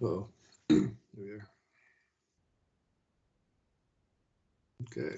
Oh, there we are. Okay.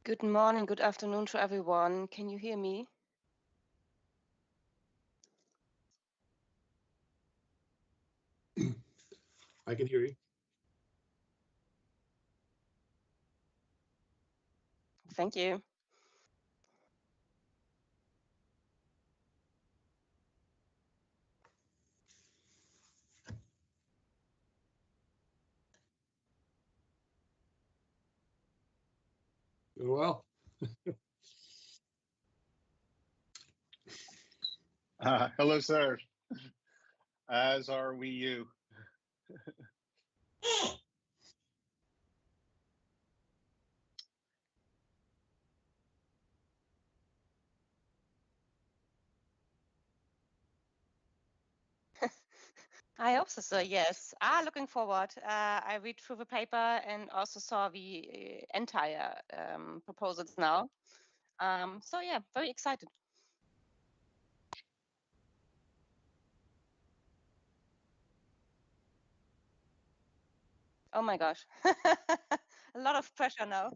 Good morning, good afternoon to everyone. Can you hear me? I can hear you. Thank you. Doing well. Hello, sir. As are we you. I hope so, sir. Yes. Looking forward. I read through the paper and also saw the entire proposals now. So yeah, very excited. Oh my gosh. A lot of pressure now.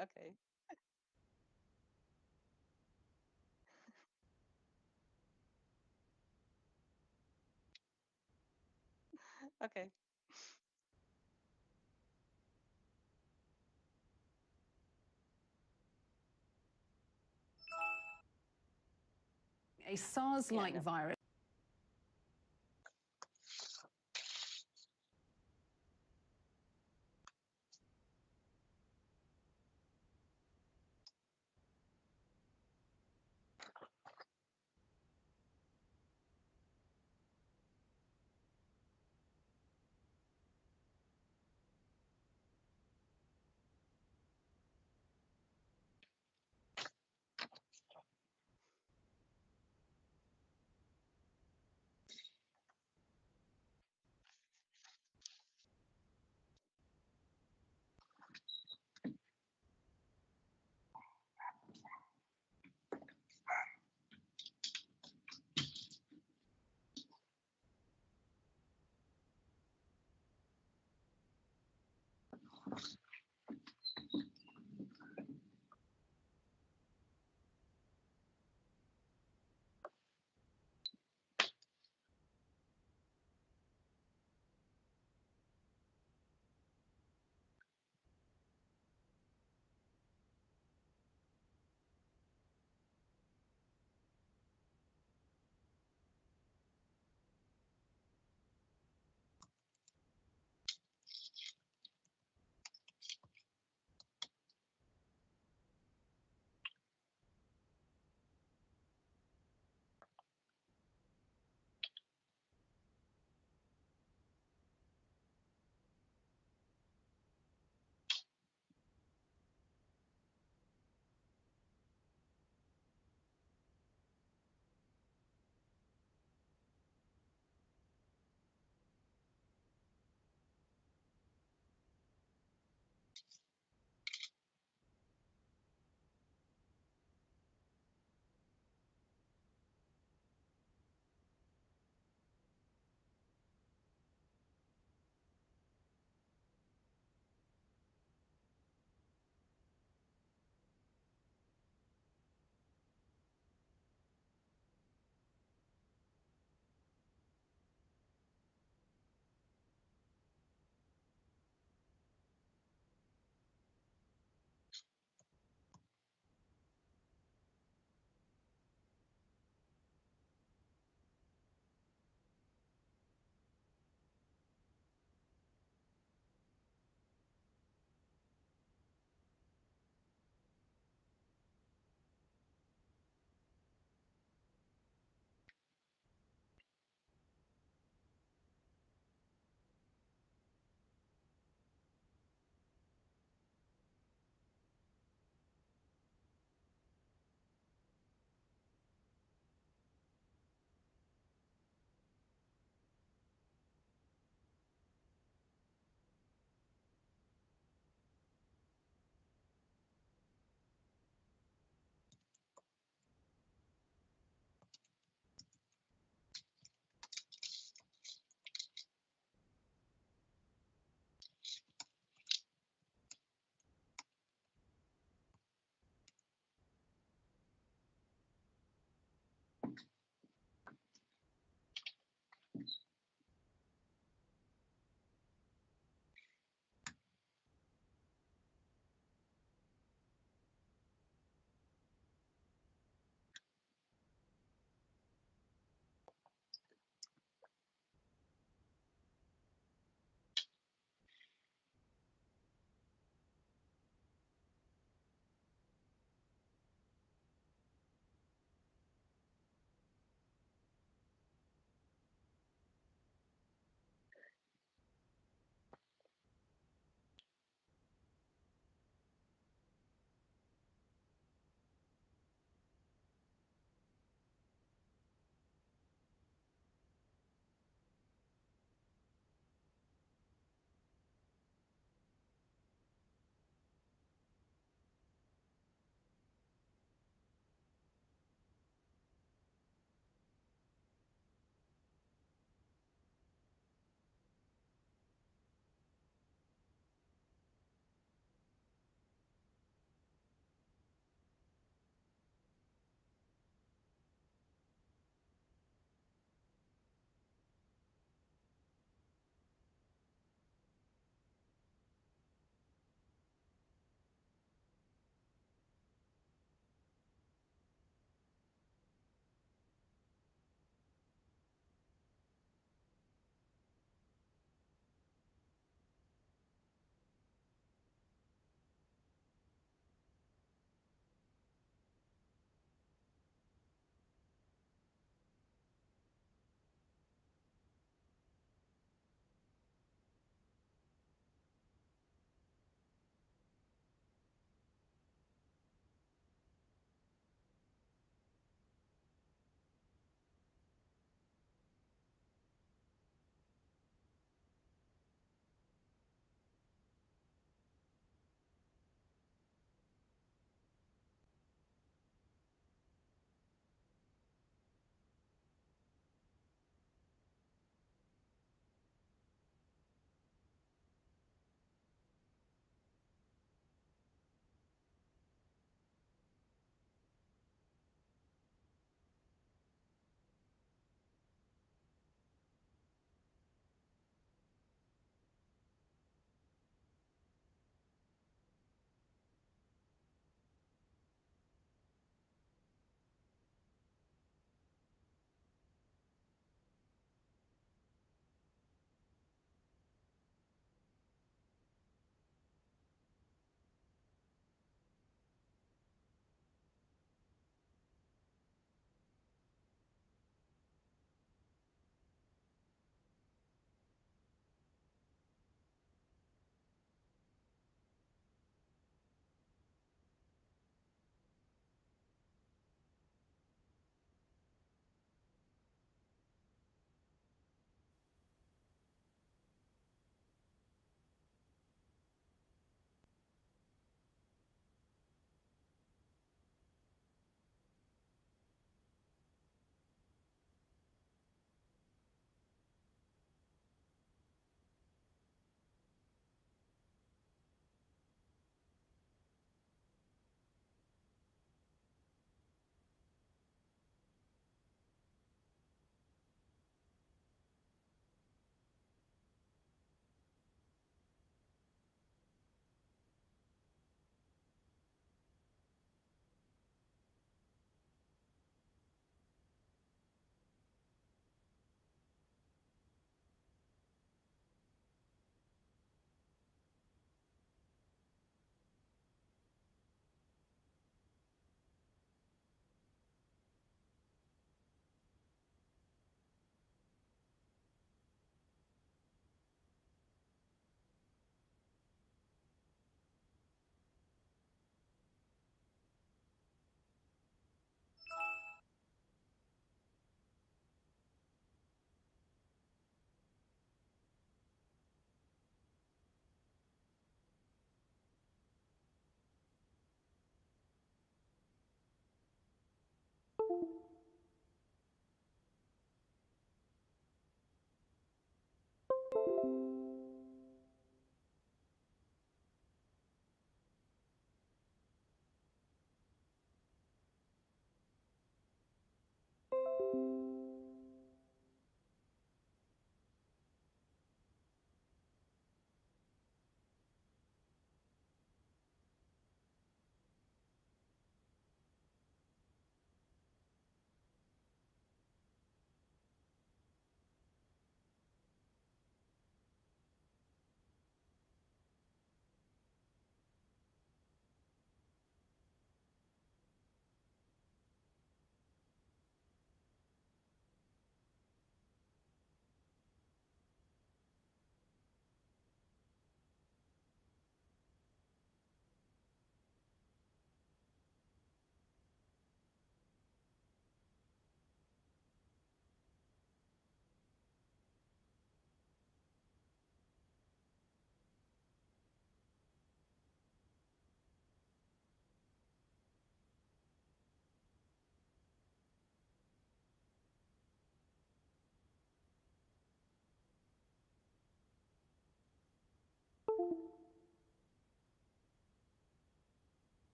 Okay. Okay. A SARS-like no. virus.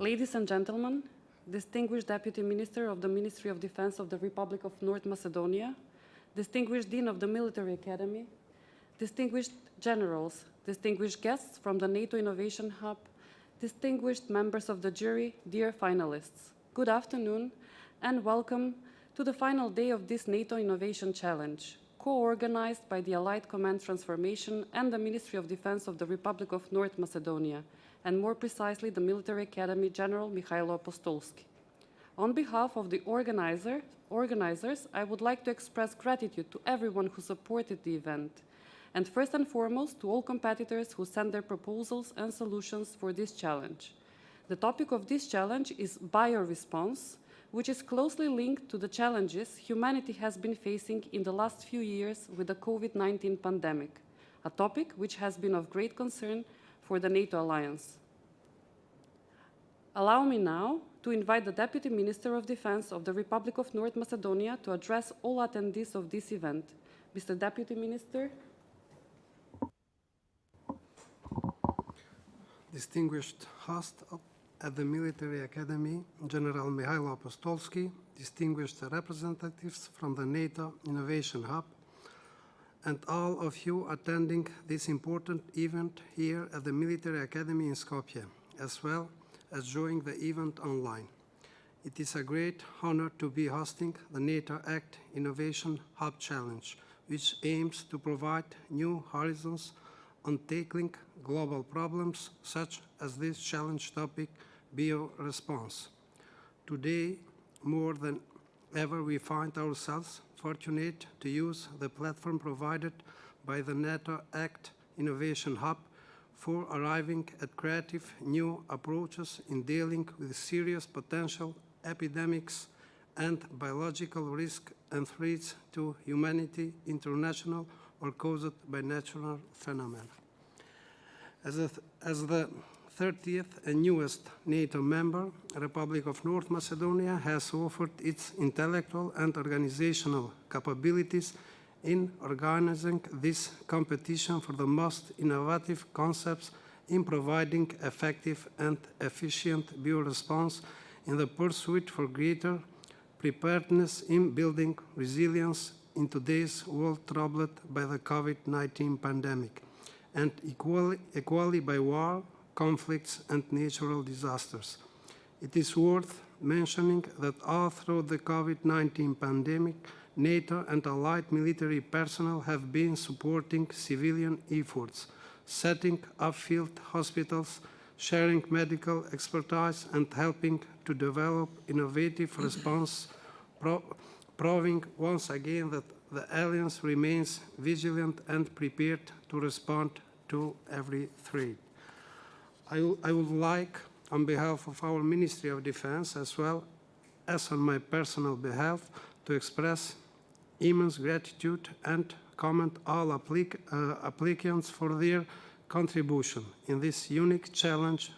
Ladies and gentlemen, distinguished Deputy Minister of the Ministry of Defense of the Republic of North Macedonia, distinguished Dean of the Military Academy, distinguished generals, distinguished guests from the NATO Innovation Hub, distinguished members of the jury, dear finalists, good afternoon and welcome to the final day of this NATO Innovation Challenge, co-organized by the Allied Command Transformation and the Ministry of Defense of the Republic of North Macedonia, and more precisely the Military Academy General Mihailo Apostolski. On behalf of the organizers, I would like to express gratitude to everyone who supported the event, and first and foremost to all competitors who sent their proposals and solutions for this challenge. The topic of this challenge is bioresponse, which is closely linked to the challenges humanity has been facing in the last few years with the COVID-19 pandemic, a topic which has been of great concern for the NATO alliance. Allow me now to invite the Deputy Minister of Defense of the Republic of North Macedonia to address all attendees of this event. Mr. Deputy Minister. Distinguished host at the Military Academy, General Mihailo Apostolski, distinguished representatives from the NATO Innovation Hub, and all of you attending this important event here at the Military Academy in Skopje, as well as joining the event online. It is a great honor to be hosting the NATO ACT Innovation Hub Challenge, which aims to provide new horizons on tackling global problems such as this challenge topic, bioresponse. Today, more than ever, we find ourselves fortunate to use the platform provided by the NATO ACT Innovation Hub for arriving at creative new approaches in dealing with serious potential epidemics and biological risk and threats to humanity, international or caused by natural phenomena. As the 30th and newest NATO member, the Republic of North Macedonia has offered its intellectual and organizational capabilities in organizing this competition for the most innovative concepts in providing effective and efficient bioresponse in the pursuit for greater preparedness in building resilience in today's world troubled by the COVID-19 pandemic, and equally by war, conflicts, and natural disasters. It is worth mentioning that all through the COVID-19 pandemic, NATO and allied military personnel have been supporting civilian efforts, setting up field hospitals, sharing medical expertise, and helping to develop innovative response, proving once again that the alliance remains vigilant and prepared to respond to every threat. I would like, on behalf of our Ministry of Defense, as well as on my personal behalf, to express immense gratitude and commend all applicants for their contribution in this unique challenge,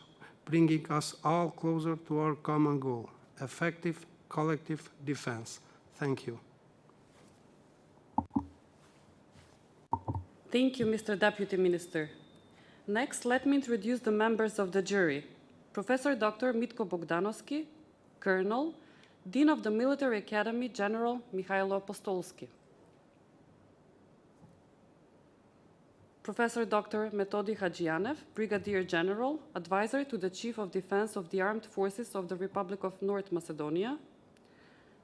bringing us all closer to our common goal, effective collective defense. Thank you. Thank you, Mr. Deputy Minister. Next, let me introduce the members of the jury. Professor Dr. Mitko Bogdanovski, Colonel, Dean of the Military Academy, General Mihailo Apostolski. Professor Dr. Metodi Hadjianev, Brigadier General, Advisor to the Chief of Defense of the Armed Forces of the Republic of North Macedonia.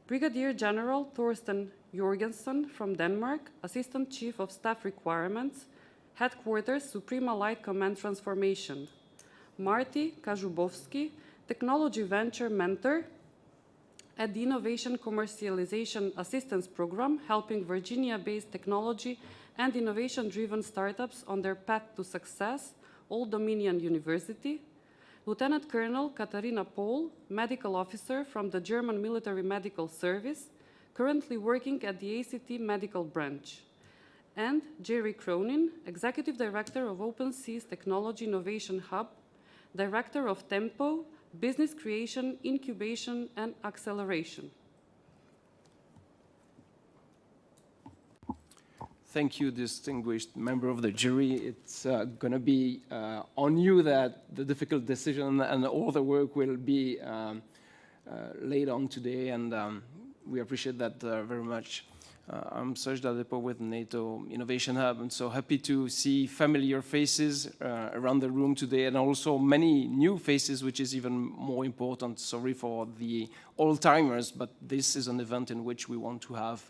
Brigadier General Thorsten Jorgensen from Denmark, Assistant Chief of Staff Requirements, Headquarters Supreme Allied Command Transformation. Marty Kazubowski, Technology Venture Mentor at the Innovation Commercialization Assistance Program, helping Virginia-based technology and innovation-driven startups on their path to success, Old Dominion University. Lieutenant Colonel Katarina Pohl, Medical Officer from the German Military Medical Service, currently working at the ACT Medical Branch. And Jerry Cronin, Executive Director of Open Seas Technology Innovation Hub, Director of Tempo, Business Creation, Incubation, and Acceleration. Thank you, distinguished member of the jury. It's going to be on you that the difficult decision and all the work will be laid on today, and we appreciate that very much. I'm Serge Dadepo with NATO Innovation Hub, and so happy to see familiar faces around the room today, and also many new faces, which is even more important. Sorry for the old-timers, but this is an event in which we want to have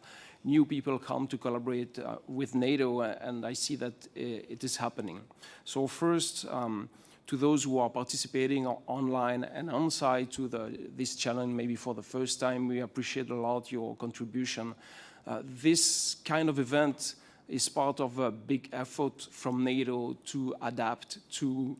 new people come to collaborate with NATO, and I see that it is happening. So first, to those who are participating online and on-site to this challenge, maybe for the first time, we appreciate a lot your contribution. This kind of event is part of a big effort from NATO to adapt to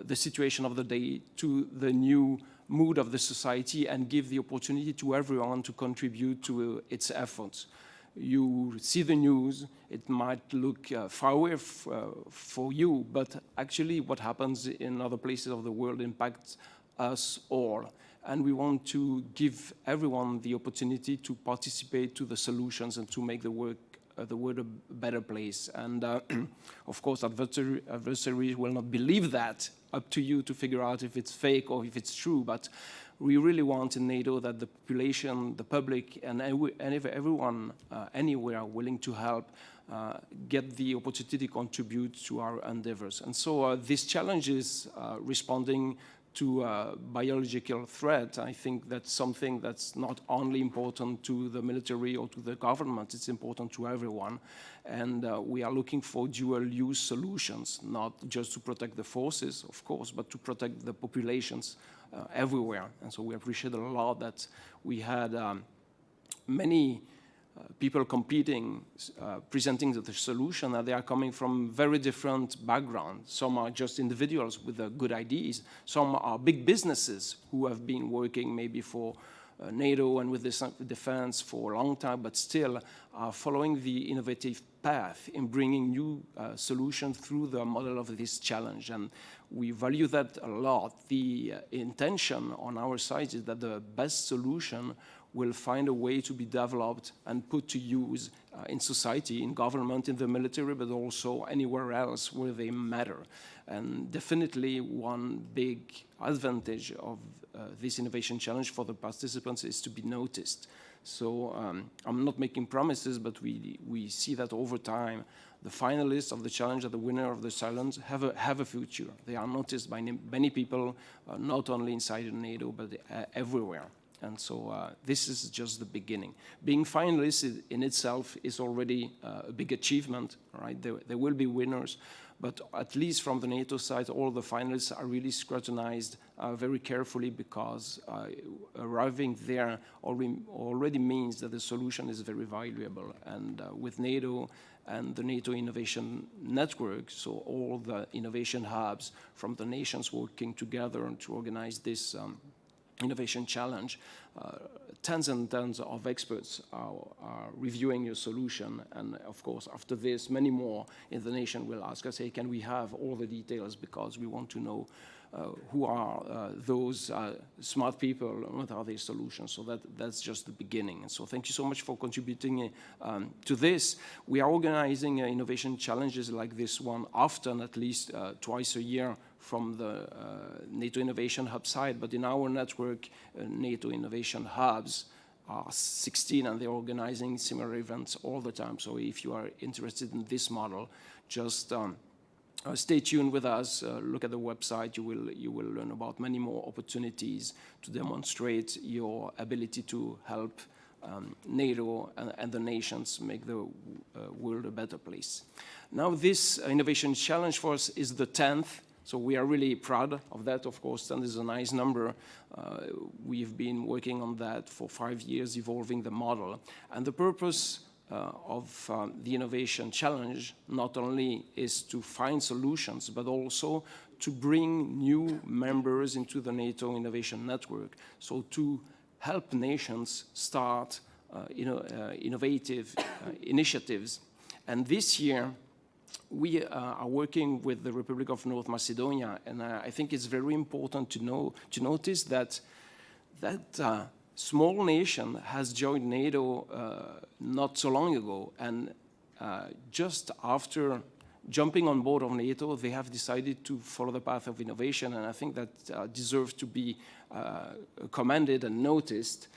the situation of the day, to the new mood of the society, and give the opportunity to everyone to contribute to its efforts. You see the news, it might look far away for you, but actually what happens in other places of the world impacts us all. And we want to give everyone the opportunity to participate to the solutions and to make the world a better place. And of course, adversaries will not believe that. Up to you to figure out if it's fake or if it's true. But we really want in NATO that the population, the public, and everyone anywhere willing to help get the opportunity to contribute to our endeavors. And so this challenge is responding to a biological threat. I think that's something that's not only important to the military or to the government, it's important to everyone. And we are looking for dual-use solutions, not just to protect the forces, of course, but to protect the populations everywhere. And so we appreciate a lot that we had many people competing, presenting the solution, and they are coming from very different backgrounds. Some are just individuals with good ideas. Some are big businesses who have been working maybe for NATO and with the defense for a long time, but still are following the innovative path in bringing new solutions through the model of this challenge. And we value that a lot. The intention on our side is that the best solution will find a way to be developed and put to use in society, in government, in the military, but also anywhere else where they matter. And definitely one big advantage of this innovation challenge for the participants is to be noticed. So I'm not making promises, but we see that over time, the finalists of the challenge and the winner of the challenge have a future. They are noticed by many people, not only inside NATO, but everywhere. And so this is just the beginning. Being finalists in itself is already a big achievement, right? There will be winners, but at least from the NATO side, all the finalists are really scrutinized very carefully, because arriving there already means that the solution is very valuable. And with NATO and the NATO Innovation Network, so all the innovation hubs from the nations working together to organize this Innovation Challenge, tens and tens of experts are reviewing your solution. And of course, after this, many more in the nation will ask us, hey, can we have all the details, because we want to know who are those smart people, and what are their solutions. So that's just the beginning. And so thank you so much for contributing to this. We are organizing innovation challenges like this one often, at least twice a year, from the NATO Innovation Hub side, but in our network, NATO Innovation Hubs are 16, and they're organizing similar events all the time. So if you are interested in this model, just stay tuned with us, look at the website, you will learn about many more opportunities to demonstrate your ability to help NATO and the nations make the world a better place. Now this Innovation Challenge for us is the 10th. So we are really proud of that. Of course, 10 is a nice number. We've been working on that for 5 years, evolving the model. And the purpose of the Innovation Challenge not only is to find solutions, but also to bring new members into the NATO Innovation Network. So to help nations start innovative initiatives. And this year, we are working with the Republic of North Macedonia, and I think it's very important to notice that small nation has joined NATO not so long ago, and just after jumping on board of NATO, they have decided to follow the path of innovation, and I think that deserves to be commended and noticed.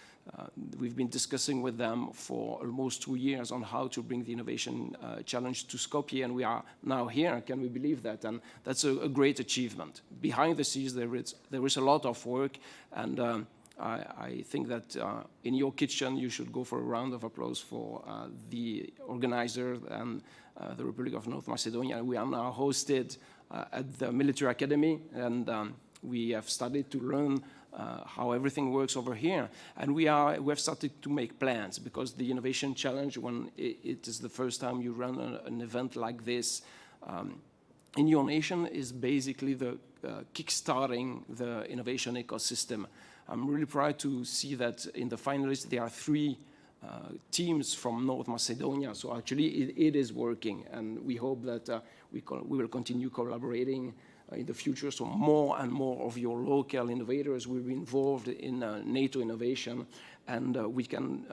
we've been discussing with them for almost 2 years on how to bring the Innovation Challenge to Skopje, and we are now here. Can we believe that? And that's a great achievement. Behind the scenes, there is a lot of work, and I think that in your kitchen, you should go for a round of applause for the organizer and the Republic of North Macedonia. We are now hosted at the military academy, and we have started to learn how everything works over here. And we have started to make plans, because the Innovation Challenge, when it is the first time you run an event like this in your nation, is basically the kickstarting the innovation ecosystem. I'm really proud to see that in the finalists there are 3 teams from North Macedonia. So actually it is working, and we hope that we will continue collaborating in the future, so more and more of your local innovators will be involved in NATO innovation, and we can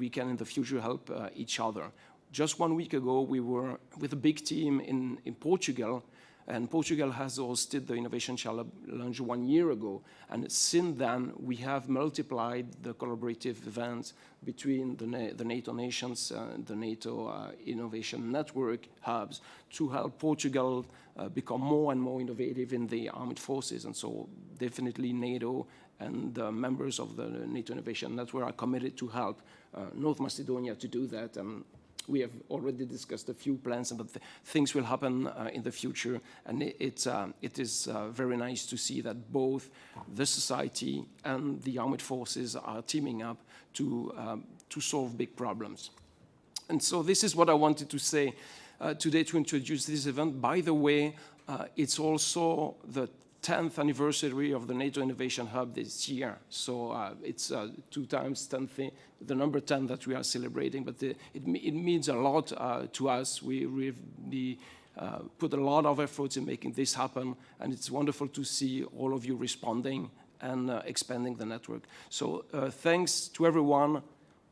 in the future help each other. Just 1 week ago, we were with a big team in Portugal, and Portugal has hosted the Innovation Challenge 1 year ago, and since then we have multiplied the collaborative events between the NATO nations, the NATO Innovation Network hubs, to help Portugal become more and more innovative in the armed forces. And so definitely NATO and the members of the NATO Innovation Network are committed to help North Macedonia to do that. And we have already discussed a few plans, but things will happen in the future. And it is very nice to see that both the society and the armed forces are teaming up to solve big problems. And so this is what I wanted to say today to introduce this event. By the way, it's also the 10th anniversary of the NATO Innovation Hub this year. So it's 2 times 10, the number 10 that we are celebrating, but it means a lot to us. We really put a lot of efforts in making this happen, and it's wonderful to see all of you responding and expanding the network. So thanks to everyone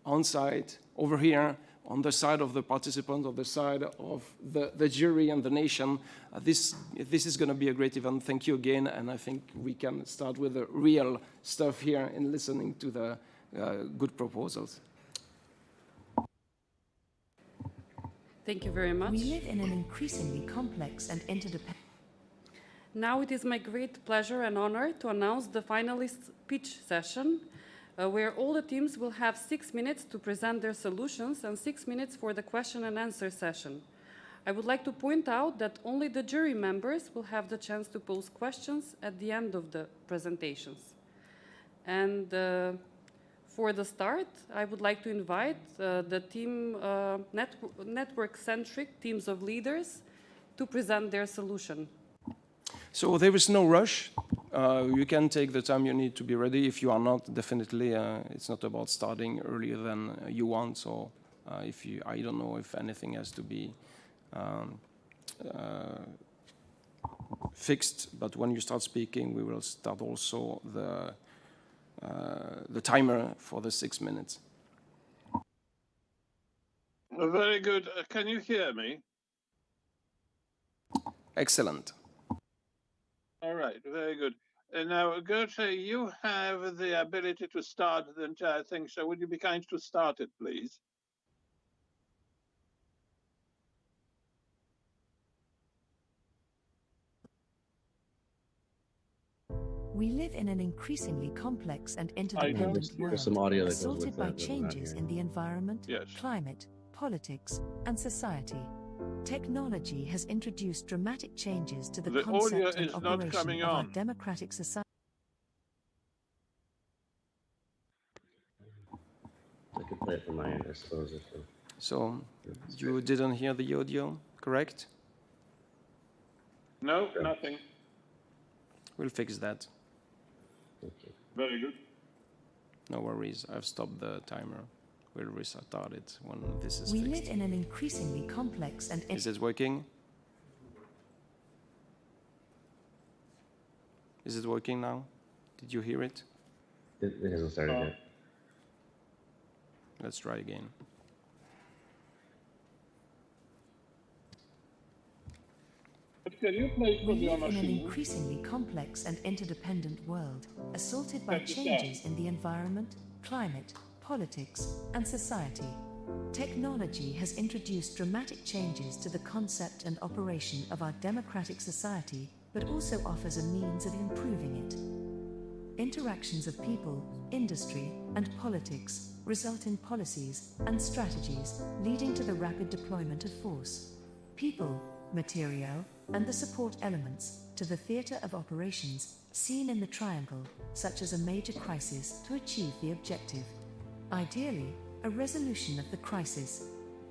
on site, over here, on the side of the participants, on the side of the jury and the nation. This is going to be a great event. Thank you again, and I think we can start with the real stuff here in listening to the good proposals. Thank you very much. We live in an increasingly complex and interdependent. Now it is my great pleasure and honor to announce the finalists' pitch session, where all the teams will have 6 minutes to present their solutions and 6 minutes for the question and answer session. I would like to point out that only the jury members will have the chance to pose questions at the end of the presentations. And for the start, I would like to invite the team, network-centric teams of leaders to present their solution. So there is no rush. You can take the time you need to be ready. If you are not, definitely it's not about starting earlier than you want. So I don't know if anything has to be fixed, but when you start speaking, we will start also the timer for the 6 minutes. Very good. Can you hear me? Excellent. All right, very good. And now, Goethe, you have the ability to start the entire thing, so would you be kind to start it, please? We live in an increasingly complex and interdependent world, some audio that goes assaulted with by that that we're not changes hearing. in the environment, Yes. climate, politics, and society. Technology has introduced dramatic changes to the The audio concept and is not operation coming of our on. democratic society. I could play it from my end, I suppose. So you didn't hear the audio, correct? No, nothing. We'll fix that. Very good. No worries. I've stopped the timer. We'll restart it when this is We fixed. live in an increasingly complex and Is it working? Is it working now? Did you hear it? It hasn't started yet. Let's try again. But can you play We from your live in an machine? increasingly complex and interdependent world, assaulted by Thank you, sir. changes in the environment, climate, politics, and society. Technology has introduced dramatic changes to the concept and operation of our democratic society, but also offers a means of improving it. Interactions of people, industry, and politics result in policies and strategies leading to the rapid deployment of force, people, material, and the support elements to the theatre of operations seen in the triangle, such as a major crisis to achieve the objective. Ideally, a resolution of the crisis.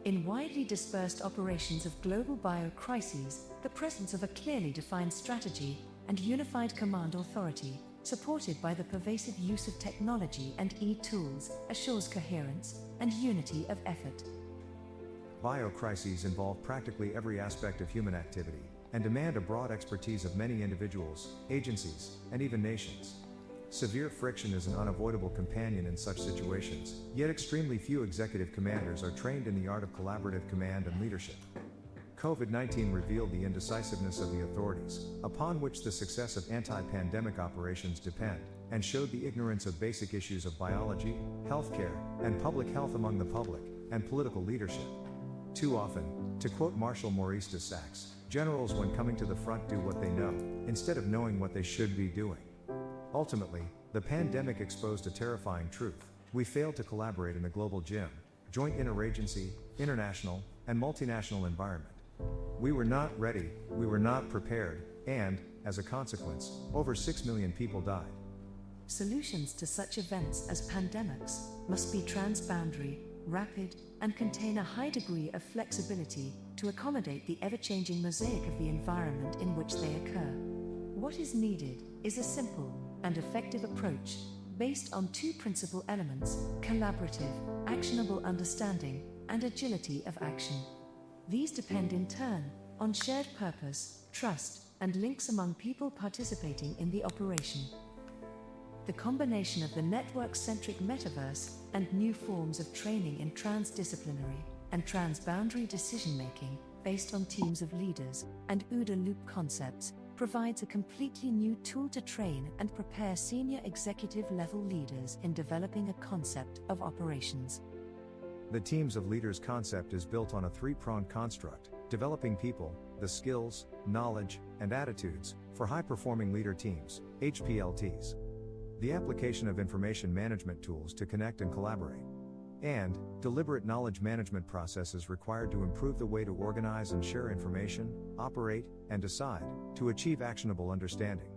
In widely dispersed operations of global biocrises, the presence of a clearly defined strategy and unified command authority, supported by the pervasive use of technology and e-tools, assures coherence and unity of effort. Biocrises involve practically every aspect of human activity and demand a broad expertise of many individuals, agencies, and even nations. Severe friction is an unavoidable companion in such situations, yet extremely few executive commanders are trained in the art of collaborative command and leadership. COVID-19 revealed the indecisiveness of the authorities, upon which the success of anti-pandemic operations depend, and showed the ignorance of basic issues of biology, healthcare, and public health among the public and political leadership. Too often, to quote Marshal Maurice de Saxe, generals when coming to the front do what they know, instead of knowing what they should be doing. Ultimately, the pandemic exposed a terrifying truth. We failed to collaborate in the global joint interagency, international, and multinational environment. We were not ready, we were not prepared, and, as a consequence, over 6 million people died. Solutions to such events as pandemics must be transboundary, rapid, and contain a high degree of flexibility to accommodate the ever-changing mosaic of the environment in which they occur. What is needed is a simple and effective approach based on two principal elements: collaborative, actionable understanding, and agility of action. These depend in turn on shared purpose, trust, and links among people participating in the operation. The combination of the network-centric metaverse and new forms of training in transdisciplinary and transboundary decision-making based on teams of leaders and OODA loop concepts provides a completely new tool to train and prepare senior executive-level leaders in developing a concept of operations. The teams of leaders concept is built on a three-pronged construct, developing people, the skills, knowledge, and attitudes for high-performing leader teams, HPLTs. The application of information management tools to connect and collaborate. And deliberate knowledge management processes required to improve the way to organize and share information, operate, and decide, to achieve actionable understanding.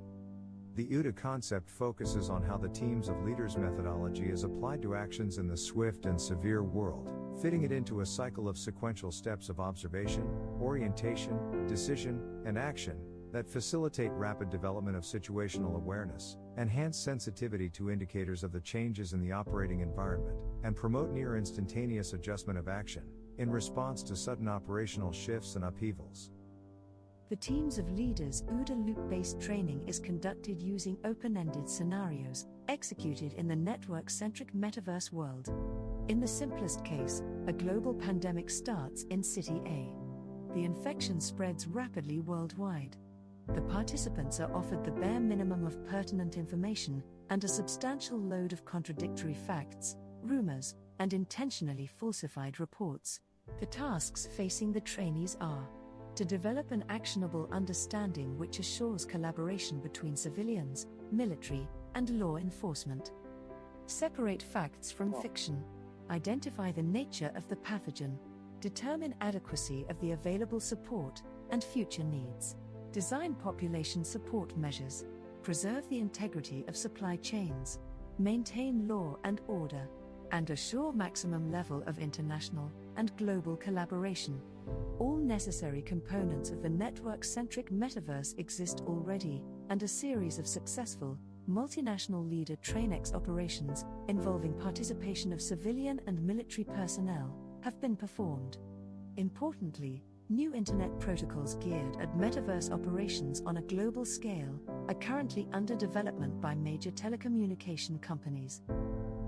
The OODA concept focuses on how the teams of leaders methodology is applied to actions in the swift and severe world, fitting it into a cycle of sequential steps of observation, orientation, decision, and action that facilitate rapid development of situational awareness, enhance sensitivity to indicators of the changes in the operating environment, and promote near instantaneous adjustment of action in response to sudden operational shifts and upheavals. The teams of leaders OODA loop-based training is conducted using open-ended scenarios, executed in the network-centric metaverse world. In the simplest case, a global pandemic starts in City A. The infection spreads rapidly worldwide. The participants are offered the bare minimum of pertinent information and a substantial load of contradictory facts, rumors, and intentionally falsified reports. The tasks facing the trainees are to develop an actionable understanding which assures collaboration between civilians, military, and law enforcement. Separate facts from fiction. Identify the nature of the pathogen. Determine adequacy of the available support and future needs. Design population support measures. Preserve the integrity of supply chains. Maintain law and order. And assure maximum level of international and global collaboration. All necessary components of the network-centric metaverse exist already, and a series of successful, multinational leader TrainX operations, involving participation of civilian and military personnel, have been performed. Importantly, new internet protocols geared at metaverse operations on a global scale are currently under development by major telecommunication companies.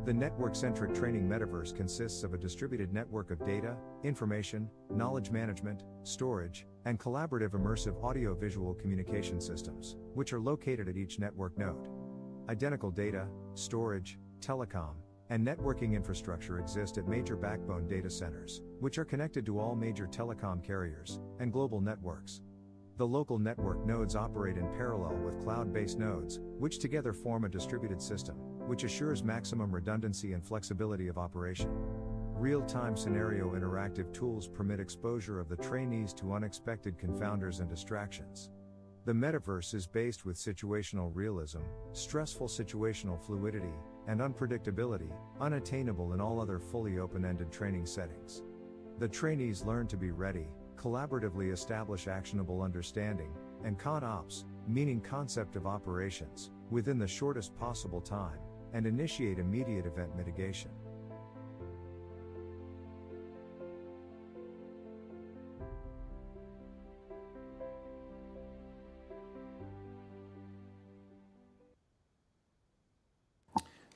The network-centric training metaverse consists of a distributed network of data, information, knowledge management, storage, and collaborative immersive audio-visual communication systems, which are located at each network node. Identical data, storage, telecom, and networking infrastructure exist at major backbone data centers, which are connected to all major telecom carriers and global networks. The local network nodes operate in parallel with cloud-based nodes, which together form a distributed system, which assures maximum redundancy and flexibility of operation. Real-time scenario interactive tools permit exposure of the trainees to unexpected confounders and distractions. The metaverse is based with situational realism, stressful situational fluidity, and unpredictability, unattainable in all other fully open-ended training settings. The trainees learn to be ready, collaboratively establish actionable understanding, and con-ops, meaning concept of operations, within the shortest possible time, and initiate immediate event mitigation.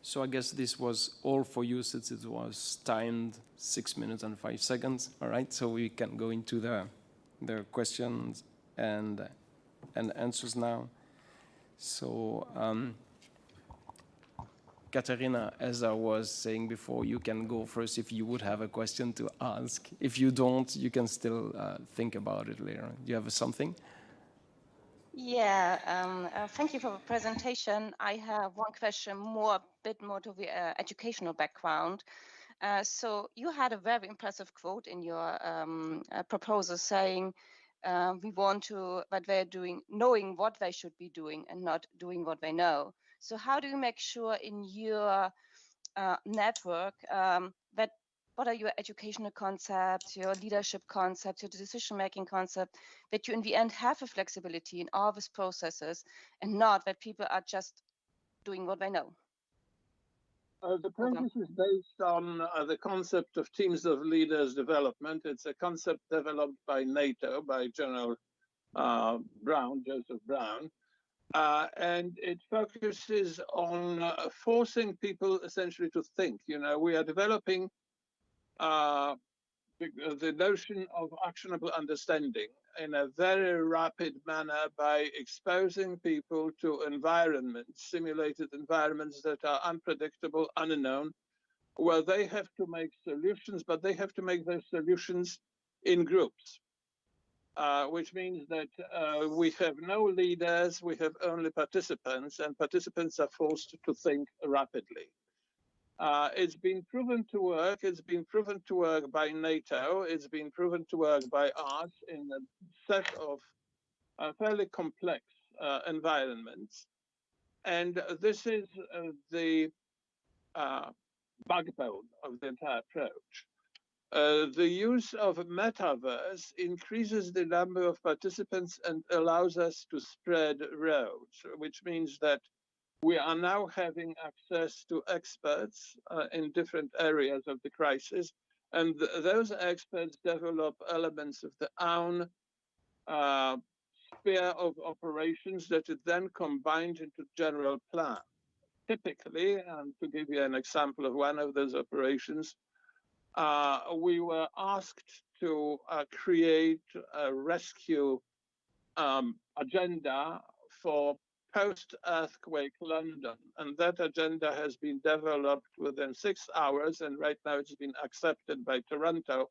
So I guess this was all for you since it was timed 6 minutes and 5 seconds. All right, so we can go into the questions and answers now. So Katerina, as I was saying before, you can go first if you would have a question to ask. If you don't, you can still think about it later. Do you have something? Yeah, thank you for the presentation. I have one question, a bit more to the educational background. So you had a very impressive quote in your proposal saying, we want to, that they're doing, knowing what they should be doing and not doing what they know. So how do you make sure in your network that what are your educational concepts, your leadership concepts, your decision-making concept, that you in the end have a flexibility in all these processes and not that people are just doing what they know? The process is based on the concept of teams of leaders development. It's a concept developed by NATO, by General Joseph Brown. And it focuses on forcing people essentially to think. You know, we are developing the notion of actionable understanding in a very rapid manner by exposing people to environments, simulated environments that are unpredictable, unknown, where they have to make solutions, but they have to make those solutions in groups. Which means that we have no leaders, we have only participants, and participants are forced to think rapidly. It's been proven to work. It's been proven to work by NATO. It's been proven to work by us in a set of fairly complex environments. And this is the backbone of the entire approach. The use of metaverse increases the number of participants and allows us to spread roads, which means that we are now having access to experts in different areas of the crisis, and those experts develop elements of their own sphere of operations that is then combined into general plan. Typically, and to give you an example of one of those operations, we were asked to create a rescue agenda for post-earthquake London, and that agenda has been developed within 6 hours, and right now it's been accepted by Toronto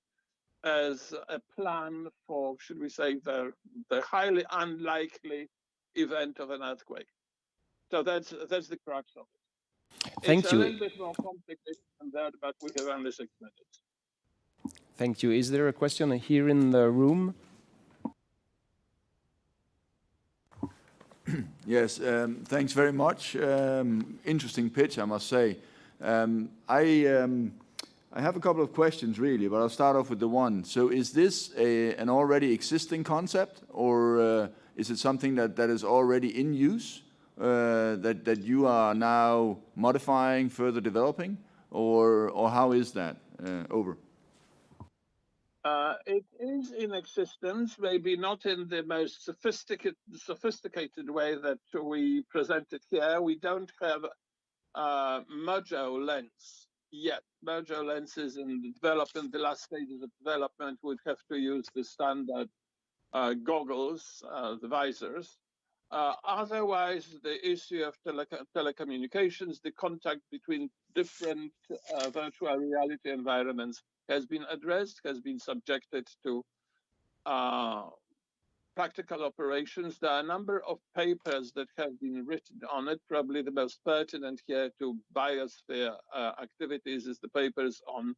as a plan for, should we say, the highly unlikely event of an earthquake. So that's the crux of it. Thank it's you. a little bit more complicated than that, but we have only 6 minutes. Thank you. Is there a question here in the room? Yes, thanks very much. Interesting pitch, I must say. I have a couple of questions, really, but I'll start off with the one. So is this an already existing concept, or is it something that is already in use, that you are now modifying, further developing, or how is that? Over. It is in existence, maybe not in the most sophisticated way that we present it here. We don't have Mojo lens yet. Mojo lens is in development, the last stages of development. We'd have to use the standard goggles, the visors. Otherwise, the issue of telecommunications, the contact between different virtual reality environments has been addressed, has been subjected to practical operations. There are a number of papers that have been written on it. Probably the most pertinent here to biosphere activities is the papers on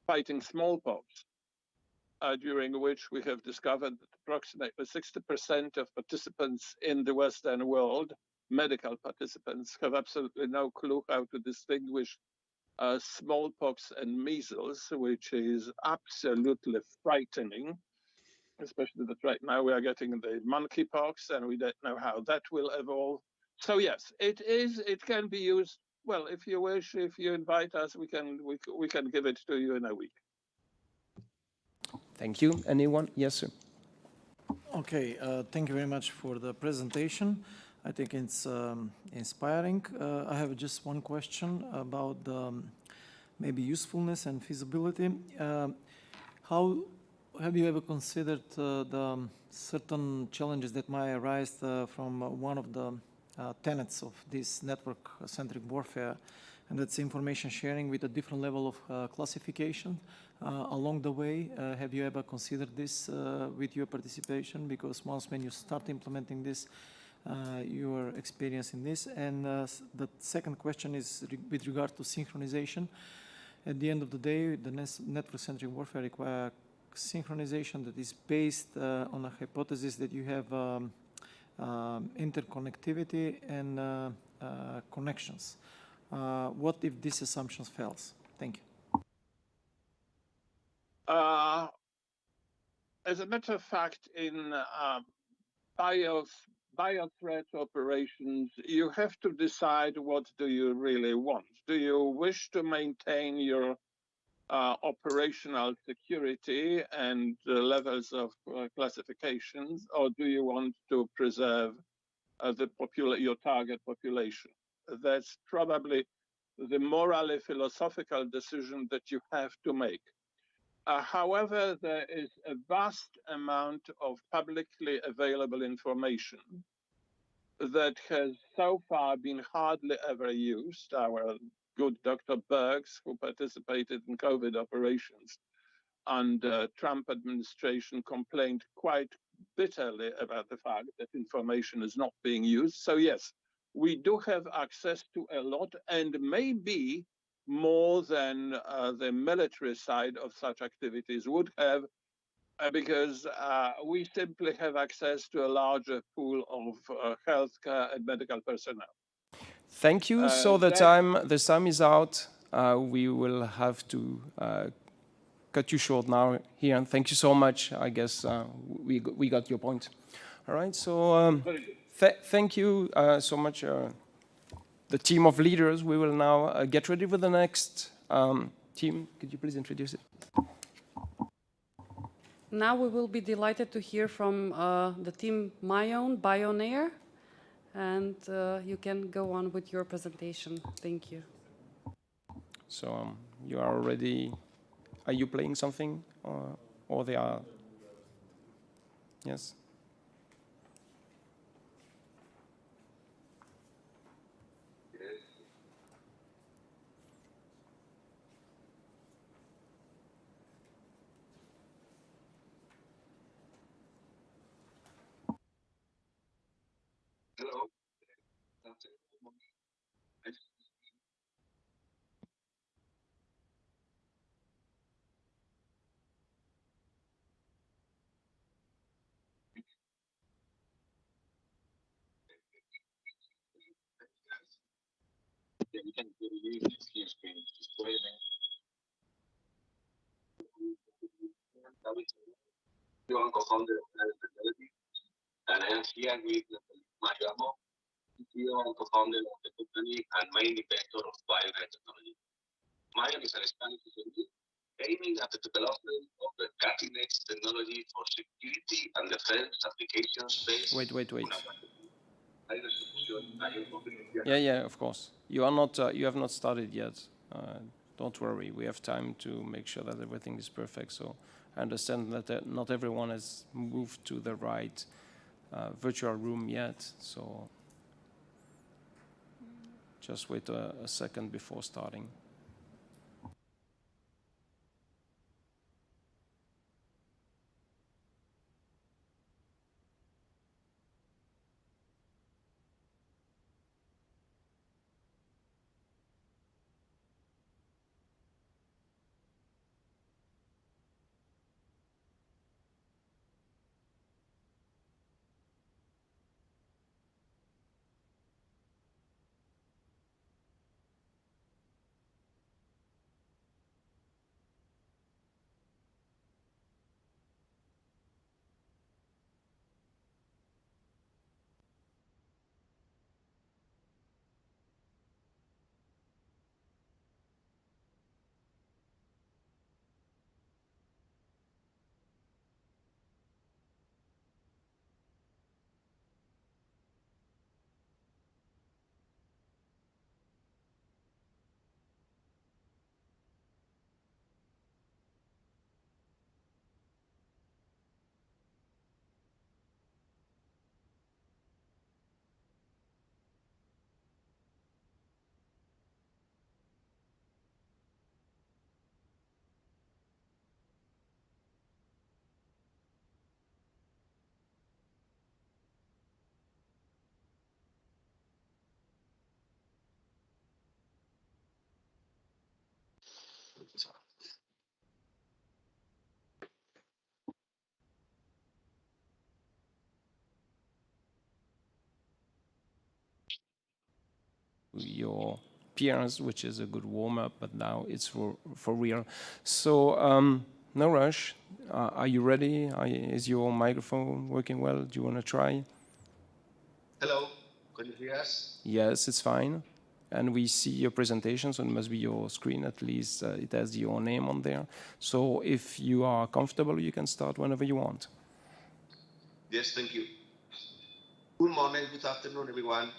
fighting smallpox, during which we have discovered that approximately 60% of participants in the Western world, medical participants, have absolutely no clue how to distinguish smallpox and measles, which is absolutely frightening, especially that right now we are getting the monkeypox and we don't know how that will evolve. So yes, it can be used. Well, if you wish, if you invite us, we can give it to you in a week. Thank you. Anyone? Yes, sir. Okay, thank you very much for the presentation. I think it's inspiring. I have just one question about the maybe usefulness and feasibility. How have you ever considered the certain challenges that might arise from one of the tenets of this network-centric warfare, and that's information sharing with a different level of classification along the way? Have you ever considered this with your participation? Because once when you start implementing this, you are experiencing this. And the second question is with regard to synchronization. At the end of the day, the network-centric warfare requires synchronization that is based on a hypothesis that you have interconnectivity and connections. What if this assumption fails? Thank you. As a matter of fact, in bio-threat operations, you have to decide what do you really want. Do you wish to maintain your operational security and levels of classifications, or do you want to preserve your target population? That's probably the morally philosophical decision that you have to make. However, there is a vast amount of publicly available information that has so far been hardly ever used. Our good Dr. Bergs, who participated in COVID operations under Trump administration, complained quite bitterly about the fact that information is not being used. So yes, we do have access to a lot, and maybe more than the military side of such activities would have, because we simply have access to a larger pool of healthcare and medical personnel. Thank you. So the time is out. We will have to cut you short now here. And thank you so much. I guess we got your point. All right. So thank you so much, the team of leaders. We will now get ready with the next team. Could you please introduce it? Now we will be delighted to hear from the team My Own, Bionair, and you can go on with your presentation. Thank you. So you are already, are you playing something or they are? Yes. Hello. Yeah, we can use this here screen. Just wait a minute. You are co-founder of Fidelity, and I am here with Mario Amo, CEO and co-founder of the company and main inventor of Bionair technology. Mario is an Spanish engineer aiming at the development of the cutting-edge technology for security and defense applications based. Wait. Yeah, of course. You are not. You have not started yet. Don't worry. We have time to make sure that everything is perfect. So I understand that not everyone has moved to the right virtual room yet. So Just wait a second before starting. Your peers, which is a good warm-up, but now it's for real. So no rush. Are you ready? Is your microphone working well? Do you want to try? Hello, can you hear us? Yes, it's fine. And we see your presentation, so it must be your screen, at least it has your name on there. So if you are comfortable, you can start whenever you want. Yes, thank you. Good morning, good afternoon, everyone.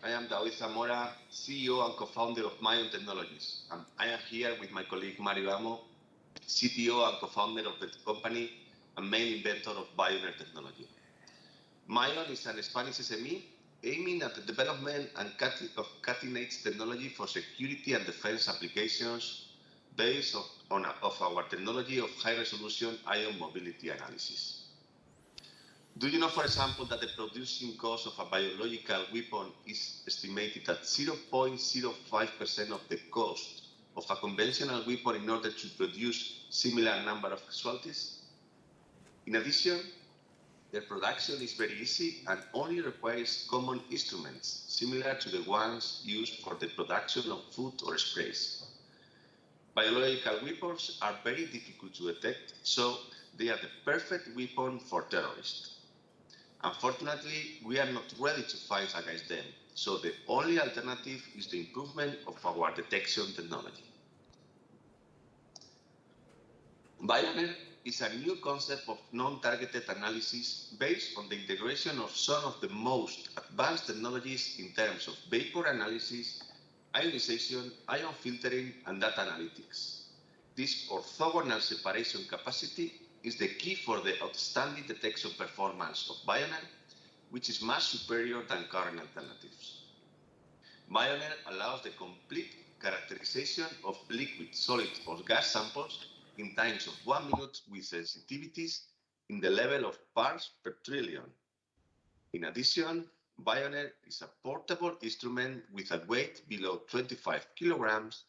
I am David Zamora, CEO and co-founder of Mayon Technologies. And I am here with my colleague Mario Amo, CTO and co-founder of the company and main inventor of Bioner technology. Mayon is an Spanish SME aiming at the development and of cutting-edge technology for security and defense applications based on our technology of high-resolution ion mobility analysis. Do you know, for example, that the producing cost of a biological weapon is estimated at 0.05% of the cost of a conventional weapon in order to produce similar number of casualties? In addition, their production is very easy and only requires common instruments, similar to the ones used for the production of food or sprays. Biological weapons are very difficult to detect, so they are the perfect weapon for terrorists. Unfortunately, we are not ready to fight against them, so the only alternative is the improvement of our detection technology. Bioner is a new concept of non-targeted analysis based on the integration of some of the most advanced technologies in terms of vapor analysis, ionization, ion filtering, and data analytics. This orthogonal separation capacity is the key for the outstanding detection performance of Bioner, which is much superior than current alternatives. Bioner allows the complete characterization of liquid, solid, or gas samples in times of 1 minute with sensitivities in the level of parts per trillion. In addition, Bioner is a portable instrument with a weight below 25 kilograms,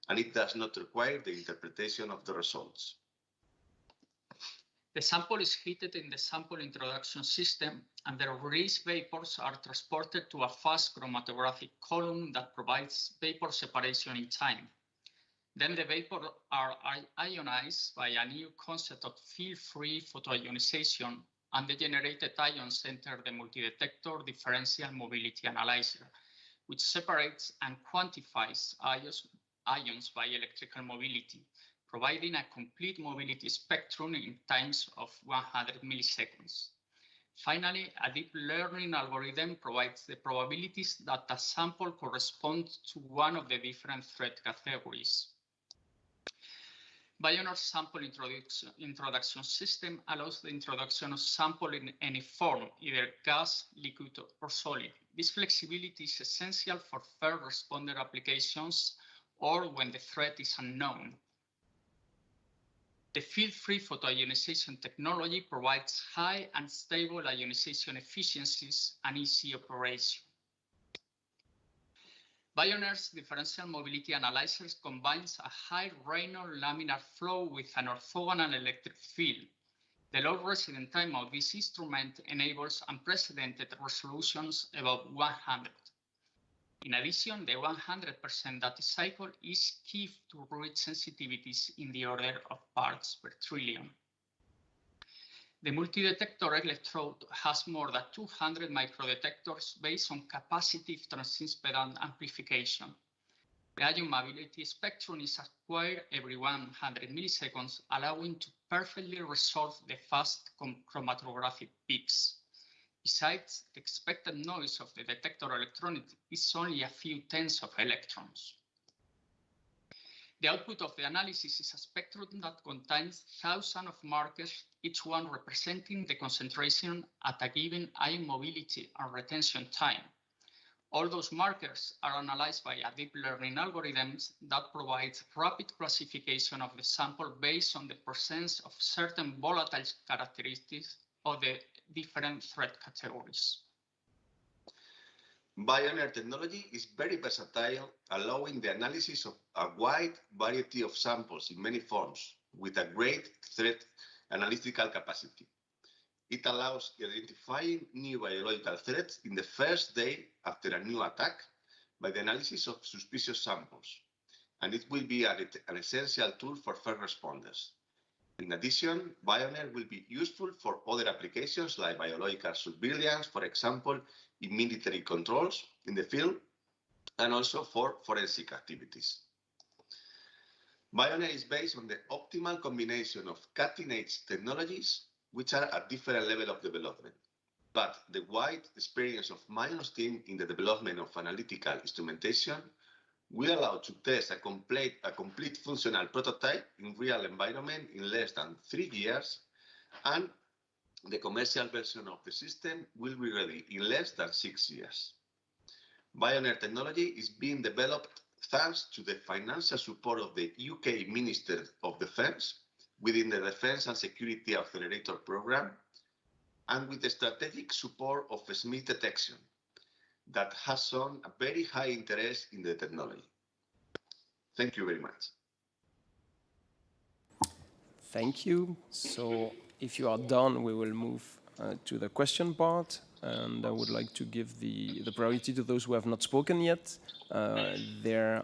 and it does not require the interpretation of the results. The sample is heated in the sample introduction system, and the released vapors are transported to a fast chromatographic column that provides vapor separation in time. Then the vapors are ionized by a new concept of field-free photoionization, and the generated ions enter the multi-detector differential mobility analyzer, which separates and quantifies ions by electrical mobility, providing a complete mobility spectrum in times of 100 milliseconds. Finally, a deep learning algorithm provides the probabilities that a sample corresponds to one of the different threat categories. Bioneer's sample introduction system allows the introduction of sample in any form, either gas, liquid, or solid. This flexibility is essential for first responder applications or when the threat is unknown. The field-free photoionization technology provides high and stable ionization efficiencies and easy operation. Bioneer's differential mobility analyzers combines a high Reynolds laminar flow with an orthogonal electric field. The low resident time of this instrument enables unprecedented resolutions above 100. In addition, the 100% data cycle is key to reach sensitivities in the order of parts per trillion. The multi-detector electrode has more than 200 microdetectors based on capacitive transimpedance amplification. The ion mobility spectrum is acquired every 100 milliseconds, allowing to perfectly resolve the fast chromatographic peaks. Besides, the expected noise of the detector electron is only a few tenths of electrons. The output of the analysis is a spectrum that contains thousands of markers, each one representing the concentration at a given ion mobility and retention time. All those markers are analyzed by a deep learning algorithms that provides rapid classification of the sample based on the presence of certain volatile characteristics of the different threat categories. Bioneer technology is very versatile, allowing the analysis of a wide variety of samples in many forms with a great threat analytical capacity. It allows identifying new biological threats in the first day after a new attack by the analysis of suspicious samples, and it will be an essential tool for first responders. In addition, Bioneer will be useful for other applications like biological surveillance, for example, in military controls in the field, and also for forensic activities. Bioneer is based on the optimal combination of cutting-edge technologies, which are at different level of development. But the wide experience of Bioneer's team in the development of analytical instrumentation will allow to test a complete functional prototype in real environment in less than 3 years, and the commercial version of the system will be ready in less than 6 years. Bioneer technology is being developed thanks to the financial support of the UK Minister of Defence within the Defence and Security Accelerator Programme, and with the strategic support of Smith Detection, that has shown a very high interest in the technology. Thank you very much. Thank you. So if you are done, we will move to the question part. And I would like to give the priority to those who have not spoken yet. They're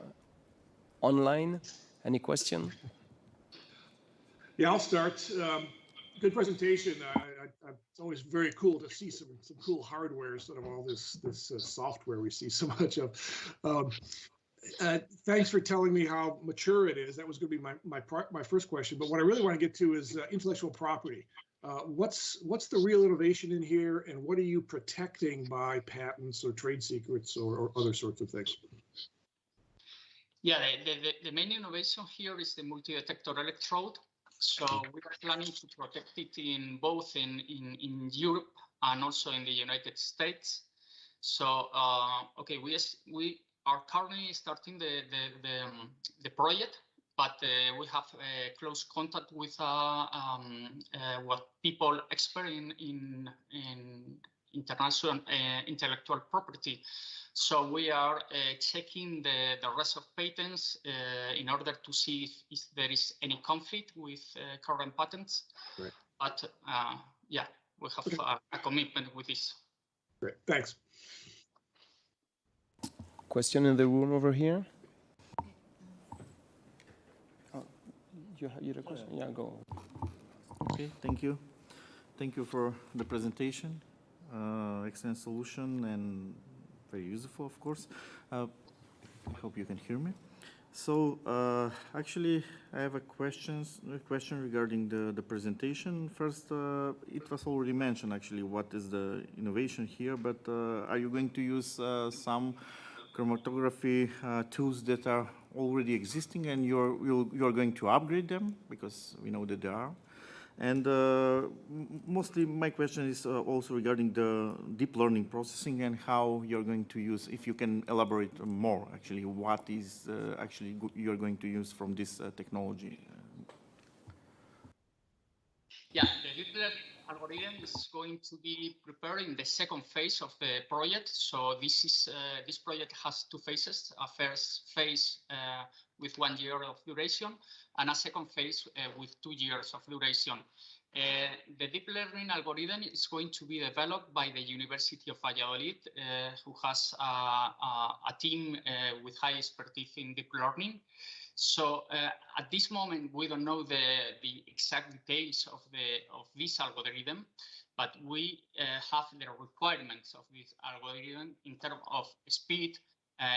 online. Any question? Yeah, I'll start. Good presentation. It's always very cool to see some cool hardware instead of all this software we see so much of. Thanks for telling me how mature it is. That was going to be my first question. But what I really want to get to is intellectual property. What's the real innovation in here, and what are you protecting by patents or trade secrets or other sorts of things? Yeah, the main innovation here is the multi-detector electrode. So we are planning to protect it in both in Europe and also in the United States. So okay, we are currently starting the project, but we have close contact with what people expert in international intellectual property. So we are checking the rest of patents in order to see if there is any conflict with current patents. Right. But yeah, we have a commitment with this. Great, thanks. Question in the room over here? Oh, you had a question? Yeah, go. Okay, thank you. Thank you for the presentation. Excellent solution and very useful, of course. I hope you can hear me. So actually, I have a question regarding the presentation. First, it was already mentioned actually what is the innovation here, but are you going to use some chromatography tools that are already existing, and you're going to upgrade them, because we know that they are. And mostly my question is also regarding the deep learning processing and how you're going to use, if you can elaborate more actually, what is actually you're going to use from this technology. Yeah, the deep learning algorithm is going to be preparing the second phase of the project. So this project has two phases: a first phase with 1 year of duration, and a second phase with 2 years of duration. The deep learning algorithm is going to be developed by the University of Valladolid, who has a team with high expertise in deep learning. So at this moment, we don't know the exact details of this algorithm, but we have the requirements of this algorithm in terms of speed,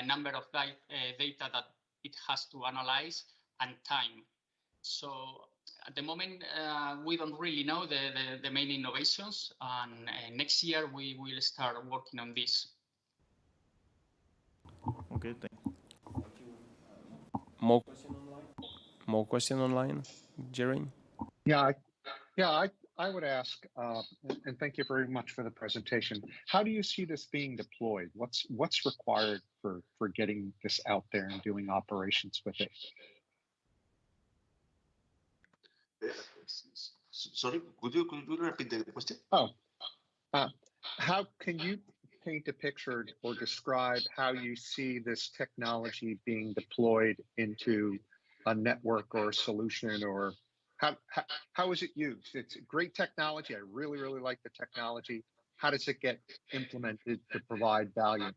number of data that it has to analyze, and time. So at the moment, we don't really know the main innovations, and next year we will start working on this. Okay, thank you. More question online, Jerry? Yeah, I would ask, and thank you very much for the presentation. How do you see this being deployed? What's required for getting this out there and doing operations with it? Sorry, could you repeat the question? Oh, how can you paint a picture or describe how you see this technology being deployed into a network or a solution, or how is it used? It's great technology. I really, really like the technology. How does it get implemented to provide value?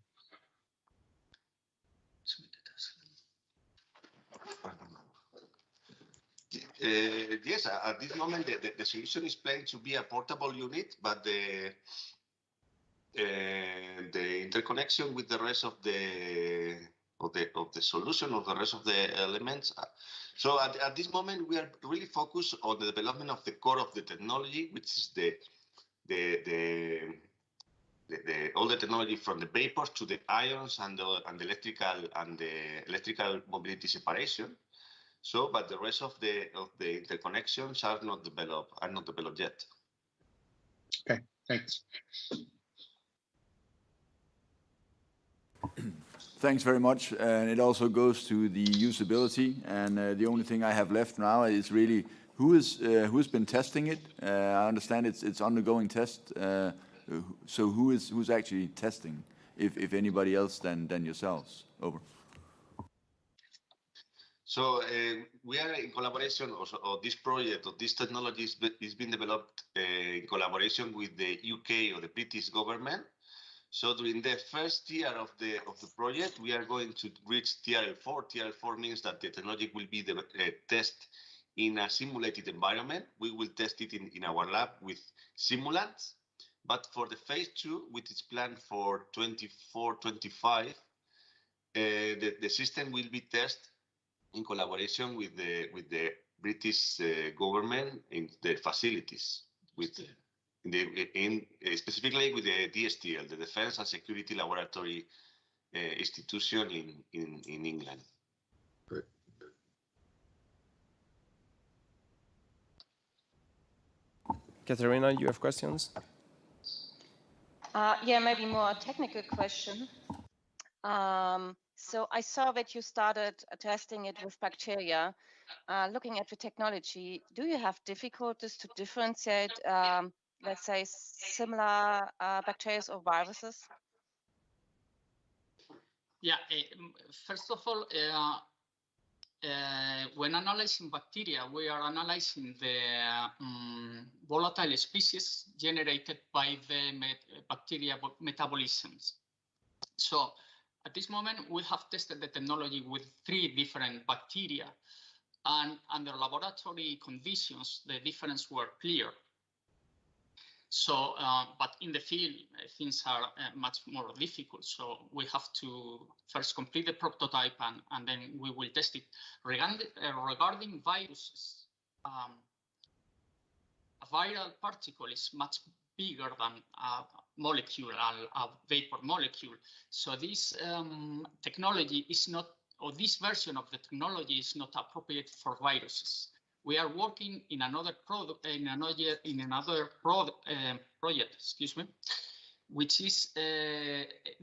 Yes, at this moment, the solution is planned to be a portable unit, but the interconnection with the rest of the solution, of the rest of the elements. So at this moment, we are really focused on the development of the core of the technology, which is all the technology from the vapors to the ions and the electrical mobility separation. So, but the rest of the interconnections are not developed yet. Okay, thanks. Thanks very much. And it also goes to the usability. And the only thing I have left now is really who's been testing it. I understand it's undergoing test. So who's actually testing, if anybody else than yourselves? Over. So we are in collaboration, or this project, or this technology is being developed in collaboration with the UK or the British government. So during the first year of the project, we are going to reach TRL4. TRL4 means that the technology will be tested in a simulated environment. We will test it in our lab with simulants. But for the phase 2, which is planned for 24-25, the system will be tested in collaboration with the British government in their facilities, specifically with the DSTL, the Defence and Security Laboratory institution in England. Great. Katerina, you have questions? Yeah, maybe more a technical question. So I saw that you started testing it with bacteria. Looking at the technology, do you have difficulties to differentiate, let's say, similar bacteria or viruses? Yeah, first of all, when analyzing bacteria, we are analyzing the volatile species generated by the bacteria metabolisms. So at this moment, we have tested the technology with 3 different bacteria, and under laboratory conditions, the difference were clear. So, but in the field, things are much more difficult. So we have to first complete the prototype, and then we will test it. Regarding viruses, a viral particle is much bigger molecule, a vapor molecule. So this technology is not, or this version of the technology is not appropriate for viruses. We are working in another project, excuse me, which is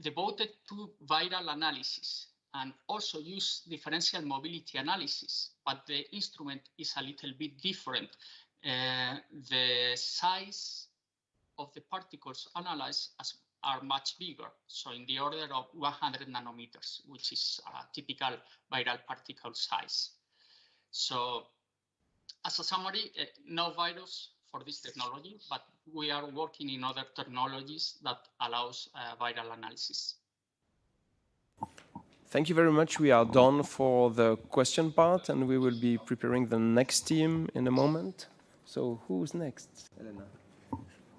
devoted to viral analysis and also use differential mobility analysis, but the instrument is a little bit different. The size of the particles analyzed are much bigger, so in the order of 100 nanometers, which is a typical viral particle size. So as a summary, no virus for this technology, but we are working in other technologies that allows viral analysis. Thank you very much. We are done for the question part, and we will be preparing the next team in a moment. So who's next, Elena?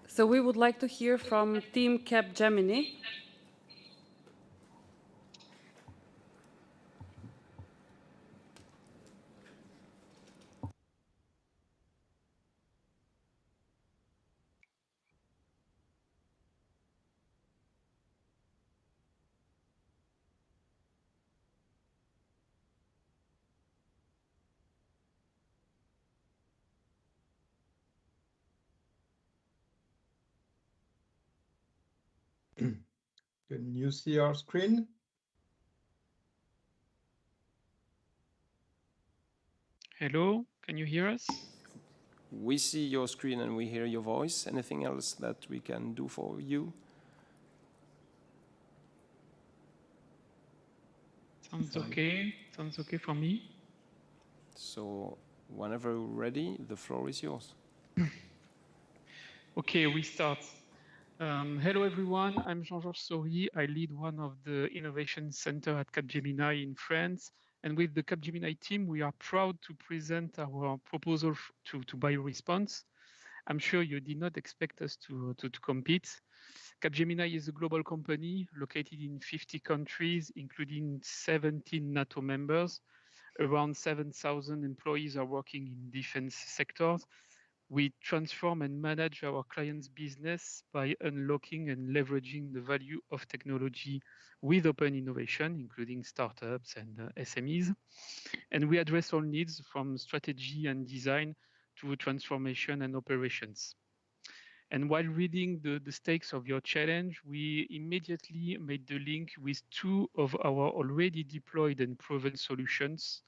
So we would like to hear from Team Capgemini. Can you see our screen? Hello, can you hear us? We see your screen and we hear your voice. Anything else that we can do for you? Sounds okay. Sounds okay for me. So whenever you're ready, the floor is yours. Okay, we start. Hello, everyone. I'm Jean-Georges Saury. I lead one of the innovation center at Capgemini in France. And with the Capgemini team, we are proud to present our proposal to BioResponse. I'm sure you did not expect us to compete. Capgemini is a global company located in 50 countries, including 17 NATO members. Around 7,000 employees are working in defense sectors. We transform and manage our clients' business by unlocking and leveraging the value of technology with open innovation, including startups and SMEs. And we address all needs from strategy and design to transformation and operations. And while reading the stakes of your challenge, we immediately made the link with two of our already deployed and proven solutions.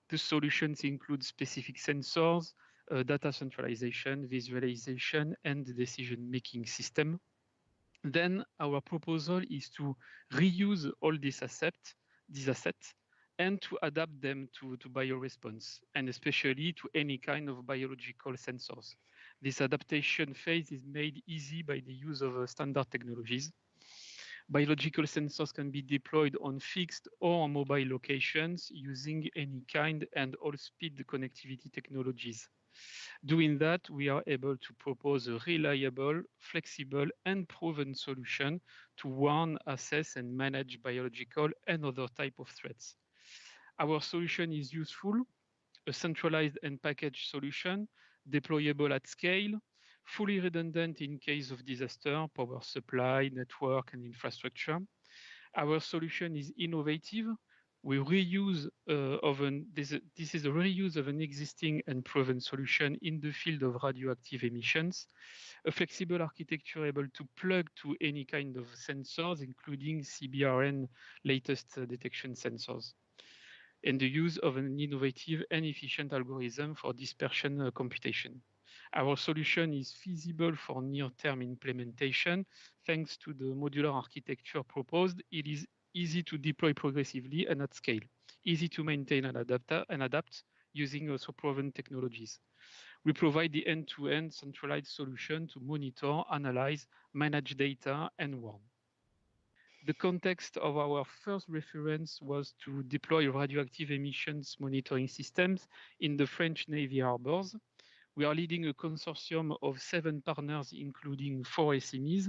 The solutions include specific sensors, data centralization, visualization, and the decision-making system. Then our proposal is to reuse all these assets and to adapt them to BioResponse, and especially to any kind of biological sensors. This adaptation phase is made easy by the use of standard technologies. Biological sensors can be deployed on fixed or mobile locations using any kind and all-speed connectivity technologies. Doing that, we are able to propose a reliable, flexible, and proven solution to warn, assess, and manage biological and other type of threats. Our solution is useful, a centralized and packaged solution, deployable at scale, fully redundant in case of disaster, power supply, network, and infrastructure. Our solution is innovative. We reuse this is a reuse of an existing and proven solution in the field of radioactive emissions, a flexible architecture able to plug to any kind of sensors, including CBRN latest detection sensors, and the use of an innovative and efficient algorithm for dispersion computation. Our solution is feasible for near-term implementation. Thanks to the modular architecture proposed, it is easy to deploy progressively and at scale, easy to maintain and adapt using also proven technologies. We provide the end-to-end centralized solution to monitor, analyze, manage data, and warn. The context of our first reference was to deploy radioactive emissions monitoring systems in the French Navy harbors. We are leading a consortium of 7 partners, including 4 SMEs.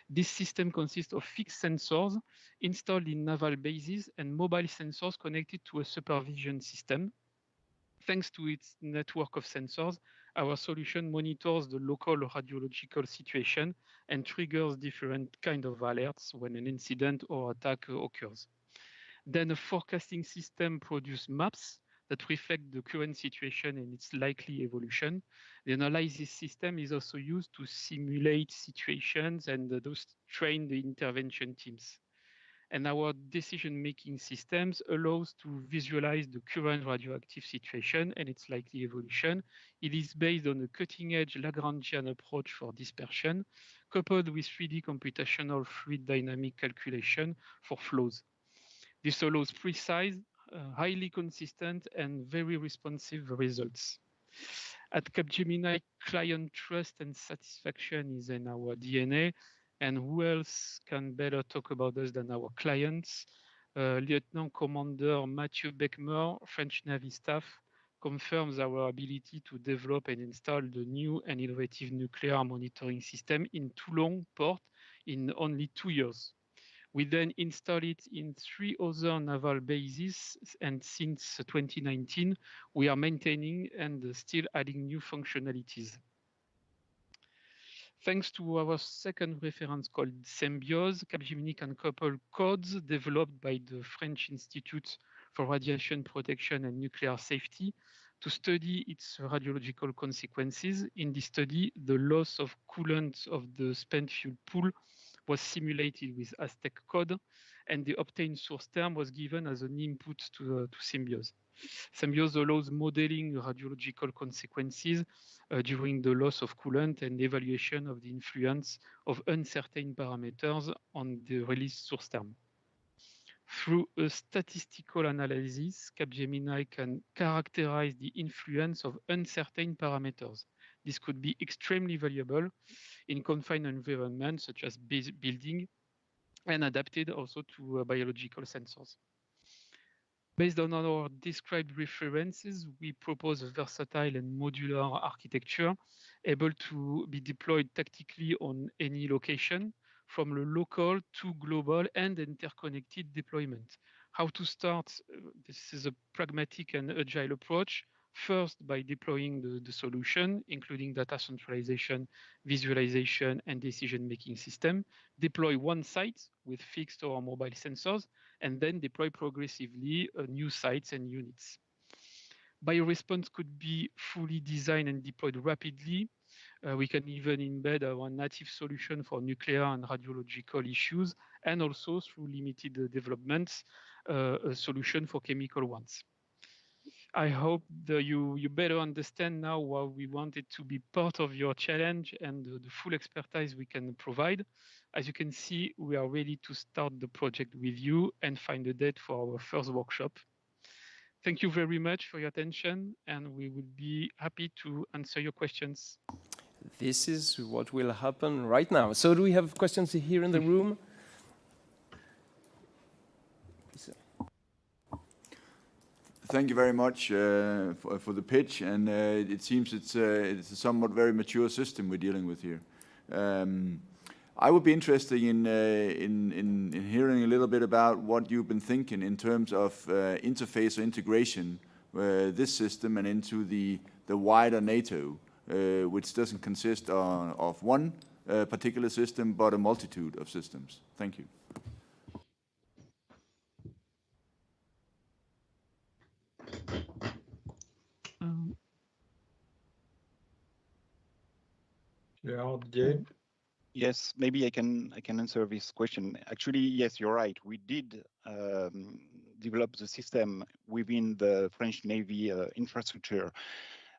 This system consists of fixed sensors installed in naval bases and mobile sensors connected to a supervision system. Thanks to its network of sensors, our solution monitors the local radiological situation and triggers different kind of alerts when an incident or attack occurs. Then a forecasting system produces maps that reflect the current situation and its likely evolution. The analysis system is also used to simulate situations and those train the intervention teams. And our decision-making systems allows to visualize the current radioactive situation and its likely evolution. It is based on a cutting-edge Lagrangian approach for dispersion, coupled with 3D computational fluid dynamic calculation for flows. This allows precise, highly consistent, and very responsive results. At Capgemini, client trust and satisfaction is in our DNA. And who else can better talk about us than our clients? Lieutenant Commander Mathieu Beckmer, French Navy staff, confirms our ability to develop and install the new and innovative nuclear monitoring system in Toulon port in only 2 years. We then install it in 3 other naval bases, and since 2019, we are maintaining and still adding new functionalities. Thanks to our second reference called Symbiose, Capgemini can couple codes developed by the French Institute for Radiation Protection and Nuclear Safety to study its radiological consequences. In this study, the loss of coolant of the spent fuel pool was simulated with Aztec code, and the obtained source term was given as an input to Symbiose. Symbiose allows modeling radiological consequences during the loss of coolant and evaluation of the influence of uncertain parameters on the released source term. Through a statistical analysis, Capgemini can characterize the influence of uncertain parameters. This could be extremely valuable in confined environments such as building, and adapted also to biological sensors. Based on our described references, we propose a versatile and modular architecture able to be deployed tactically on any location, from the local to global and interconnected deployment. How to start? This is a pragmatic and agile approach. First, by deploying the solution, including data centralization, visualization, and decision-making system. Deploy one site with fixed or mobile sensors, and then deploy progressively new sites and units. BioResponse could be fully designed and deployed rapidly. We can even embed our native solution for nuclear and radiological issues, and also through limited developments, a solution for chemical ones. I hope that you better understand now why we wanted to be part of your challenge and the full expertise we can provide. As you can see, we are ready to start the project with you and find a date for our first workshop. Thank you very much for your attention, and we will be happy to answer your questions. This is what will happen right now. So do we have questions here in the room? Thank you very much for the pitch, and it seems it's a somewhat very mature system we're dealing with here. I would be interested in hearing a little bit about what you've been thinking in terms of interface or integration this system and into the wider NATO, which doesn't consist of one particular system, but a multitude of systems. Thank you. Yes, maybe I can answer this question. Actually, yes, you're right. We did develop the system within the French Navy infrastructure.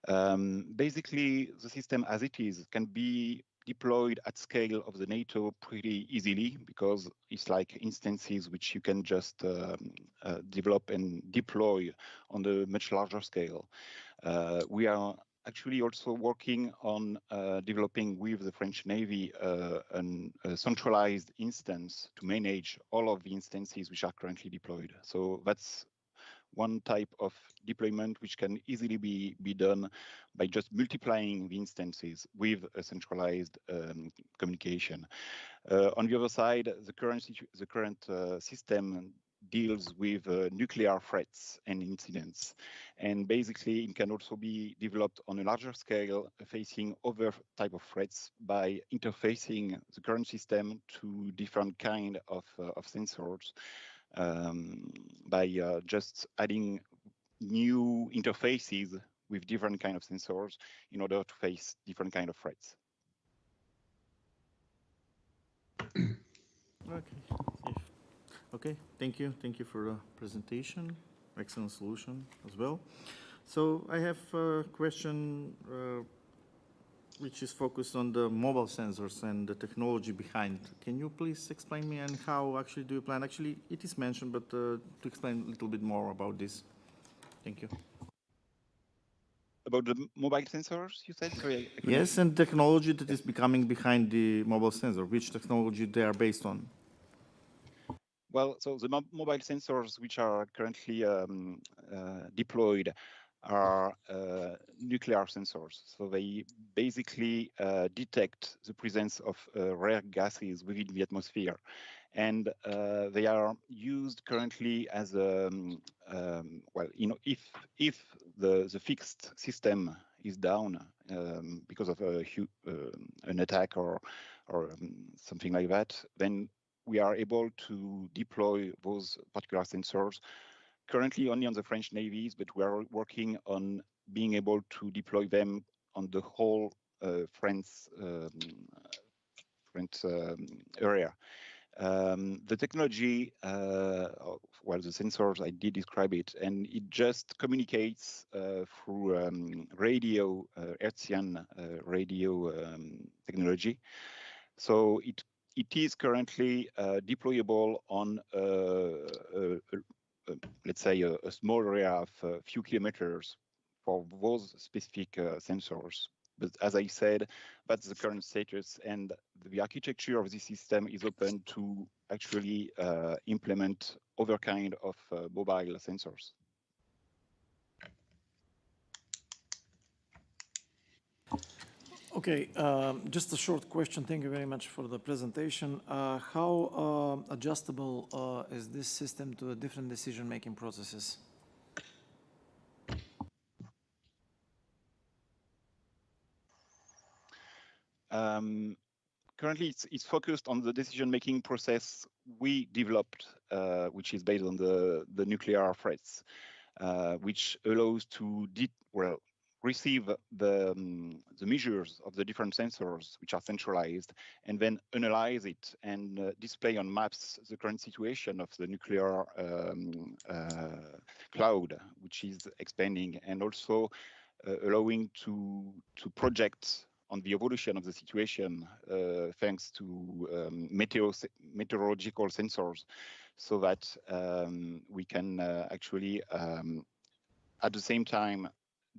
Basically, the system as it is can be deployed at scale of the NATO pretty easily, because it's like instances which you can just develop and deploy on a much larger scale. We are actually also working on developing with the French Navy a centralized instance to manage all of the instances which are currently deployed. So that's one type of deployment which can easily be done by just multiplying the instances with a centralized communication. On the other side, the current system deals with nuclear threats and incidents. And basically, it can also be developed on a larger scale, facing other type of threats by interfacing the current system to different kind of sensors, by just adding new interfaces with different kind of sensors in order to face different kind of threats. Okay, thank you. Thank you for the presentation. Excellent solution as well. So I have a question which is focused on the mobile sensors and the technology behind. Can you please explain me and how actually do you plan? Actually, it is mentioned, but to explain a little bit more about this. Thank you. About the mobile sensors, you said? Sorry, Yes, and technology that is becoming behind the mobile sensor, which technology they are based on? Well, so the mobile sensors which are currently deployed are nuclear sensors. So they basically detect the presence of rare gases within the atmosphere. And they are used currently as well, you know, if the fixed system is down because of an attack or something like that, then we are able to deploy those particular sensors. Currently only on the French navies, but we are working on being able to deploy them on the whole French area. The technology, well, the sensors, I did describe it, and it just communicates through radio, Hertzian radio technology. So it is currently deployable on, let's say, a small area of a few kilometers for those specific sensors. But as I said, that's the current status, and the architecture of this system is open to actually implement other kind of mobile sensors. Okay, just a short question. Thank you very much for the presentation. How adjustable is this system to the different decision-making processes? Currently, it's focused on the decision-making process we developed, which is based on the nuclear threats, which allows to receive the measures of the different sensors, which are centralized, and then analyze it and display on maps the current situation of the nuclear cloud, which is expanding, and also allowing to project on the evolution of the situation thanks to meteorological sensors, so that we can actually at the same time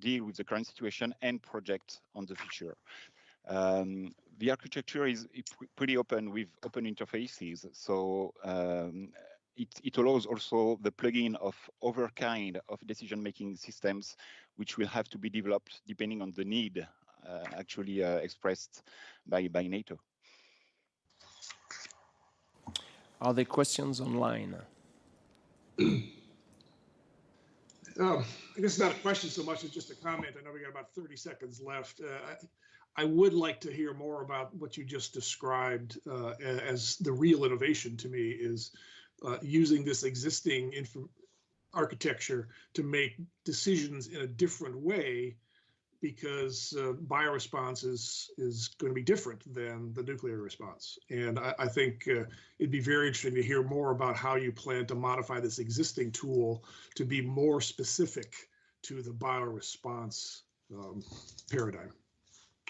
deal with the current situation and project on the future. The architecture is pretty open with open interfaces, so it allows also the plugin of other kind of decision-making systems, which will have to be developed depending on the need actually expressed by NATO. Are there questions online? I guess it's not a question so much as just a comment. I know we got about 30 seconds left. I would like to hear more about what you just described as the real innovation to me is using this existing architecture to make decisions in a different way, because bioresponse is going to be different than the nuclear response. And I think it'd be very interesting to hear more about how you plan to modify this existing tool to be more specific to the bioresponse paradigm.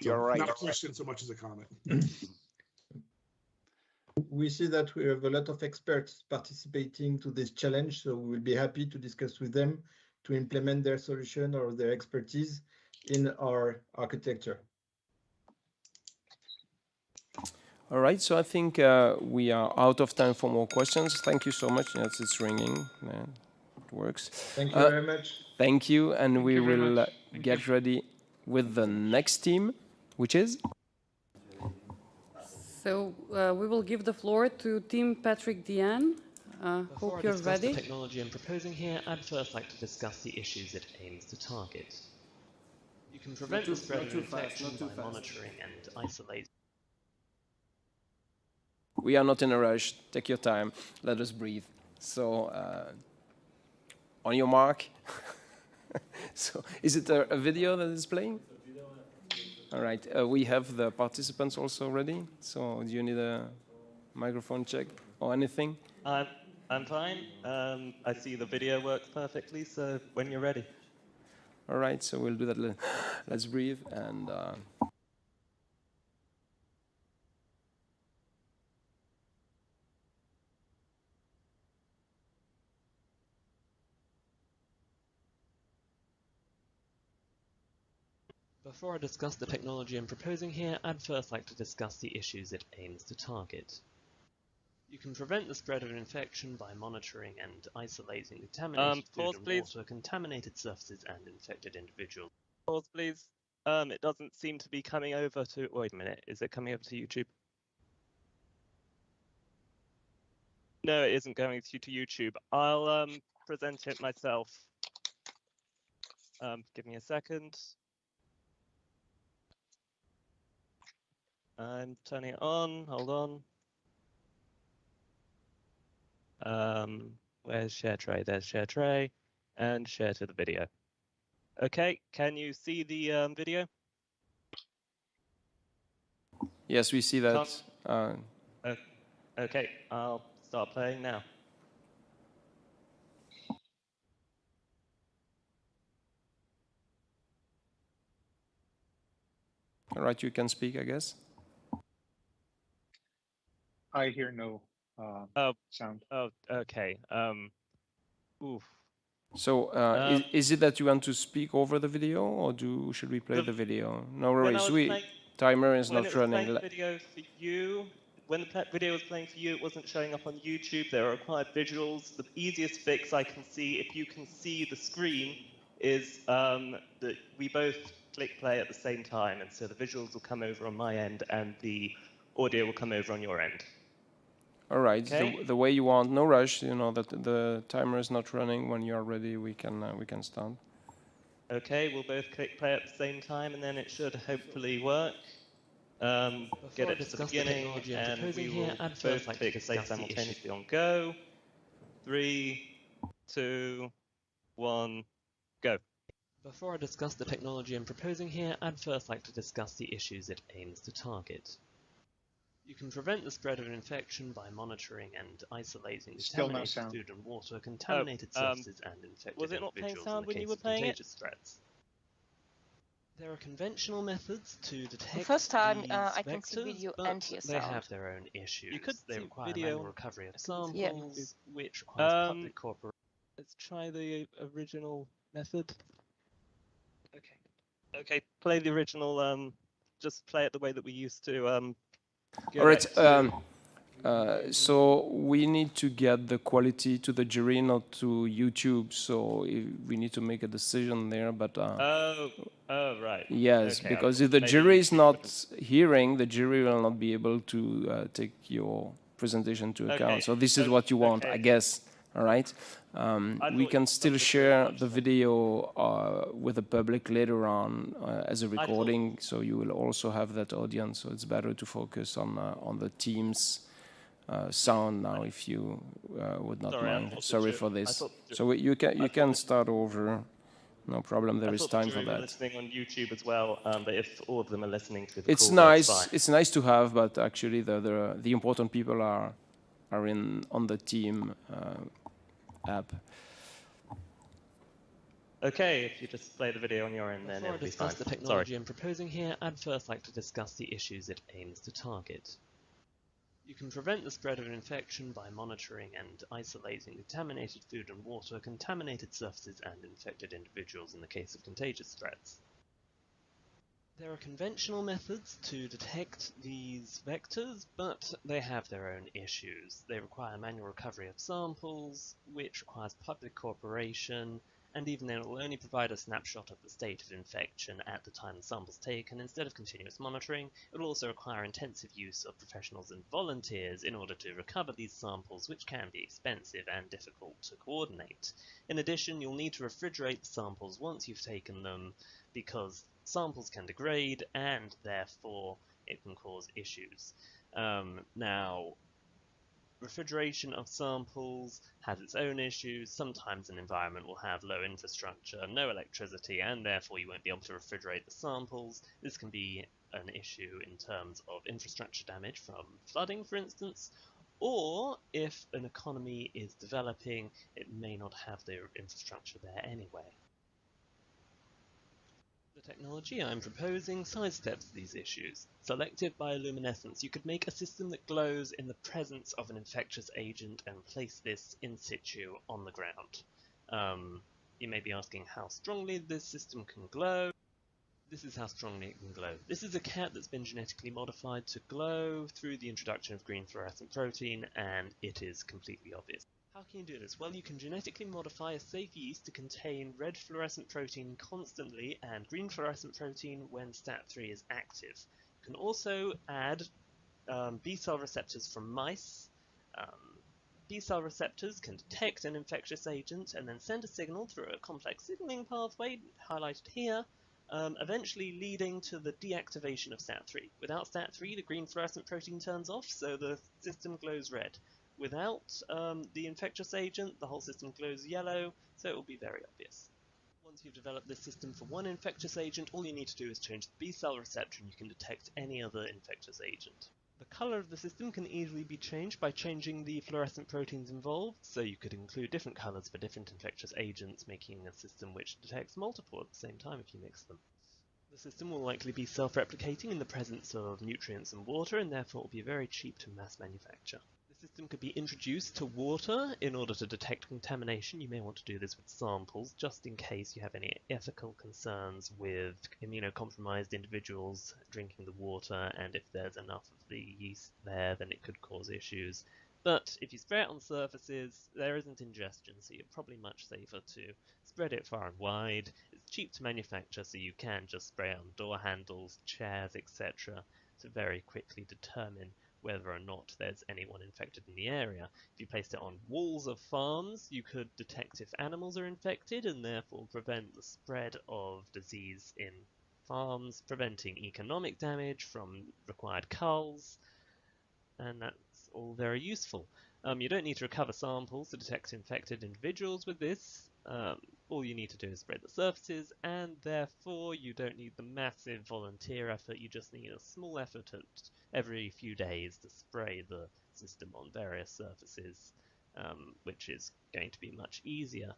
So, you're right. Not a question so much as a comment. We see that we have a lot of experts participating to this challenge, so we will be happy to discuss with them to implement their solution or their expertise in our architecture. All right, so I think we are out of time for more questions. Thank you so much. Yes, it's ringing. Yeah, it works. Thank you very much. Thank you, and Thank we you very will much. get ready with the next team, which is? So we will give the floor to Team Patrick Diane. Hope you're ready. The technology I'm proposing here, I'd first like to discuss the issues it aims to target. You can prevent the spread of infection by monitoring and isolating. We are not in a rush. Take your time. Let us breathe. So, on your mark. So, is it a video that is playing? All right. We have the participants also ready. So, do you need a microphone check or anything? I'm fine. I see the video works perfectly. So, when you're ready. All right. So we'll do that. Let's breathe and. Before I discuss the technology I'm proposing here, I'd first like to discuss the issues it aims to target. You can prevent the spread of an infection by monitoring and isolating contaminated food and water, contaminated surfaces, and infected individuals. Pause, please. It doesn't seem to be coming over to... Wait a minute. Is it coming over to YouTube? No, it isn't going to YouTube. I'll present it myself. Give me a second. I'm turning it on. Hold on. Where's share tray? There's share tray. And share to the video. Okay, can you see the video? Yes, we see that. Okay, I'll start playing now. All right, you can speak, I guess. I hear no sound. Oh, okay. Oof. So, is it that you want to speak over the video, or should we play the video? No worries. Timer is not running. When the video for you, when the video was playing for you, it wasn't showing up on YouTube. There are required visuals. The easiest fix I can see, if you can see the screen, is that we both click play at the same time, and so the visuals will come over on my end, and the audio will come over on your end. All right, okay. the way you want, no rush. You know that the timer is not running. When you are ready, we can start. Okay, we'll both click play at the same time, and then it should hopefully work. Get it to the beginning, and we will both click play simultaneously on go. 3, 2, 1, go. Before I discuss the technology I'm proposing here, I'd first like to discuss the issues it aims to target. You can prevent the spread of an infection by monitoring and isolating contaminated food and water, contaminated surfaces, and infected individuals in the case of contagious threats. There are conventional methods to detect the first time these I vectors, can see video but and hear they sound. have their own issues. You could they see require video. manual recovery of samples, which requires public cooperation. Let's try the original method. Okay, play the original. Just play it the way that we used to. All right. So we need to get the quality to the jury, not to YouTube. So we need to make a decision there. But right. Yes, okay, because if the jury is not hearing, the jury will not be able to take your presentation to account. So this is what you want, I guess. All right. We can still share the video with the public later on as a recording, so you will also have that audience. So it's better to focus on the team's sound now, if you would not mind. Sorry for this. So you can start over. No problem. There is time for that. Listening on YouTube as well, but if all of them are listening to the call, it's nice. It's nice to have, but actually the important people are on the team app. Okay, if you just play the video on your end, then it'll be fine. Before I discuss the technology I'm proposing here, I'd first like to discuss the issues it aims to target. You can prevent the spread of an infection by monitoring and isolating contaminated food and water, contaminated surfaces, and infected individuals in the case of contagious threats. There are conventional methods to detect these vectors, but they have their own issues. They require manual recovery of samples, which requires public cooperation, and even then it will only provide a snapshot of the state of infection at the time the sample's taken instead of continuous monitoring. It will also require intensive use of professionals and volunteers in order to recover these samples, which can be expensive and difficult to coordinate. In addition, you'll need to refrigerate the samples once you've taken them, because samples can degrade and therefore it can cause issues. Now, refrigeration of samples has its own issues. Sometimes an environment will have low infrastructure, no electricity, and therefore you won't be able to refrigerate the samples. This can be an issue in terms of infrastructure damage from flooding, for instance, or if an economy is developing, it may not have the infrastructure there anyway. The technology I'm proposing sidesteps these issues. Selective bioluminescence. You could make a system that glows in the presence of an infectious agent and place this in situ on the ground. You may be asking how strongly this system can glow. This is how strongly it can glow. This is a cat that's been genetically modified to glow through the introduction of green fluorescent protein, and it is completely obvious. How can you do this? Well, you can genetically modify a safe yeast to contain red fluorescent protein constantly and green fluorescent protein when STAT3 is active. You can also add B-cell receptors from mice. B-cell receptors can detect an infectious agent and then send a signal through a complex signaling pathway highlighted here, eventually leading to the deactivation of STAT3. Without STAT3, the green fluorescent protein turns off, so the system glows red. Without the infectious agent, the whole system glows yellow, so it will be very obvious. Once you've developed this system for one infectious agent, all you need to do is change the B-cell receptor and you can detect any other infectious agent. The color of the system can easily be changed by changing the fluorescent proteins involved, so you could include different colors for different infectious agents, making a system which detects multiple at the same time if you mix them. The system will likely be self-replicating in the presence of nutrients and water, and therefore it will be very cheap to mass manufacture. The system could be introduced to water in order to detect contamination. You may want to do this with samples, just in case you have any ethical concerns with immunocompromised individuals drinking the water, and if there's enough of the yeast there, then it could cause issues. But if you spray it on surfaces, there isn't ingestion, so you're probably much safer to spread it far and wide. It's cheap to manufacture, so you can just spray it on door handles, chairs, etc. to very quickly determine whether or not there's anyone infected in the area. If you placed it on walls of farms, you could detect if animals are infected and therefore prevent the spread of disease in farms, preventing economic damage from required culls, and that's all very useful. You don't need to recover samples to detect infected individuals with this. All you need to do is spread the surfaces, and therefore you don't need the massive volunteer effort. You just need a small effort at every few days to spray the system on various surfaces, which is going to be much easier.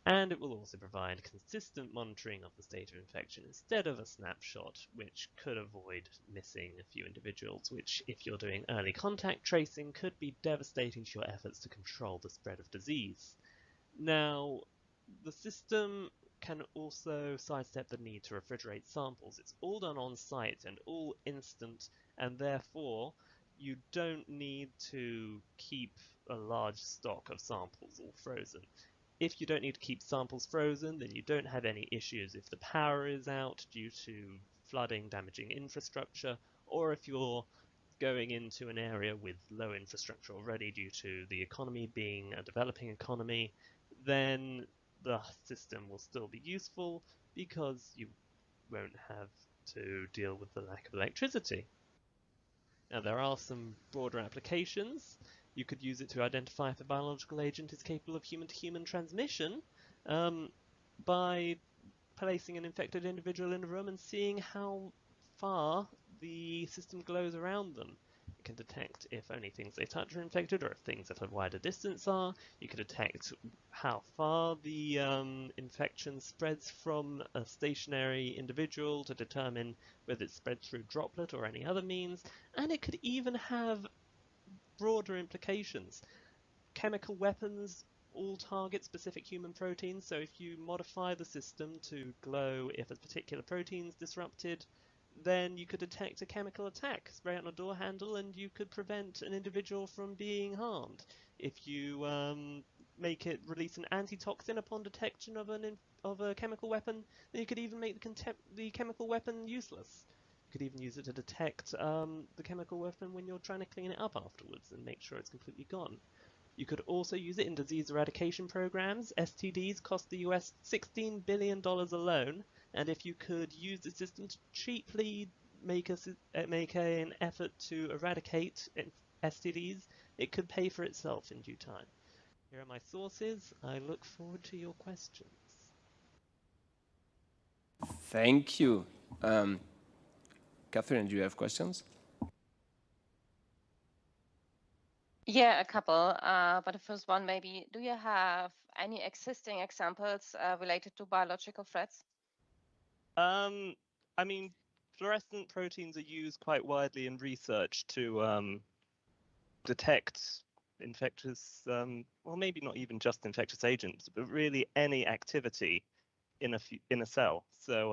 And it will also provide consistent monitoring of the state of infection instead of a snapshot, which could avoid missing a few individuals, which, if you're doing early contact tracing, could be devastating to your efforts to control the spread of disease. Now, the system can also sidestep the need to refrigerate samples. It's all done on site and all instant, and therefore you don't need to keep a large stock of samples all frozen. If you don't need to keep samples frozen, then you don't have any issues if the power is out due to flooding damaging infrastructure, or if you're going into an area with low infrastructure already due to the economy being a developing economy, then the system will still be useful because you won't have to deal with the lack of electricity. Now, there are some broader applications. You could use it to identify if a biological agent is capable of human-to-human transmission by placing an infected individual in a room and seeing how far the system glows around them. It can detect if only things they touch are infected or if things at a wider distance are. You can detect how far the infection spreads from a stationary individual to determine whether it spreads through droplet or any other means. And it could even have broader implications. Chemical weapons all target specific human proteins, so if you modify the system to glow if a particular protein is disrupted, then you could detect a chemical attack, spray it on a door handle, and you could prevent an individual from being harmed. If you make it release an antitoxin upon detection of a chemical weapon, then you could even make the chemical weapon useless. You could even use it to detect the chemical weapon when you're trying to clean it up afterwards and make sure it's completely gone. You could also use it in disease eradication programs. STDs cost the US $16 billion alone, and if you could use the system to cheaply make an effort to eradicate STDs, it could pay for itself in due time. Here are my sources. I look forward to your questions. Thank you. Catherine, do you have questions? Yeah, a couple. But the first one, maybe, do you have any existing examples related to biological threats? I mean, fluorescent proteins are used quite widely in research to detect infectious, well, maybe not even just infectious agents, but really any activity in a cell. So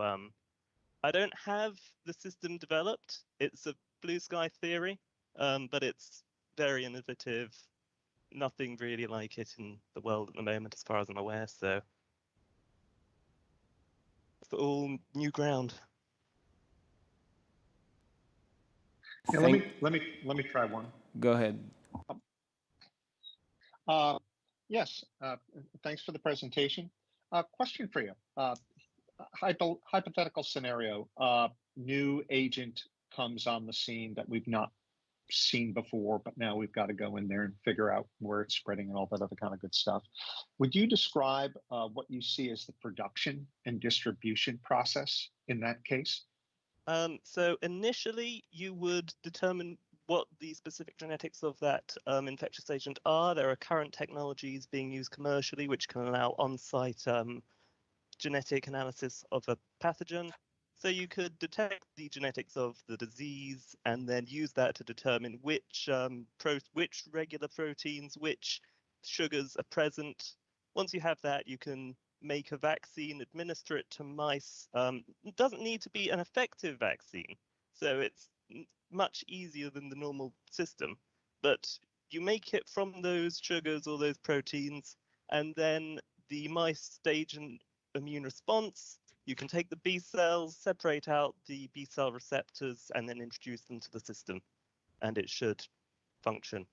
I don't have the system developed. It's a blue sky theory, but it's very innovative. Nothing really like it in the world at the moment, as far as I'm aware. So it's all new ground. Yeah, let me try one. Go ahead. Yes, thanks for the presentation. Question for you. Hypothetical scenario, new agent comes on the scene that we've not seen before, but now we've got to go in there and figure out where it's spreading and all that other kind of good stuff. Would you describe what you see as the production and distribution process in that case? So initially, you would determine what the specific genetics of that infectious agent are. There are current technologies being used commercially which can allow on-site genetic analysis of a pathogen. So you could detect the genetics of the disease and then use that to determine which regular proteins, which sugars are present. Once you have that, you can make a vaccine, administer it to mice. It doesn't need to be an effective vaccine, so it's much easier than the normal system. But you make it from those sugars or those proteins, and then the mice stage an immune response. You can take the B cells, separate out the B cell receptors, and then introduce them to the system, and it should function.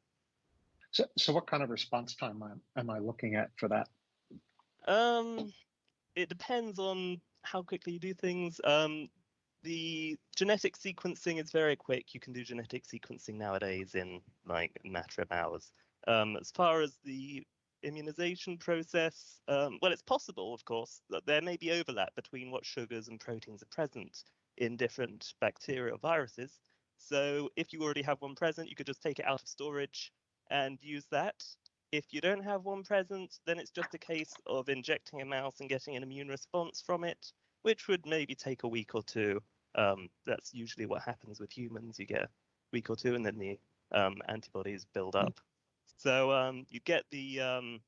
So what kind of response time am I looking at for that? It depends on how quickly you do things. The genetic sequencing is very quick. You can do genetic sequencing nowadays in like a matter of hours. As far as the immunization process, well, it's possible, of course, that there may be overlap between what sugars and proteins are present in different bacteria or viruses. So if you already have one present, you could just take it out of storage and use that. If you don't have one present, then it's just a case of injecting a mouse and getting an immune response from it, which would maybe take a week or two. That's usually what happens with humans. You get a week or two and then the antibodies build up. So you get the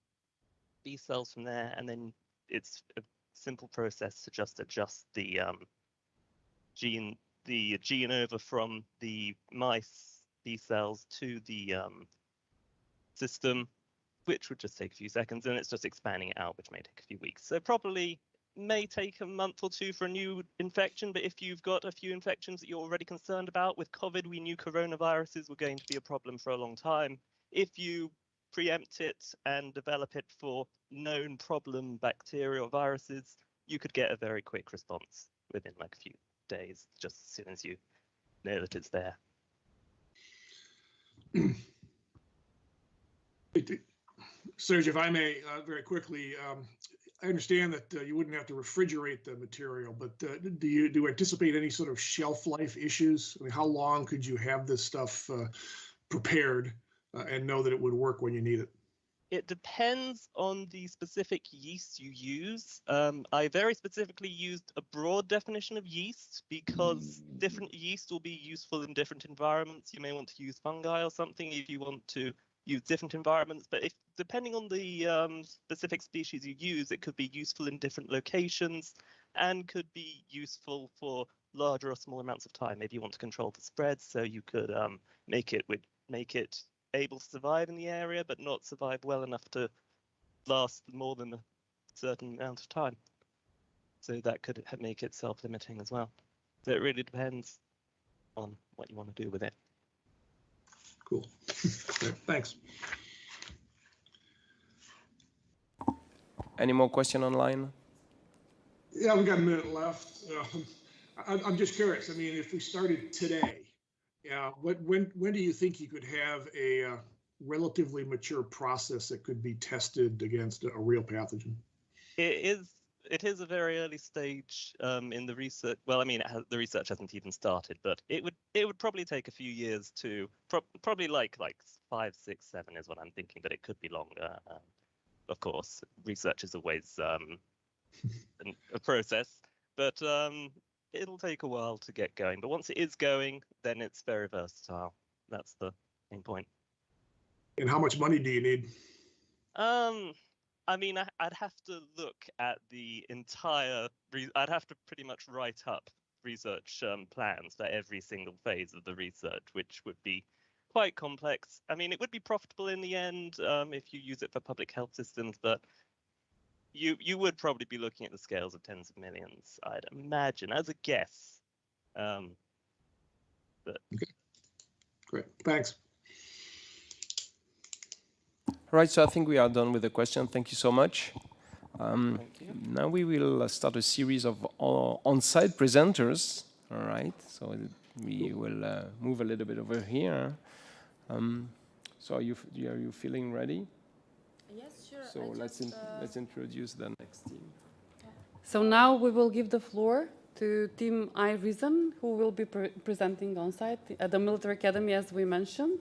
B cells from there, and then it's a simple process to just adjust the gene over from the mice B cells to the system, which would just take a few seconds, and it's just expanding it out, which may take a few weeks. So probably may take a month or two for a new infection, but if you've got a few infections that you're already concerned about, with COVID, we knew coronaviruses were going to be a problem for a long time. If you preempt it and develop it for known problem bacteria or viruses, you could get a very quick response within like a few days, just as soon as you know that it's there. Serge, if I may, very quickly, I understand that you wouldn't have to refrigerate the material, but do you anticipate any sort of shelf life issues? I mean, how long could you have this stuff prepared and know that it would work when you need it? It depends on the specific yeast you use. I very specifically used a broad definition of yeast because different yeast will be useful in different environments. You may want to use fungi or something if you want to use different environments, but if depending on the specific species you use, it could be useful in different locations and could be useful for larger or small amounts of time. Maybe you want to control the spread, so you could make it able to survive in the area, but not survive well enough to last more than a certain amount of time. So that could make it self-limiting as well. So it really depends on what you want to do with it. Cool. Okay, thanks. Any more question online? Yeah, we got a minute left. I'm just curious. I mean, if we started today, when do you think you could have a relatively mature process that could be tested against a real pathogen? It is a very early stage in the research. Well, I mean, the research hasn't even started, but it would probably take a few years to probably like 5, 6, 7 is what I'm thinking, but it could be longer. Of course, research is always a process, but it'll take a while to get going. But once it is going, then it's very versatile. That's the main point. And how much money do you need? I mean, I'd have to look at the entire. I'd have to pretty much write up research plans for every single phase of the research, which would be quite complex. I mean, it would be profitable in the end if you use it for public health systems, but you would probably be looking at the scales of tens of millions, I'd imagine, as a guess. But okay. Great, thanks. Right, so I think we are done with the question. Thank you so much. Now we will start a series of on-site presenters. All right, so we will move a little bit over here. So are you feeling ready? Yes, sure. So let's introduce the next team. So now we will give the floor to Team iReason, who will be presenting on site at the Military Academy, as we mentioned.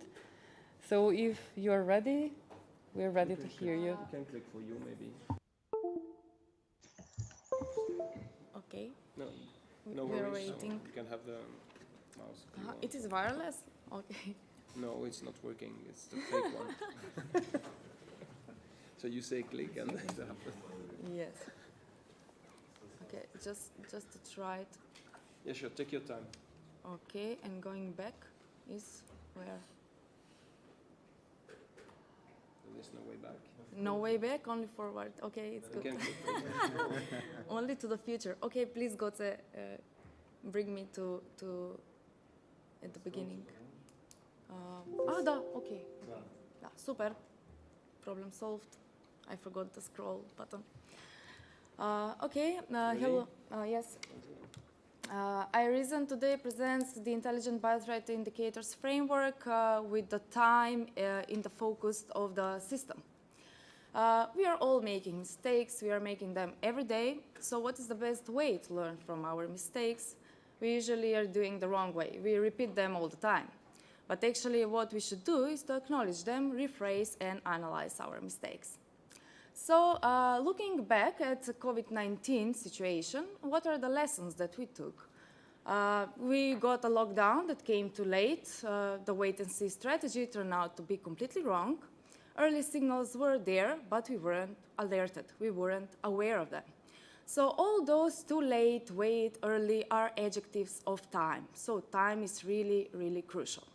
So if you are ready, we're ready to hear you. You can click for you, maybe. Okay. No we're worries. waiting. You can have the mouse. It is wireless? Okay. No, it's not working. It's the fake one. So you say click and that happens. Yes. Okay, just to try it. Yeah, sure. Take your time. Okay, and going back is where? There's no way back. No way back, only forward. Okay, it's good. Only to the future. Okay, please go to bring me to at the beginning. Da, okay. Da, super. Problem solved. I forgot the scroll button. Okay, hello. Yes. iReason today presents the Intelligent Biothreat Indicators Framework with the time in the focus of the system. We are all making mistakes. We are making them every day. So what is the best way to learn from our mistakes? We usually are doing the wrong way. We repeat them all the time. But actually what we should do is to acknowledge them, rephrase, and analyze our mistakes. So looking back at the COVID-19 situation, what are the lessons that we took? We got a lockdown that came too late. The wait-and-see strategy turned out to be completely wrong. Early signals were there, but we weren't alerted. We weren't aware of them. So all those too late, wait, early are adjectives of time. So time is really, really crucial.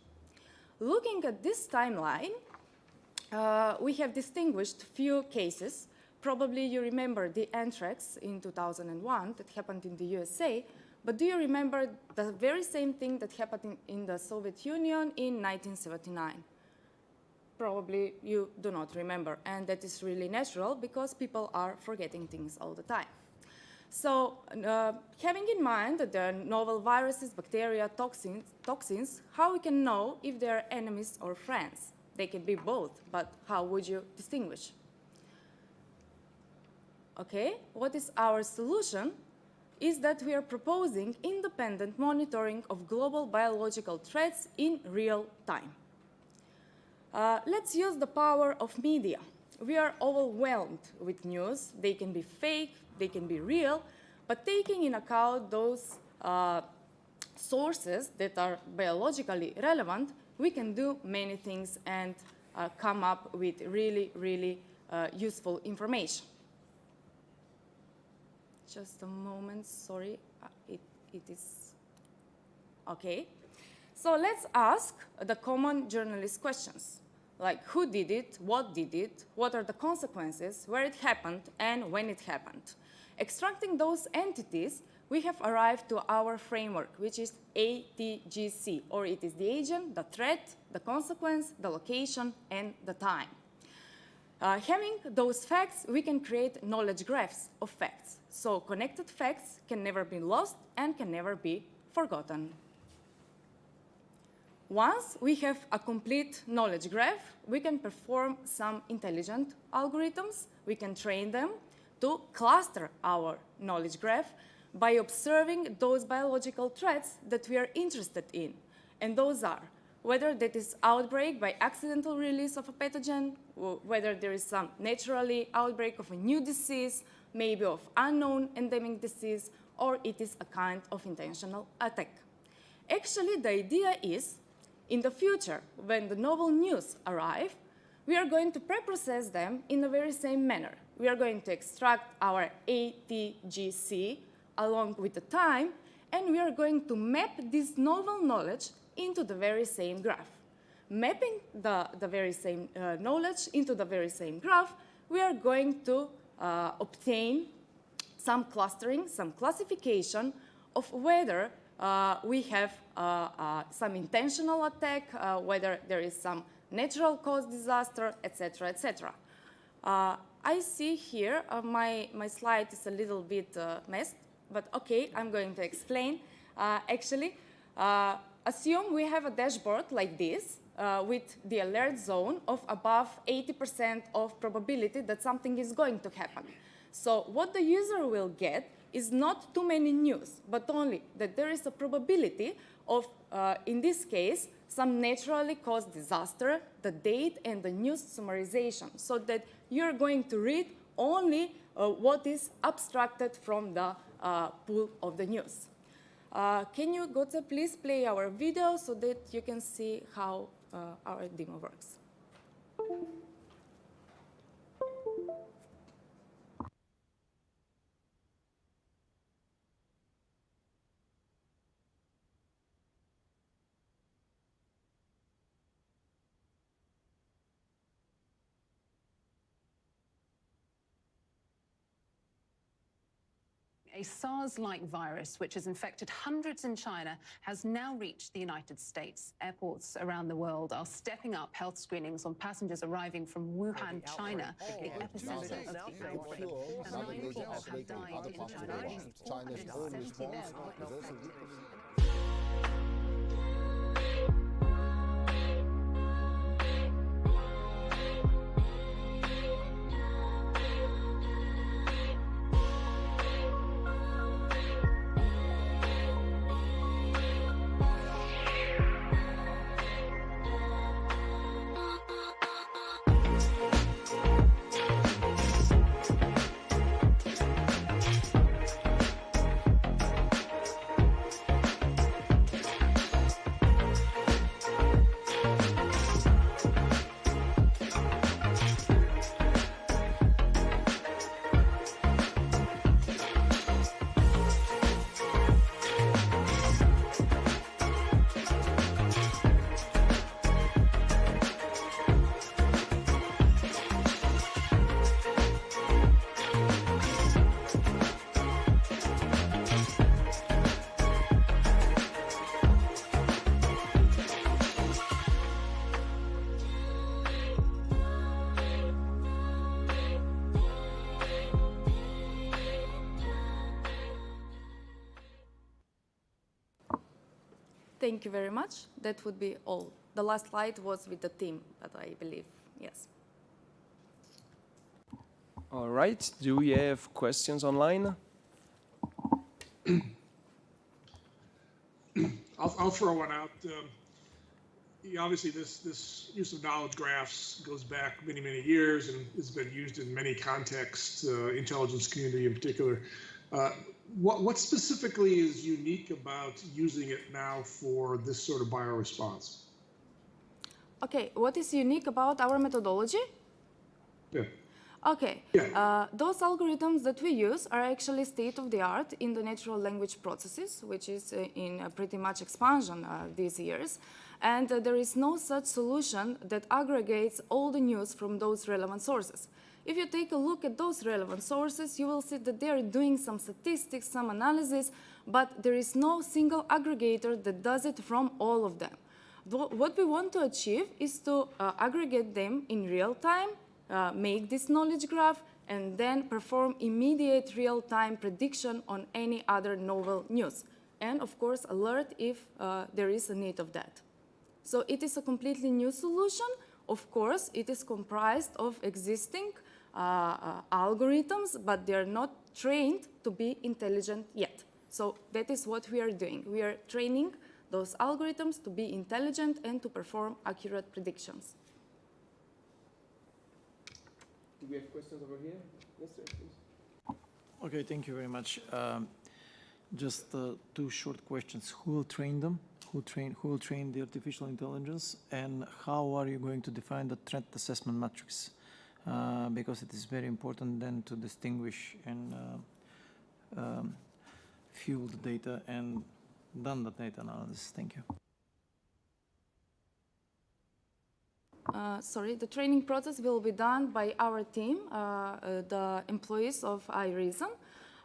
Looking at this timeline, we have distinguished few cases. Probably you remember the anthrax in 2001 that happened in the USA, but do you remember the very same thing that happened in the Soviet Union in 1979? Probably you do not remember, and that is really natural because people are forgetting things all the time. So having in mind that there are novel viruses, bacteria, toxins, how we can know if they are enemies or friends? They can be both, but how would you distinguish? Okay, what is our solution? Is that we are proposing independent monitoring of global biological threats in real time. Let's use the power of media. We are overwhelmed with news. They can be fake, they can be real, but taking in account those sources that are biologically relevant, we can do many things and come up with really, really useful information. Just a moment, sorry, it is, okay. So let's ask the common journalist questions. like who did it, what are the consequences, where it happened, and when it happened. Extracting those entities, we have arrived to our framework, which is ATGC, or it is the agent, the threat, the consequence, the location, and the time. Having those facts, we can create knowledge graphs of facts. So connected facts can never be lost and can never be forgotten. Once we have a complete knowledge graph, we can perform some intelligent algorithms. We can train them to cluster our knowledge graph by observing those biological threats that we are interested in. And those are whether that is outbreak by accidental release of a pathogen, or whether there is some naturally outbreak of a new disease, maybe of unknown endemic disease, or it is a kind of intentional attack. Actually, the idea is, in the future, when the novel news arrive, we are going to preprocess them in the very same manner. We are going to extract our ATGC along with the time, and we are going to map this novel knowledge into the very same graph. Mapping the very same knowledge into the very same graph, we are going to obtain some clustering, some classification of whether we have some intentional attack, whether there is some natural cause disaster, etc., etc. I see here, my slide is a little bit messed, but okay, I'm going to explain. Actually, assume we have a dashboard like this with the alert zone of above 80% of probability that something is going to happen. So what the user will get is not too many news, but only that there is a probability of, in this case, some naturally caused disaster, the date, and the news summarization, so that you're going to read only what is abstracted from the pool of the news. Can you, Gotze, please play our video so that you can see how our demo works? A SARS-like virus, which has infected hundreds in China, has now reached the United States. Airports around the world are stepping up health screenings on passengers arriving from Wuhan, China, the epicenter of the outbreak. 9 people have died in China. China's own response is also Thank you very much. That would be all. The last slide was with the team, but I believe, yes. All right. Do we have questions online? I'll throw one out. Obviously, this use of knowledge graphs goes back many, many years and has been used in many contexts, intelligence community in particular. What specifically is unique about using it now for this sort of bioresponse? Okay, what is unique about our methodology? Yeah. Okay, those algorithms that we use are actually state-of-the-art in the natural language processes, which is in pretty much expansion these years. And there is no such solution that aggregates all the news from those relevant sources. If you take a look at those relevant sources, you will see that they are doing some statistics, some analysis, but there is no single aggregator that does it from all of them. What we want to achieve is to aggregate them in real time, make this knowledge graph, and then perform immediate real-time prediction on any other novel news. And of course, alert if there is a need of that. So it is a completely new solution. Of course, it is comprised of existing algorithms, but they are not trained to be intelligent yet. So that is what we are doing. We are training those algorithms to be intelligent and to perform accurate predictions. Do we have questions over here? Yes, sir, please. Okay, thank you very much. Just two short questions. Who will train them? Who will train the artificial intelligence? And how are you going to define the threat assessment matrix? Because it is very important then to distinguish and fuel the data and done the data analysis. Thank you. Sorry, the training process will be done by our team, the employees of iReason.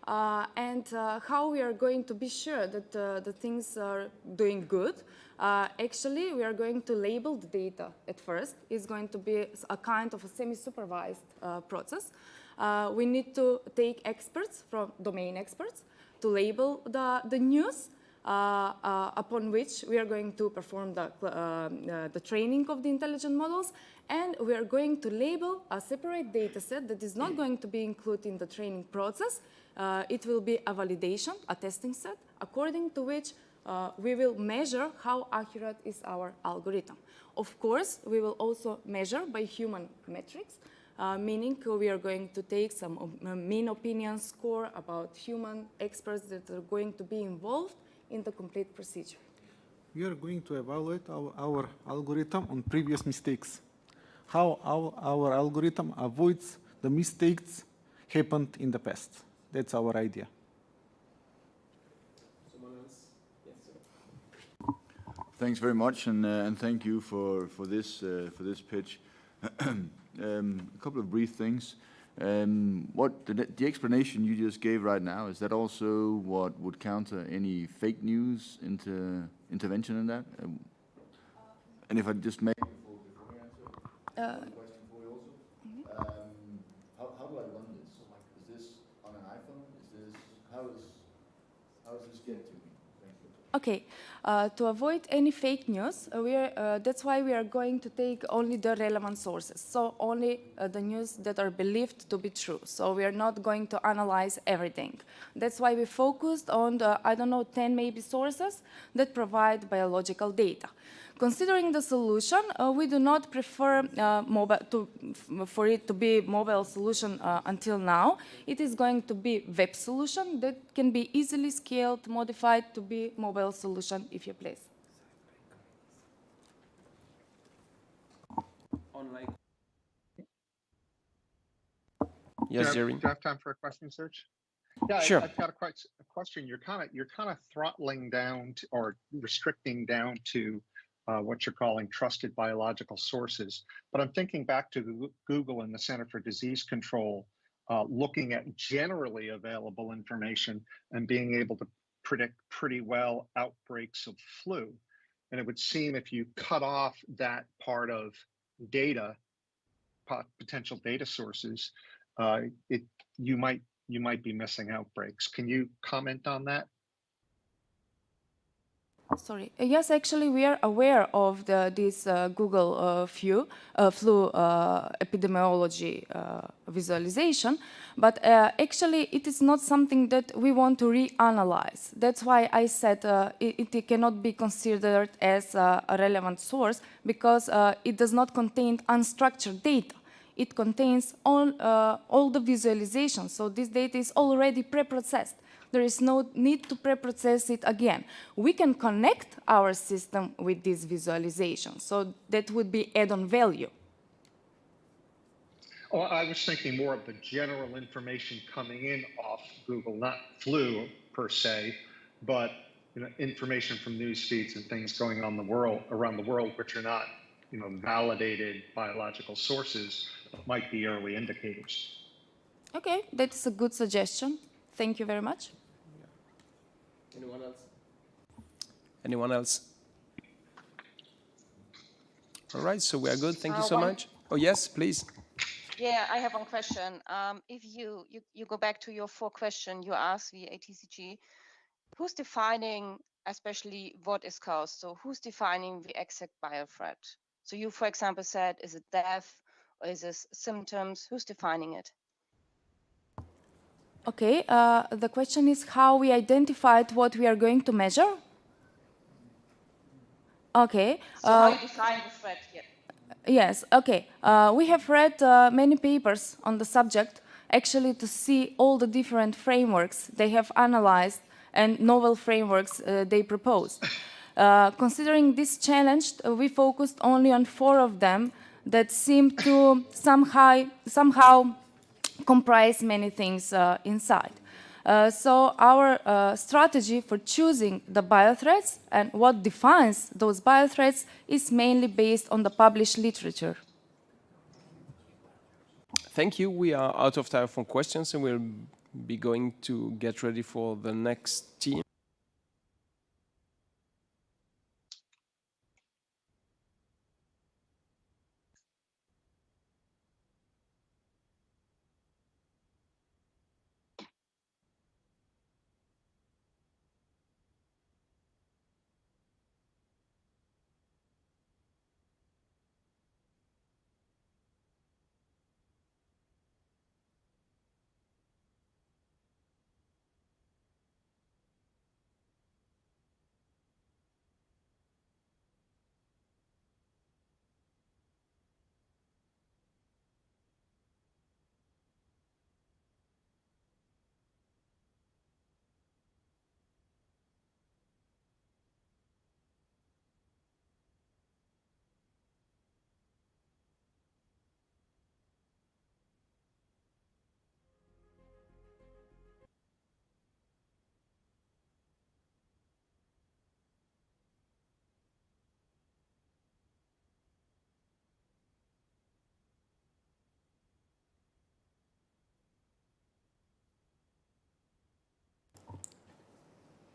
And how we are going to be sure that the things are doing good. Actually, we are going to label the data at first. It's going to be a kind of a semi-supervised process. We need to take experts, from domain experts, to label the news, upon which we are going to perform the training of the intelligent models, and we are going to label a separate data set that is not going to be included in the training process. It will be a validation, a testing set, according to which we will measure how accurate is our algorithm. Of course, we will also measure by human metrics, meaning we are going to take some mean opinion score about human experts that are going to be involved in the complete procedure. We are going to evaluate our algorithm on previous mistakes. How our algorithm avoids the mistakes happened in the past. That's our idea. Someone else? Yes, sir. Thanks very much, and thank you for this pitch. A couple of brief things. What the explanation you just gave right now, is that also what would counter any fake news intervention in that? And if I just may, before you answer, one question for you also. How do I run this? Is this on an iPhone? How does this get to me? Thank you. Okay, to avoid any fake news, that's why we are going to take only the relevant sources, so only the news that are believed to be true. So we are not going to analyze everything. That's why we focused on the, 10 maybe sources that provide biological data. Considering the solution, we do not prefer for it to be mobile solution until now. It is going to be web solution that can be easily scaled, modified to be mobile solution if you please. Online. Yes, Jerry. Do you have time for a question, Serge? Yeah, sure. I've got a question. You're kind of throttling down or restricting down to what you're calling trusted biological sources. But I'm thinking back to Google and the Center for Disease Control, looking at generally available information and being able to predict pretty well outbreaks of flu. And it would seem if you cut off that part of data, potential data sources, you might be missing outbreaks. Can you comment on that? Sorry. Yes, actually, we are aware of this Google flu epidemiology visualization, but actually, it is not something that we want to reanalyze. That's why I said it cannot be considered as a relevant source, because it does not contain unstructured data. It contains all the visualizations, so this data is already pre-processed. There is no need to pre-process it again. We can connect our system with this visualization, so that would be add-on value. Well, I was thinking more of the general information coming in off Google, not flu per se, but information from news feeds and things going on around the world, which are not validated biological sources, might be early indicators. Okay, that's a good suggestion. Thank you very much. Anyone else? Anyone else? All right, so we are good. Thank you so much. Oh, yes, please. Yeah, I have one question. If you go back to your 4 questions you asked via ATCG, who's defining especially what is caused? So who's defining the exact biothreat? So you, for example, said, is it death or is it symptoms? Who's defining it? Okay, the question is how we identified what we are going to measure? Okay. So how you define the threat here? Yes, okay. We have read many papers on the subject, actually to see all the different frameworks they have analyzed and novel frameworks they proposed. Considering this challenge, we focused only on 4 of them that seem to somehow comprise many things inside. So our strategy for choosing the biothreats and what defines those biothreats is mainly based on the published literature. Thank you. We are out of time for questions and we'll be going to get ready for the next team.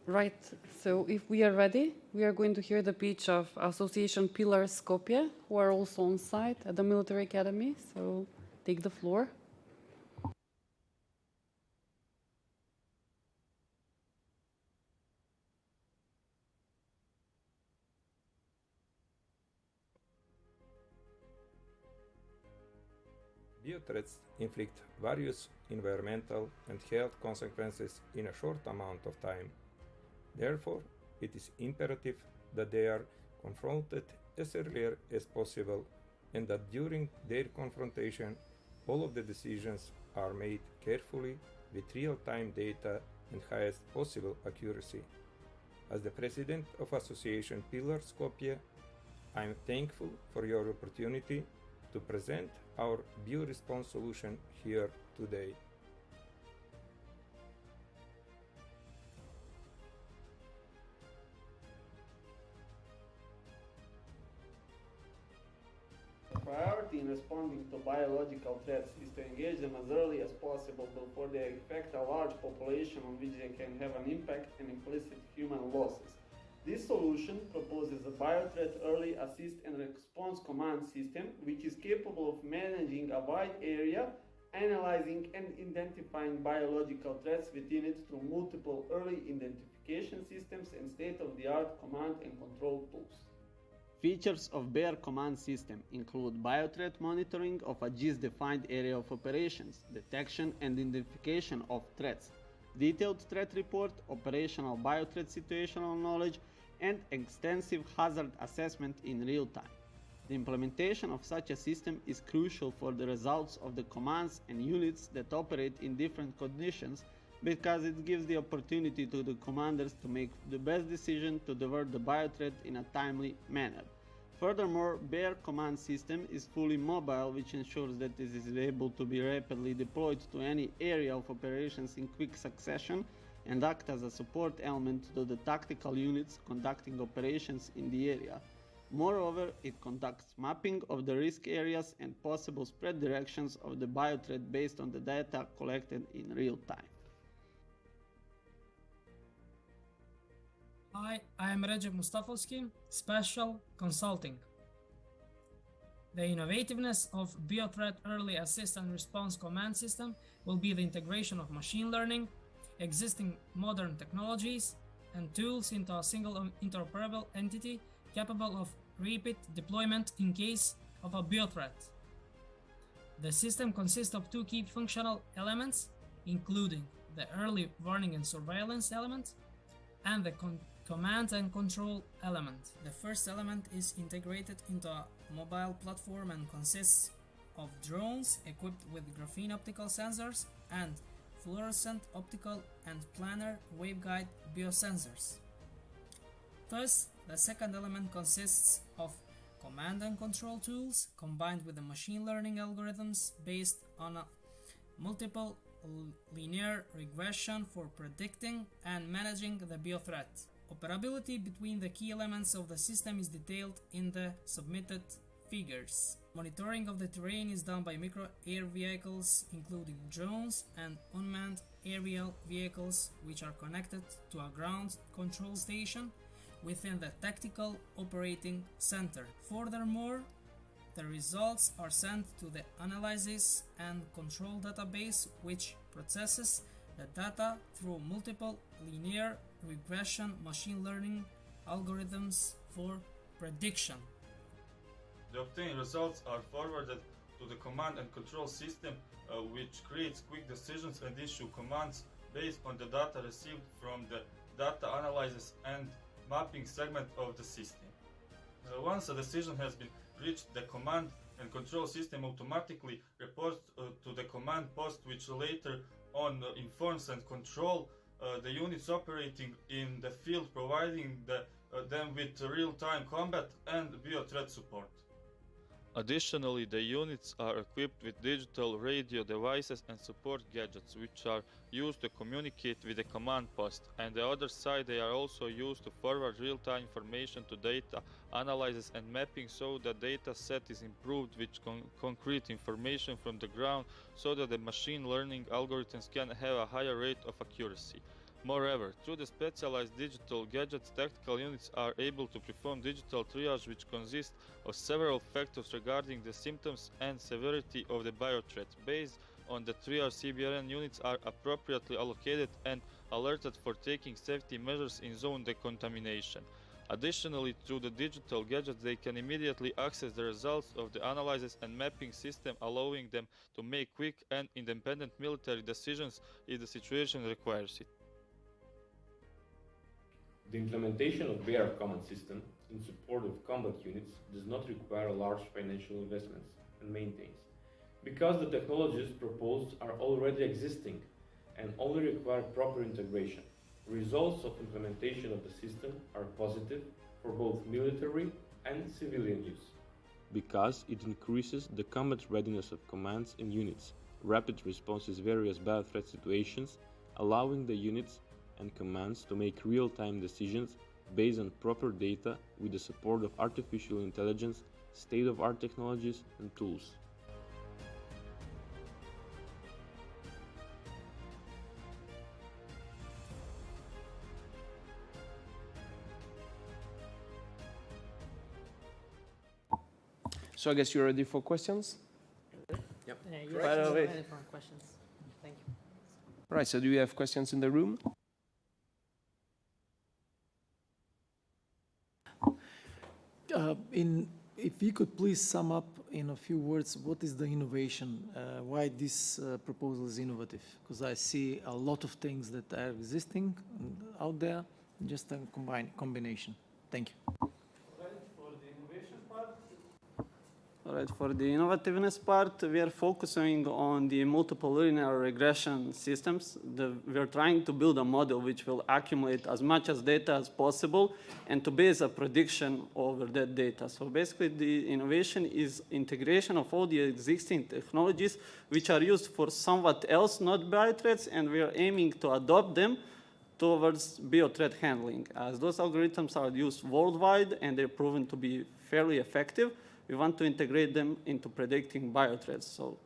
Right, so if we are ready, we are going to hear the pitch of Association Pillar Skopje, who are also on site at the Military Academy, so take the floor. Biothreats inflict various environmental and health consequences in a short amount of time. Therefore, it is imperative that they are confronted as early as possible and that during their confrontation, all of the decisions are made carefully with real-time data and highest possible accuracy. As the president of Association Pillar Skopje, I am thankful for your opportunity to present our bioresponse solution here today. Priority in responding to biological threats is to engage them as early as possible before they affect a large population on which they can have an impact and implicit human losses. This solution proposes a biothreat early assist and response command system which is capable of managing a wide area, analyzing and identifying biological threats within it through multiple early identification systems and state-of-the-art command and control tools. Features of Bear command system include biothreat monitoring of a GIS-defined area of operations, detection and identification of threats, detailed threat report, operational biothreat situational knowledge, and extensive hazard assessment in real time. The implementation of such a system is crucial for the results of the commands and units that operate in different conditions because it gives the opportunity to the commanders to make the best decision to divert the biothreat in a timely manner. Furthermore, Bear command system is fully mobile, which ensures that it is able to be rapidly deployed to any area of operations in quick succession and act as a support element to the tactical units conducting operations in the area. Moreover, it conducts mapping of the risk areas and possible spread directions of the biothreat based on the data collected in real time. Hi, I am Recep Mustafovski, Special Consulting. The innovativeness of Biothreat Early Assist and Response Command System will be the integration of machine learning, existing modern technologies, and tools into a single interoperable entity capable of rapid deployment in case of a biothreat. The system consists of two key functional elements, including the early warning and surveillance element and the command and control element. The first element is integrated into a mobile platform and consists of drones equipped with graphene optical sensors and fluorescent optical and planar waveguide biosensors. Thus, the second element consists of command and control tools combined with the machine learning algorithms based on a multiple linear regression for predicting and managing the biothreat. Operability between the key elements of the system is detailed in the submitted figures. Monitoring of the terrain is done by micro air vehicles, including drones and unmanned aerial vehicles, which are connected to a ground control station within the Tactical Operating Center. Furthermore, the results are sent to the Analysis and Control database, which processes the data through multiple linear regression machine learning algorithms for prediction. The obtained results are forwarded to the command and control system, which creates quick decisions and issue commands based on the data received from the data analysis and mapping segment of the system. Once a decision has been reached, the command and control system automatically reports to the command post, which later on informs and control the units operating in the field, providing them with real-time combat and biothreat support. Additionally, the units are equipped with digital radio devices and support gadgets, which are used to communicate with the command post. And the other side, they are also used to forward real-time information to data analysis and mapping, so the data set is improved with concrete information from the ground, so that the machine learning algorithms can have a higher rate of accuracy. Moreover, through the specialized digital gadgets, tactical units are able to perform digital triage, which consists of several factors regarding the symptoms and severity of the biothreat. Based on the triage, CBRN units are appropriately allocated and alerted for taking safety measures in zone decontamination. Additionally, through the digital gadgets, they can immediately access the results of the analysis and mapping system, allowing them to make quick and independent military decisions if the situation requires it. The implementation of BEAR command system in support of combat units does not require large financial investments and maintenance, because the technologies proposed are already existing and only require proper integration. Results of implementation of the system are positive for both military and civilian use. Because it increases the combat readiness of commands and units, rapid responses to various biothreat situations, allowing the units and commands to make real-time decisions based on proper data with the support of artificial intelligence, state-of-art technologies and tools. So I guess you're ready for questions? Yep. Right away. Ready for questions. Thank you. Right, so do you have questions in the room? If you could please sum up in a few words, what is the innovation? Why this proposal is innovative? Because I see a lot of things that are existing out there, just a combination. Thank you. For the innovation part, All right, for the innovativeness part, we are focusing on the multiple linear regression systems. We are trying to build a model which will accumulate as much as data as possible and to base a prediction over that data. So basically, the innovation is integration of all the existing technologies which are used for somewhat else, not biothreats, and we are aiming to adopt them towards biothreat handling. As those algorithms are used worldwide and they're proven to be fairly effective, we want to integrate them into predicting biothreats. So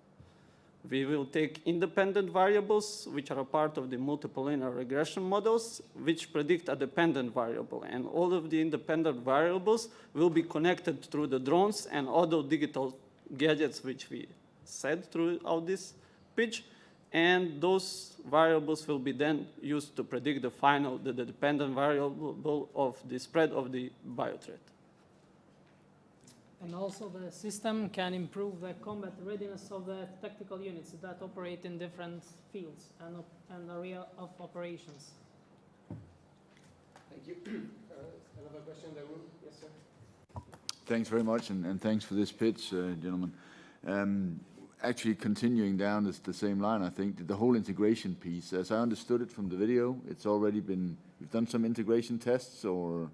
we will take independent variables, which are a part of the multiple linear regression models, which predict a dependent variable. And all of the independent variables will be connected through the drones and other digital gadgets, which we said throughout this pitch. And those variables will be then used to predict the dependent variable of the spread of the biothreat. And also the system can improve the combat readiness of the tactical units that operate in different fields and area of operations. Thank you. Another question in the room? Yes, sir. Thanks very much, and thanks for this pitch, gentlemen. Actually, continuing down the same line, I think the whole integration piece, as I understood it from the video, it's already been, you've done some integration tests, or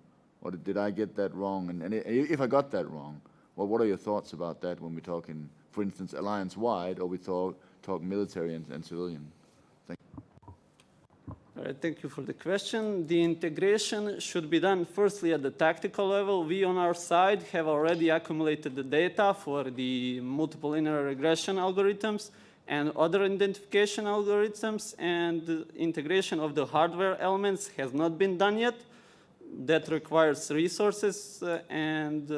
did I get that wrong? And if I got that wrong, well, what are your thoughts about that when we're talking, for instance, alliance-wide, or we talk military and civilian? Thank you. All right, thank you for the question. The integration should be done firstly at the tactical level. We on our side have already accumulated the data for the multiple linear regression algorithms and other identification algorithms, and the integration of the hardware elements has not been done yet. That requires resources, and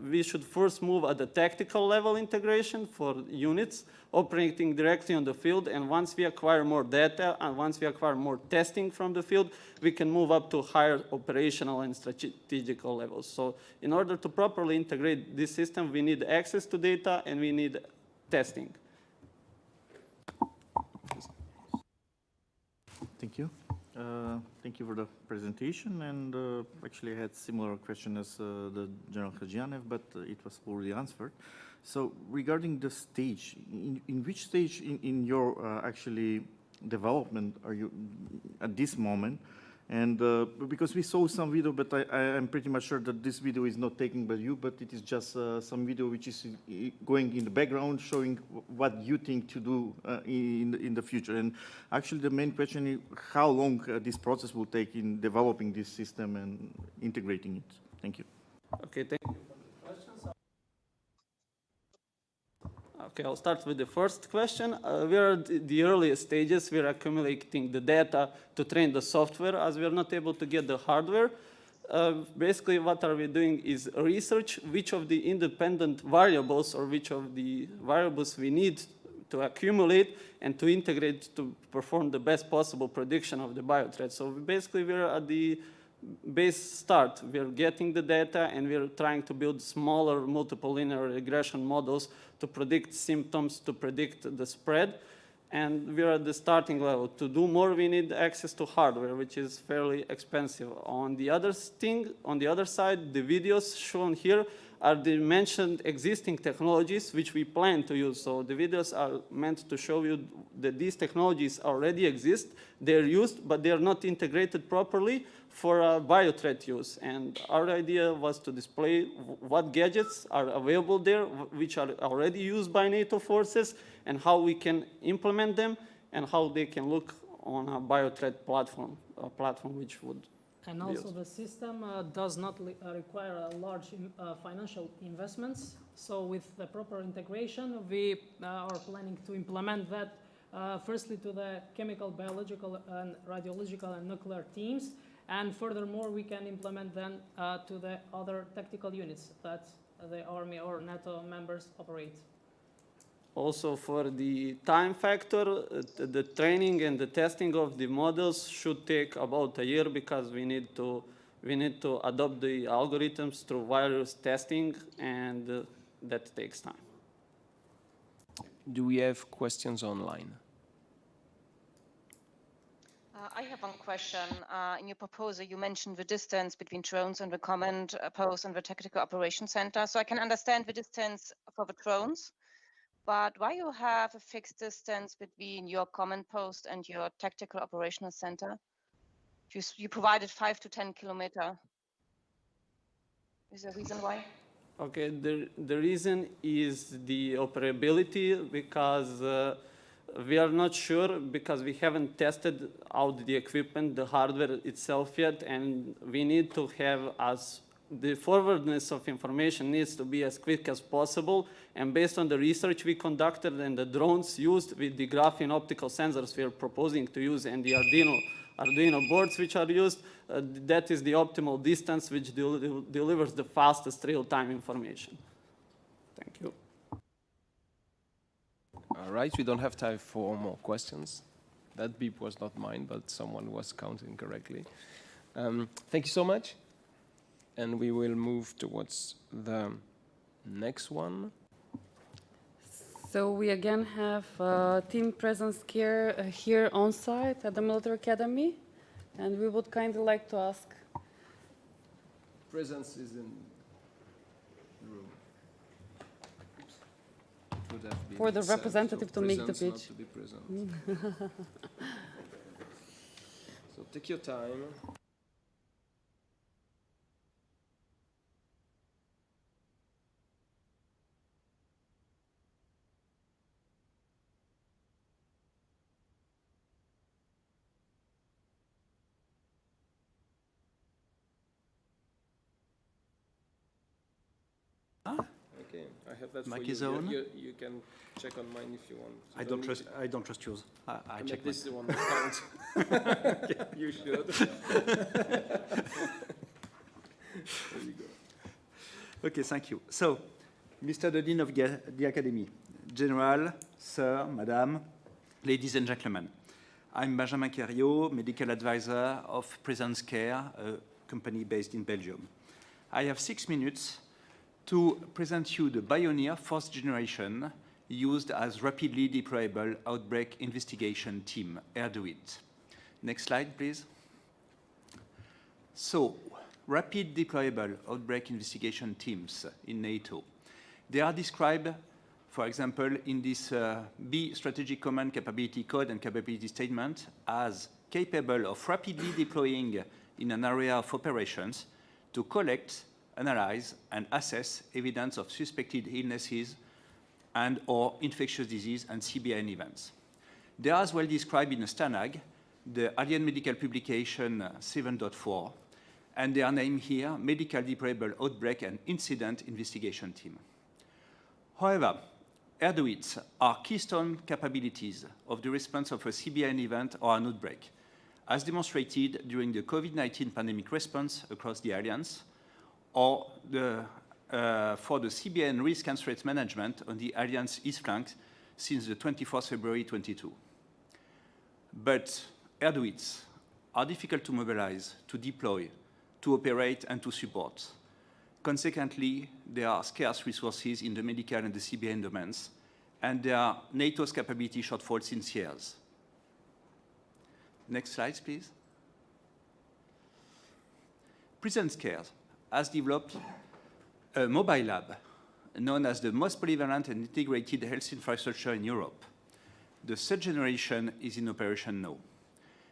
we should first move at the tactical level integration for units operating directly on the field, and once we acquire more data and once we acquire more testing from the field, we can move up to higher operational and strategical levels. So in order to properly integrate this system, we need access to data and we need testing. Thank you. Thank you for the presentation, and actually I had similar question as the General Hajianev, but it was already answered. So regarding the stage, in which stage in your actually development are you at this moment? And because we saw some video, but I'm pretty much sure that this video is not taken by you, but it is just some video which is going in the background showing what you think to do in the future. And actually the main question is how long this process will take in developing this system and integrating it. Thank you. Okay, thank you for the questions. Okay, I'll start with the first question. We are at the earliest stages. We are accumulating the data to train the software, as we are not able to get the hardware. Basically, what are we doing is research which of the independent variables or which of the variables we need to accumulate and to integrate to perform the best possible prediction of the biothreat. So basically, we are at the base start. We are getting the data and we are trying to build smaller multiple linear regression models to predict symptoms, to predict the spread. And we are at the starting level. To do more, we need access to hardware, which is fairly expensive. On the other side, the videos shown here are the mentioned existing technologies which we plan to use. So the videos are meant to show you that these technologies already exist. They're used, but they're not integrated properly for biothreat use. And our idea was to display what gadgets are available there, which are already used by NATO forces, and how we can implement them, and how they can look on a biothreat platform, a platform which would. And also the system does not require large financial investments. So with the proper integration, we are planning to implement that firstly to the chemical, biological, and radiological and nuclear teams. And furthermore, we can implement them to the other tactical units that the Army or NATO members operate. Also, for the time factor, the training and the testing of the models should take about a year, because we need to adopt the algorithms through various testing, and that takes time. Do we have questions online? I have one question. In your proposal, you mentioned the distance between drones and the command post and the Tactical Operations Center. So I can understand the distance for the drones, but why you have a fixed distance between your command post and your Tactical Operational Center? You provided 5 to 10 kilometer. Is there a reason why? Okay, the reason is the operability, because we are not sure, because we haven't tested out the equipment, the hardware itself yet, and we need to have the forwardness of information needs to be as quick as possible. And based on the research we conducted and the drones used with the graphene optical sensors we are proposing to use and the Arduino boards which are used, that is the optimal distance which delivers the fastest real-time information. Thank you. All right, we don't have time for more questions. That beep was not mine, but someone was counting correctly. Thank you so much. And we will move towards the next one. So we again have team presence here on site at the Military Academy, and we would kindly like to ask. Presence is in the room. It would have been For the said, representative so to make the presence, not pitch. to be present. So take your time. Okay, I have that Mic for you. is on. You can check on mine if you want. I don't trust yours. I check this mine. one that counts. You should. There you go. Okay, thank you. So, Mr. the Dean of the Academy, General, Sir, Madam, ladies and gentlemen, I'm Benjamin Queriot, medical advisor of Presence Care, a company based in Belgium. I have 6 minutes to present you the Bioneer 4th generation used as rapidly deployable outbreak investigation team, AirDoIt. Next slide, please. So, rapid deployable outbreak investigation teams in NATO. They are described, for example, in this B Strategic Command Capability Code and Capability Statement as capable of rapidly deploying in an area of operations to collect, analyze, and assess evidence of suspected illnesses and or infectious disease and CBN events. They are as well described in a STANAG, the Alien Medical Publication 7.4, and they are named here Medical Deployable Outbreak and Incident Investigation Team. However, AirDoIts are keystone capabilities of the response of a CBN event or an outbreak, as demonstrated during the COVID-19 pandemic response across the Alliance, or for the CBN risk and threat management on the Alliance East Flank since the 24th February 22. But AirDoIts are difficult to mobilize, to deploy, to operate, and to support. Consequently, there are scarce resources in the medical and the CBN domains, and there are NATO's capability shortfalls since years. Next slide, please. Presence Care has developed a mobile lab known as the most polyvalent and integrated health infrastructure in Europe. The 3rd generation is in operation now.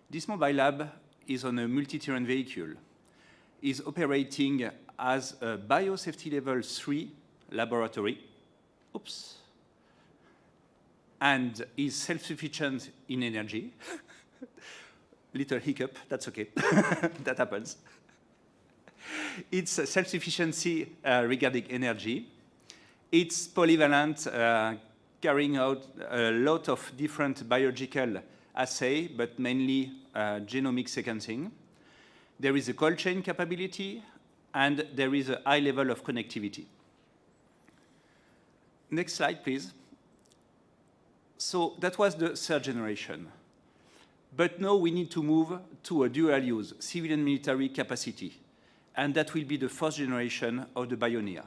This mobile lab is on a multi-terrain vehicle, is operating as a biosafety level 3 laboratory, and is self-sufficient in energy. Little hiccup, that's okay, that happens. It's self-sufficiency regarding energy. It's polyvalent, carrying out a lot of different biological assays, but mainly genomic sequencing. There is a cold chain capability, and there is a high level of connectivity. Next slide, please. So that was the 3rd generation. But now we need to move to a dual-use civilian military capacity, and that will be the 4th generation of the Bioneer,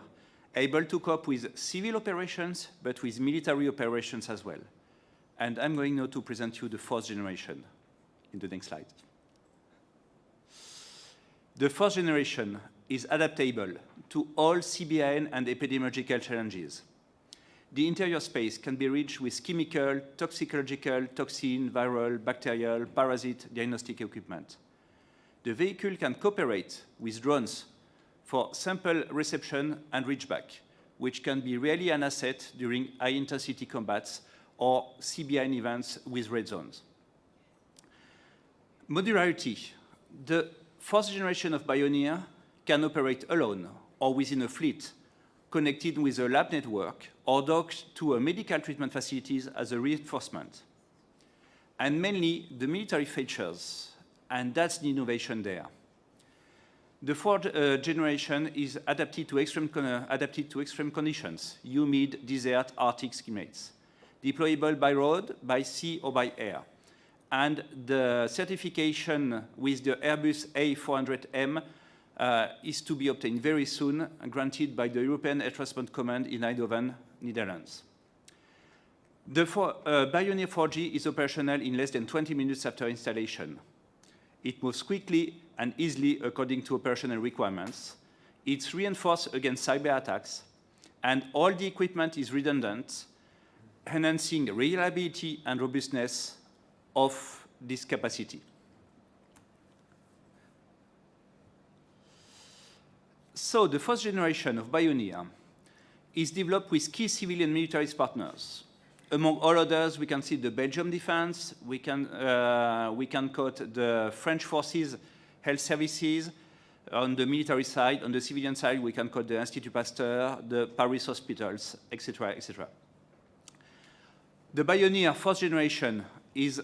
able to cope with civil operations, but with military operations as well. And I'm going now to present you the 4th generation. in the next slide. The fourth generation is adaptable to all CBRN and epidemiological challenges. The interior space can be reached with chemical, toxicological, toxin, viral, bacterial, parasite diagnostic equipment. The vehicle can cooperate with drones for sample reception and reachback, which can be really an asset during high-intensity combats or CBRN events with red zones. Modularity. The fourth generation of Bioneer can operate alone or within a fleet, connected with a lab network or docked to a medical treatment facilities as a reinforcement. And mainly the military features, and that's the innovation there. The fourth generation is adapted to extreme conditions, humid, desert, Arctic climates, deployable by road, by sea, or by air. And the certification with the Airbus A400M is to be obtained very soon, granted by the European Air Transport Command in Eindhoven, Netherlands. The Bioneer 4G is operational in less than 20 minutes after installation. It moves quickly and easily according to operational requirements. It's reinforced against cyber attacks, and all the equipment is redundant, enhancing reliability and robustness of this capacity. So the first generation of Bioneer is developed with key civilian military partners. Among all others, we can see the Belgium Defense, we can quote the French Forces Health Services on the military side. On the civilian side, we can quote the Institut Pasteur, the Paris hospitals, etc., etc. The Bioneer fourth generation is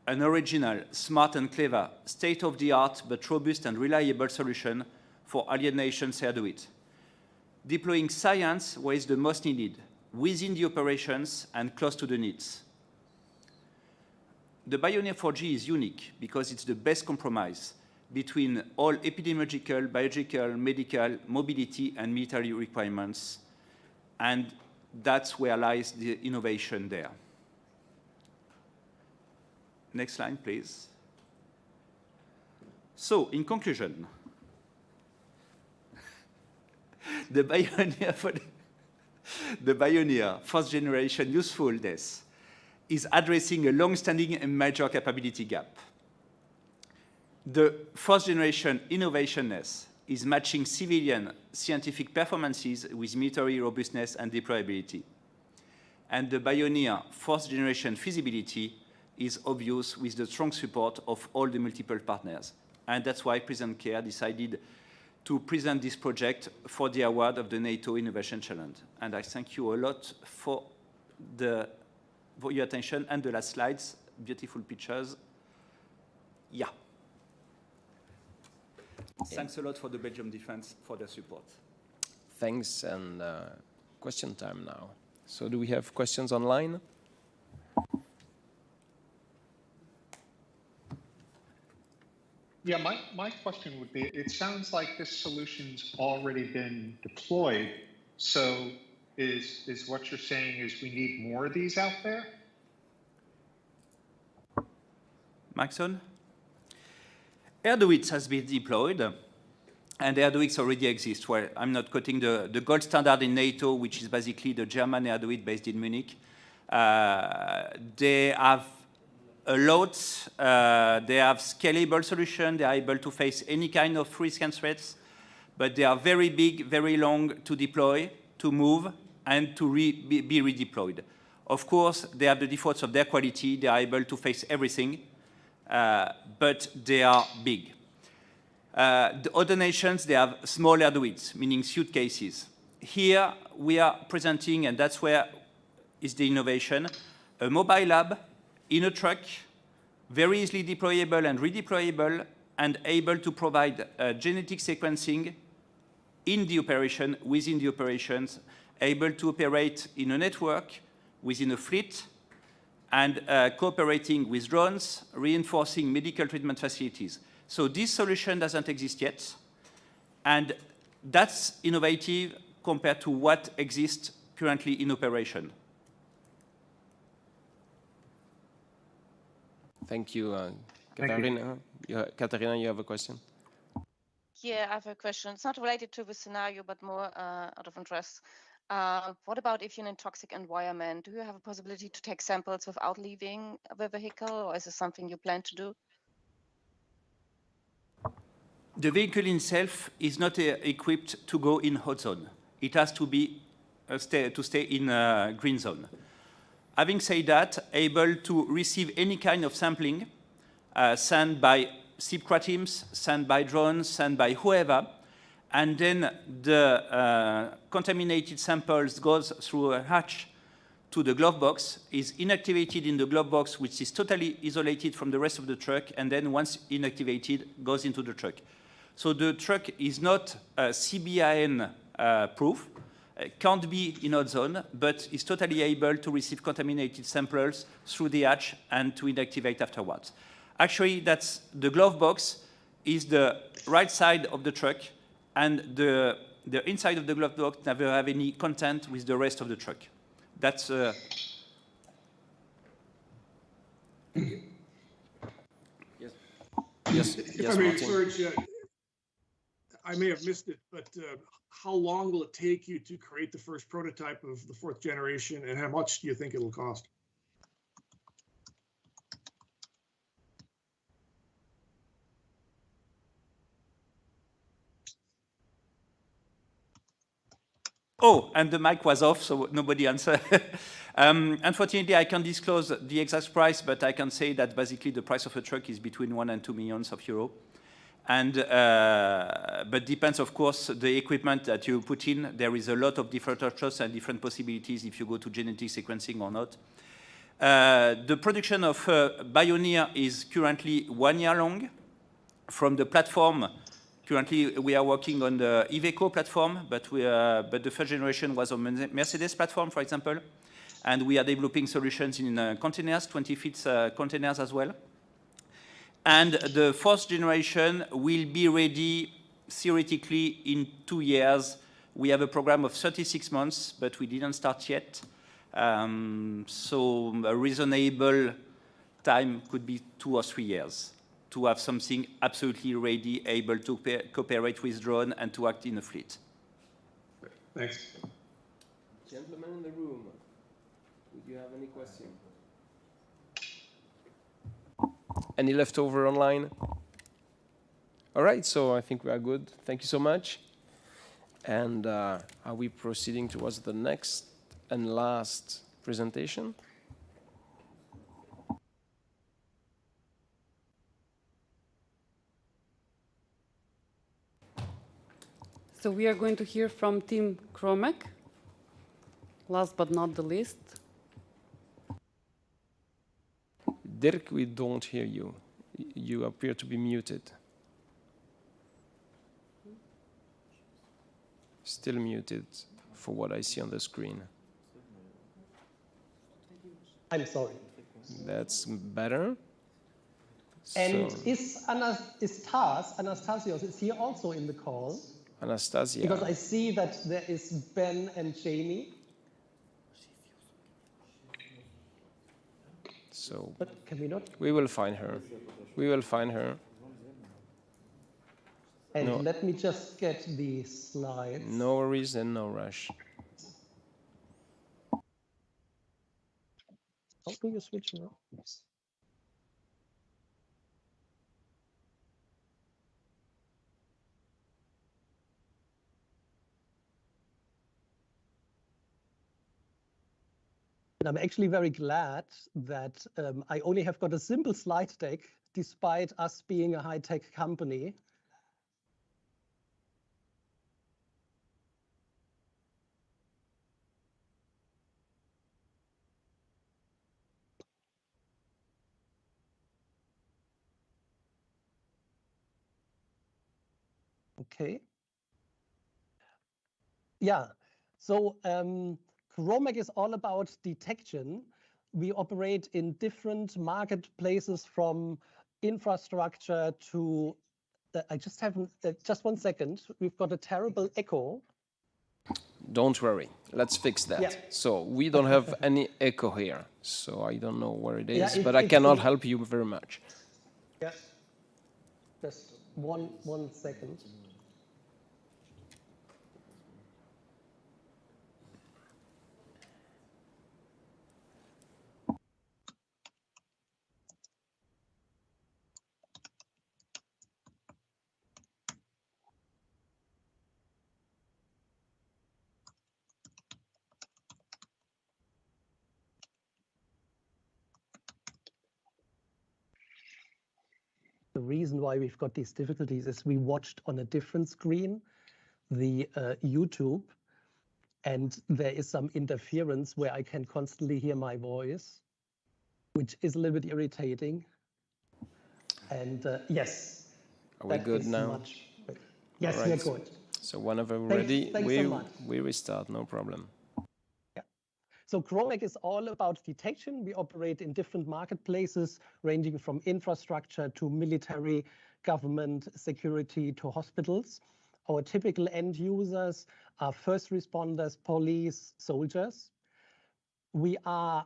an original, smart and clever, state-of-the-art but robust and reliable solution for allied nations here do it. Deploying science where it's the most needed, within the operations and close to the needs. The Bioneer 4G is unique because it's the best compromise between all epidemiological, biological, medical, mobility, and military requirements. And that's where lies the innovation there. Next slide, please. So, in conclusion, the Bioneer first generation usefulness is addressing a long-standing and major capability gap. The first generation innovationness is matching civilian scientific performances with military robustness and deployability. And the Bioneer fourth generation feasibility is obvious with the strong support of all the multiple partners. And that's why President Kerr decided to present this project for the award of the NATO Innovation Challenge. And I thank you a lot for your attention. And the last slides, beautiful pictures. Yeah. Thanks a lot for the Belgium Defense for their support. Thanks, and question time now. So do we have questions online? Yeah, my question would be, it sounds like this solution's already been deployed. So is what you're saying is we need more of these out there? Maxon? Erdoix has been deployed, and Erdoix already exists. Well, I'm not quoting the gold standard in NATO, which is basically the German Erdoix based in Munich. They have a lot, they have scalable solution, they are able to face any kind of risk and threats, but they are very big, very long to deploy, to move, and to be redeployed. Of course, they have the defaults of their quality, they are able to face everything, but they are big. The other nations, they have small Erdoix, meaning suitcases. Here, we are presenting, and that's where is the innovation, a mobile lab in a truck, very easily deployable and redeployable, and able to provide genetic sequencing in the operation, within the operations, able to operate in a network, within a fleet, and cooperating with drones, reinforcing medical treatment facilities. So this solution doesn't exist yet, and that's innovative compared to what exists currently in operation. Thank you. Katarina, you have a question? Yeah, I have a question. It's not related to the scenario, but more out of interest. What about if you're in a toxic environment? Do you have a possibility to take samples without leaving the vehicle, or is this something you plan to do? The vehicle itself is not equipped to go in hot zone. It has to be stay in green zone. Having said that, able to receive any kind of sampling sent by SIPCRA teams, sent by drones, sent by whoever, and then the contaminated samples goes through a hatch to the glove box, is inactivated in the glove box, which is totally isolated from the rest of the truck, and then once inactivated, goes into the truck. So the truck is not CBRN proof, can't be in hot zone, but is totally able to receive contaminated samples through the hatch and to inactivate afterwards. Actually, that's the glove box is the right side of the truck, and the inside of the glove box never have any contact with the rest of the truck. That's Yes. If I may, Serge, I may have missed it, but how long will it take you to create the first prototype of the 4th generation, and how much do you think it'll cost? Oh, and the mic was off, so nobody answered. Unfortunately, I can't disclose the exact price, but I can say that basically the price of a truck is between 1 and 2 million euros. And, but depends, of course, the equipment that you put in. There is a lot of different options and different possibilities if you go to genetic sequencing or not. The production of Bioneer is currently 1 year long. From the platform, currently we are working on the Iveco platform, but the first generation was on Mercedes platform, for example. And we are developing solutions in containers, 20 feet containers as well. And the 4th generation will be ready theoretically in 2 years. We have a program of 36 months, but we didn't start yet. So a reasonable time could be 2 or 3 years to have something absolutely ready, able to cooperate with drone and to act in a fleet. Thanks. Gentlemen in the room, would you have any questions? Any leftover online? All right, so I think we are good. Thank you so much. And are we proceeding towards the next and last presentation? So we are going to hear from Team Kromek, last but not the least. Dirk, we don't hear you. You appear to be muted. Still muted for what I see on the screen. I'm sorry. That's better. And is Anastasios, is he also in the call? Anastasia. Because I see that there is Ben and Jamie. So but can we not? We will find her. We will find her. And no. Let me just get the slides. No worries and no rush. How do you switch now? And I'm actually very glad that I only have got a simple slide deck, despite us being a high-tech company. Okay. Yeah, so Kromek is all about detection. We operate in different marketplaces, from infrastructure to, I just haven't, just 1 second. We've got a terrible echo. Don't worry, let's fix that. Yeah. So we don't have any echo here, so I don't know where it is, but I cannot help you very much. Yeah. Just one second. The reason why we've got these difficulties is we watched on a different screen, the YouTube, and there is some interference where I can constantly hear my voice, which is a little bit irritating. And yes, are we good now? Yes, right. we're good. So whenever we're ready, Thanks so much. we restart, no problem. So Chromec is all about detection. We operate in different marketplaces, ranging from infrastructure to military, government, security to hospitals. Our typical end users are first responders, police, soldiers. We are,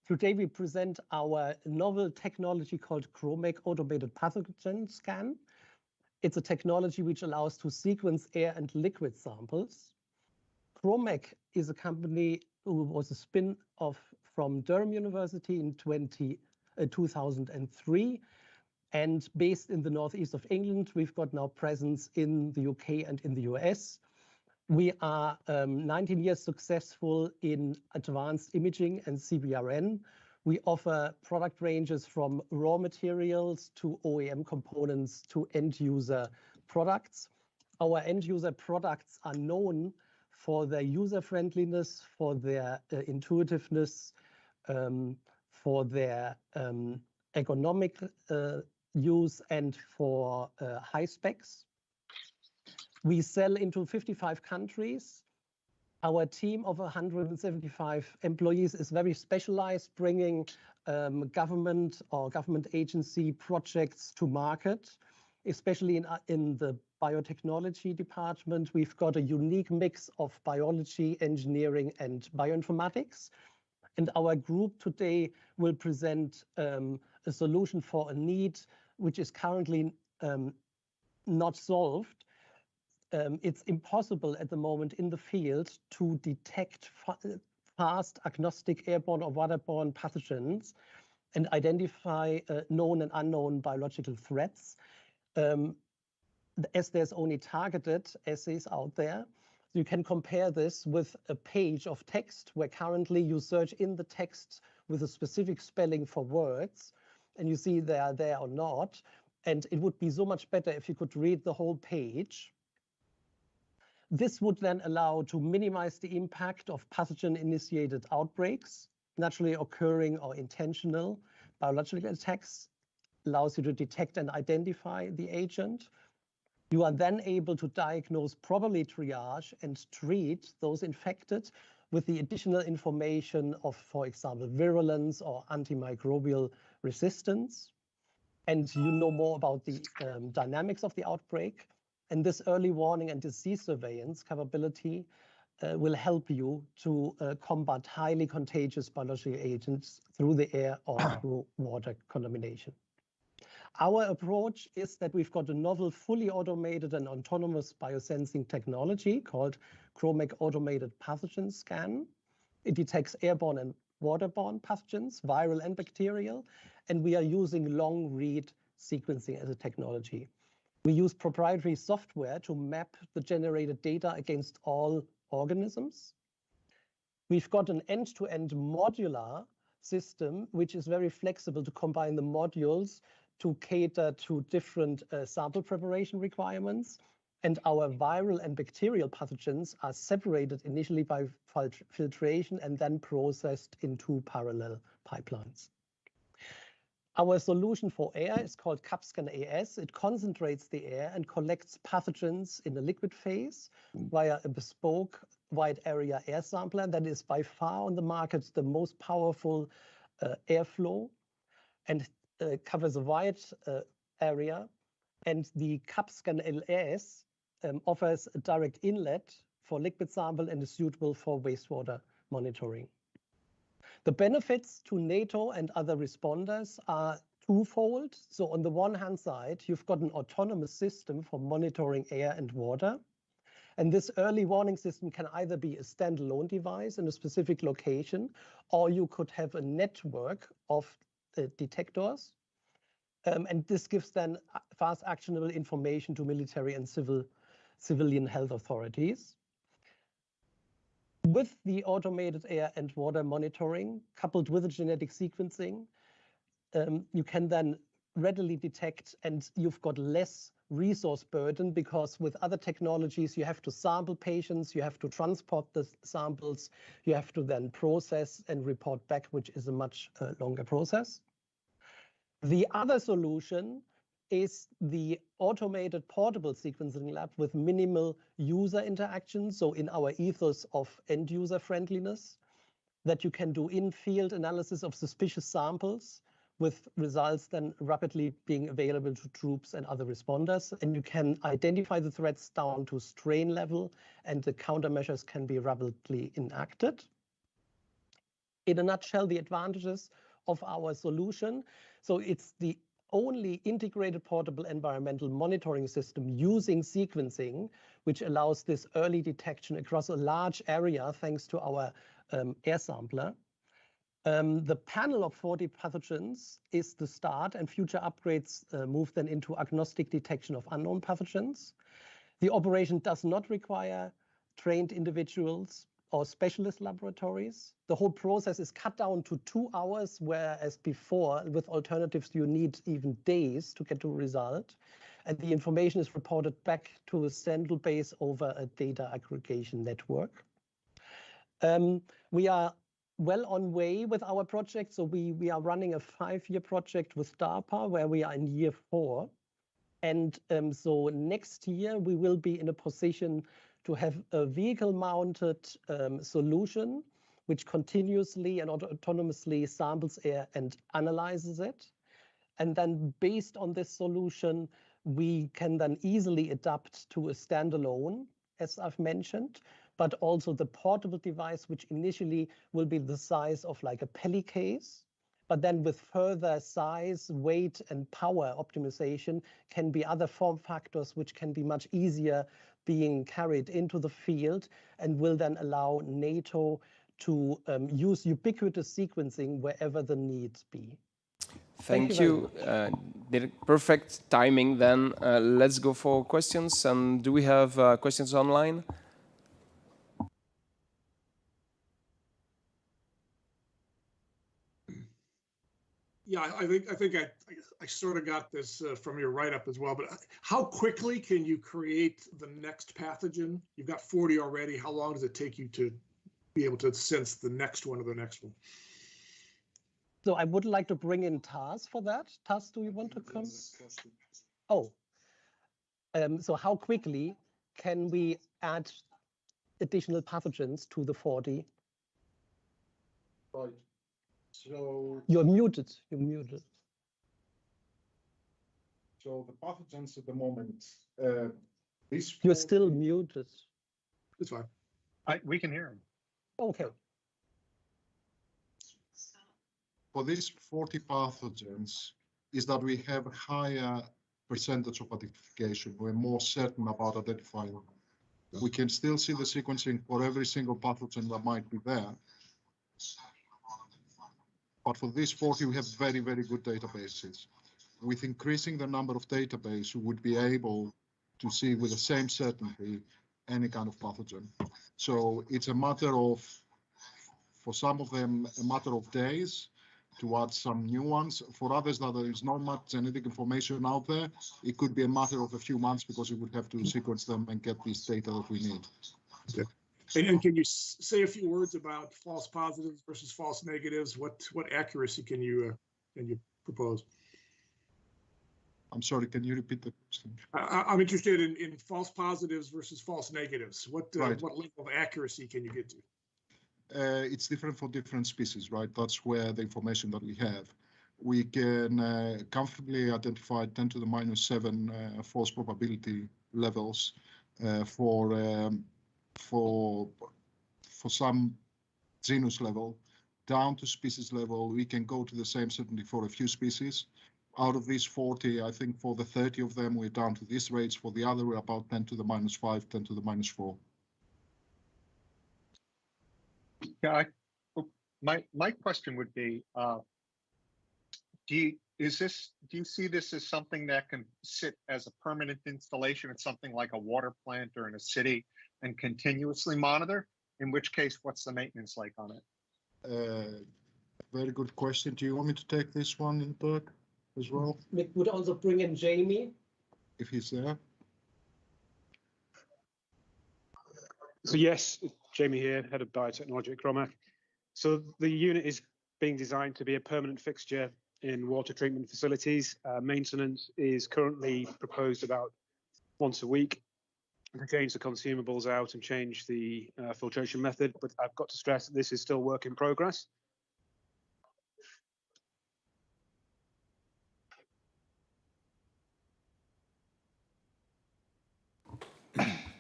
today we present our novel technology called Chromec Automated Pathogen Scan. It's a technology which allows to sequence air and liquid samples. Chromec is a company who was a spin-off from Durham University in 2003, and based in the northeast of England. We've got now presence in the UK and in the US. We are 19 years successful in advanced imaging and CBRN. We offer product ranges from raw materials to OEM components to end user products. Our end user products are known for their user friendliness, for their intuitiveness, for their economic use, and for high specs. We sell into 55 countries. Our team of 175 employees is very specialized, bringing government or government agency projects to market, especially in the biotechnology department. We've got a unique mix of biology, engineering, and bioinformatics. And our group today will present a solution for a need which is currently not solved. It's impossible at the moment in the field to detect fast agnostic airborne or waterborne pathogens and identify known and unknown biological threats, as there's only targeted assays out there. You can compare this with a page of text where currently you search in the text with a specific spelling for words, and you see they are there or not. And it would be so much better if you could read the whole page. This would then allow to minimize the impact of pathogen-initiated outbreaks, naturally occurring or intentional biological attacks, allows you to detect and identify the agent. You are then able to diagnose, properly triage, and treat those infected with the additional information of, for example, virulence or antimicrobial resistance. And you know more about the dynamics of the outbreak. And this early warning and disease surveillance capability will help you to combat highly contagious biological agents through the air or through water contamination. Our approach is that we've got a novel, fully automated and autonomous biosensing technology called Chromec Automated Pathogen Scan. It detects airborne and waterborne pathogens, viral and bacterial, and we are using long-read sequencing as a technology. We use proprietary software to map the generated data against all organisms. We've got an end-to-end modular system, which is very flexible to combine the modules to cater to different sample preparation requirements. And our viral and bacterial pathogens are separated initially by filtration and then processed in 2 parallel pipelines. Our solution for air is called CapScan AS. It concentrates the air and collects pathogens in the liquid phase via a bespoke wide area air sampler that is by far on the market the most powerful airflow, and covers a wide area. And the CapScan LS offers a direct inlet for liquid sample and is suitable for wastewater monitoring. The benefits to NATO and other responders are twofold. So on the one hand side, you've got an autonomous system for monitoring air and water. And this early warning system can either be a standalone device in a specific location, or you could have a network of detectors. And this gives then fast actionable information to military and civilian health authorities. With the automated air and water monitoring, coupled with the genetic sequencing, you can then readily detect, and you've got less resource burden, because with other technologies, you have to sample patients, you have to transport the samples, you have to then process and report back, which is a much longer process. The other solution is the automated portable sequencing lab with minimal user interaction. So in our ethos of end user friendliness, that you can do in-field analysis of suspicious samples with results then rapidly being available to troops and other responders. And you can identify the threats down to strain level, and the countermeasures can be rapidly enacted. In a nutshell, the advantages of our solution. So it's the only integrated portable environmental monitoring system using sequencing, which allows this early detection across a large area thanks to our air sampler. The panel of 40 pathogens is the start, and future upgrades move then into agnostic detection of unknown pathogens. The operation does not require trained individuals or specialist laboratories. The whole process is cut down to 2 hours, whereas before, with alternatives, you need even days to get to a result. And the information is reported back to a central base over a data aggregation network. We are well on way with our project. So we are running a 5-year project with DARPA, where we are in year 4. And so next year, we will be in a position to have a vehicle-mounted solution, which continuously and autonomously samples air and analyzes it. And then based on this solution, we can then easily adapt to a standalone, as I've mentioned, but also the portable device, which initially will be the size of like a Peli case, but then with further size, weight, and power optimization can be other form factors, which can be much easier being carried into the field, and will then allow NATO to use ubiquitous sequencing wherever the needs be. Thank you. Perfect timing then. Let's go for questions. And do we have questions online? Yeah, I think I sort of got this from your write-up as well, but how quickly can you create the next pathogen? You've got 40 already. How long does it take you to be able to sense the next one or the next one? So I would like to bring in Taz for that. Taz, do you want to come? Oh, so how quickly can we add additional pathogens to the 40? Right. So you're muted. You're muted. So the pathogens at the moment, you're still muted. It's fine. We can hear him. Okay. For these 40 pathogens, is that we have a higher percentage of identification. We're more certain about identifying them. We can still see the sequencing for every single pathogen that might be there. But for these 40, we have very, very good databases. With increasing the number of databases, we would be able to see with the same certainty any kind of pathogen. So it's a matter of, for some of them, a matter of days to add some new ones. For others that there is not much genetic information out there, it could be a matter of a few months because we would have to sequence them and get this data that we need. Okay. And can you say a few words about false positives versus false negatives? What accuracy can you propose? I'm sorry, can you repeat the question? I'm interested in false positives versus false negatives. What level of accuracy can you get to? It's different for different species, right? That's where the information that we have. We can comfortably identify 10 to the -7 false probability levels for some genus level, down to species level, we can go to the same certainty for a few species. Out of these 40, I think for the 30 of them, we're down to these rates. For the other, we're about 10 to the -5, 10 to the -4. Yeah, my question would be, do you see this as something that can sit as a permanent installation at something like a water plant or in a city and continuously monitor? In which case, what's the maintenance like on it? Very good question. Do you want me to take this one, Dirk, as well? We would also bring in Jamie, if he's there. So yes, Jamie here, Head of Biotechnology at Cromac. So the unit is being designed to be a permanent fixture in water treatment facilities. Maintenance is currently proposed about once a week to change the consumables out and change the filtration method. But I've got to stress that this is still work in progress.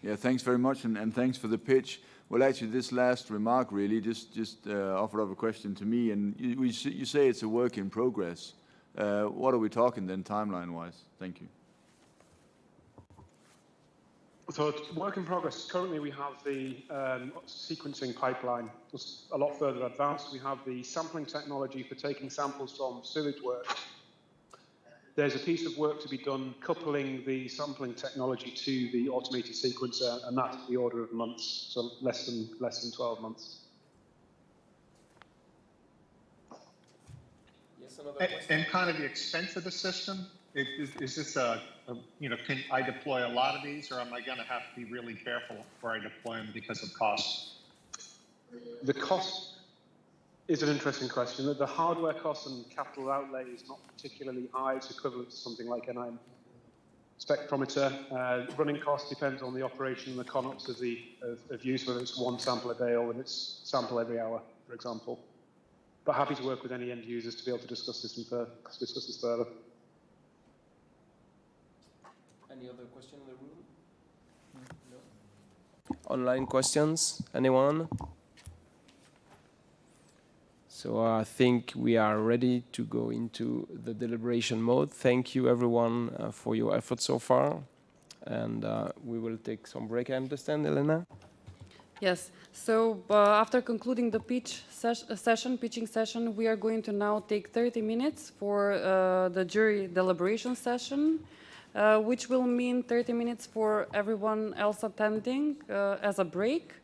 Yeah, thanks very much, and thanks for the pitch. Well, actually, this last remark really just offered up a question to me, and you say it's a work in progress. What are we talking then, timeline-wise? Thank you. So it's work in progress. Currently, we have the sequencing pipeline just a lot further advanced. We have the sampling technology for taking samples from sewage work. There's a piece of work to be done coupling the sampling technology to the automated sequencer, and that's the order of months, so less than 12 months. Yes, another question. And kind of the expense of the system? Is this can I deploy a lot of these, or am I going to have to be really careful where I deploy them because of cost? The cost is an interesting question. The hardware cost and capital outlay is not particularly high. It's equivalent to something like an ion spectrometer. Running cost depends on the operation and the CONOPS of use, whether it's one sample a day or whether it's sample every hour, for example. But happy to work with any end users to be able to discuss this further. Any other question in the room? No. Online questions? Anyone? So I think we are ready to go into the deliberation mode. Thank you, everyone, for your efforts so far. And we will take some break, I understand, Elena? Yes. So after concluding the pitching session, we are going to now take 30 minutes for the jury deliberation session, which will mean 30 minutes for everyone else attending as a break.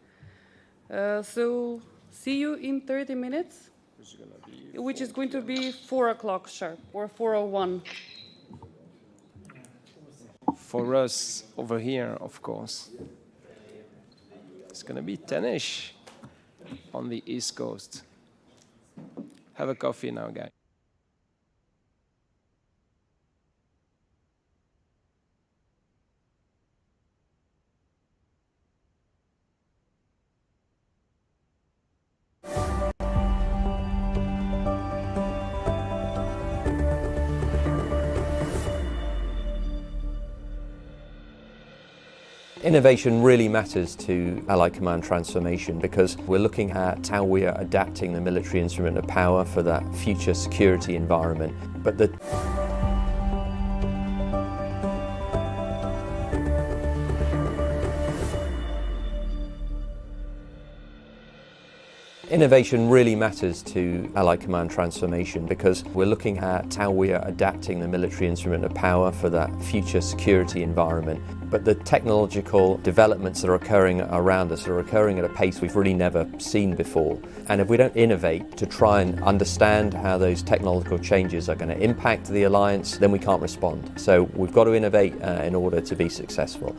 So see you in 30 minutes. Which is going to be 4 o'clock sharp, or 4:01. For us over here, of course. It's going to be 10-ish on the East Coast. Have a coffee now, guys. Innovation really matters to Allied Command transformation because we're looking at how we are adapting the military instrument of power for that future security environment. But Innovation really matters to Allied Command transformation because we're looking at how we are adapting the military instrument of power for that future security environment. But the technological developments that are occurring around us are occurring at a pace we've really never seen before. And if we don't innovate to try and understand how those technological changes are going to impact the alliance, then we can't respond. So we've got to innovate in order to be successful.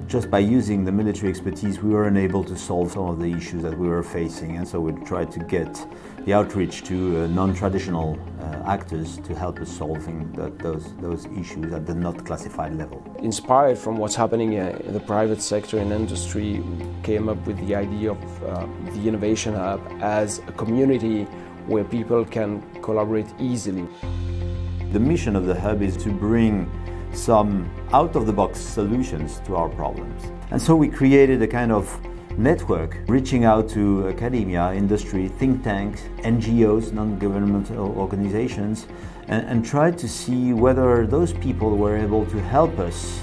Just by using the military expertise, we were unable to solve some of the issues that we were facing, and so we tried to get the outreach to non-traditional actors to help us solving those issues at the not classified level. Inspired from what's happening in the private sector and industry, we came up with the idea of the Innovation Hub as a community where people can collaborate easily. The mission of the Hub is to bring some out-of-the-box solutions to our problems. And so we created a kind of network, reaching out to academia, industry, think tanks, NGOs, non-governmental organizations, and tried to see whether those people were able to help us.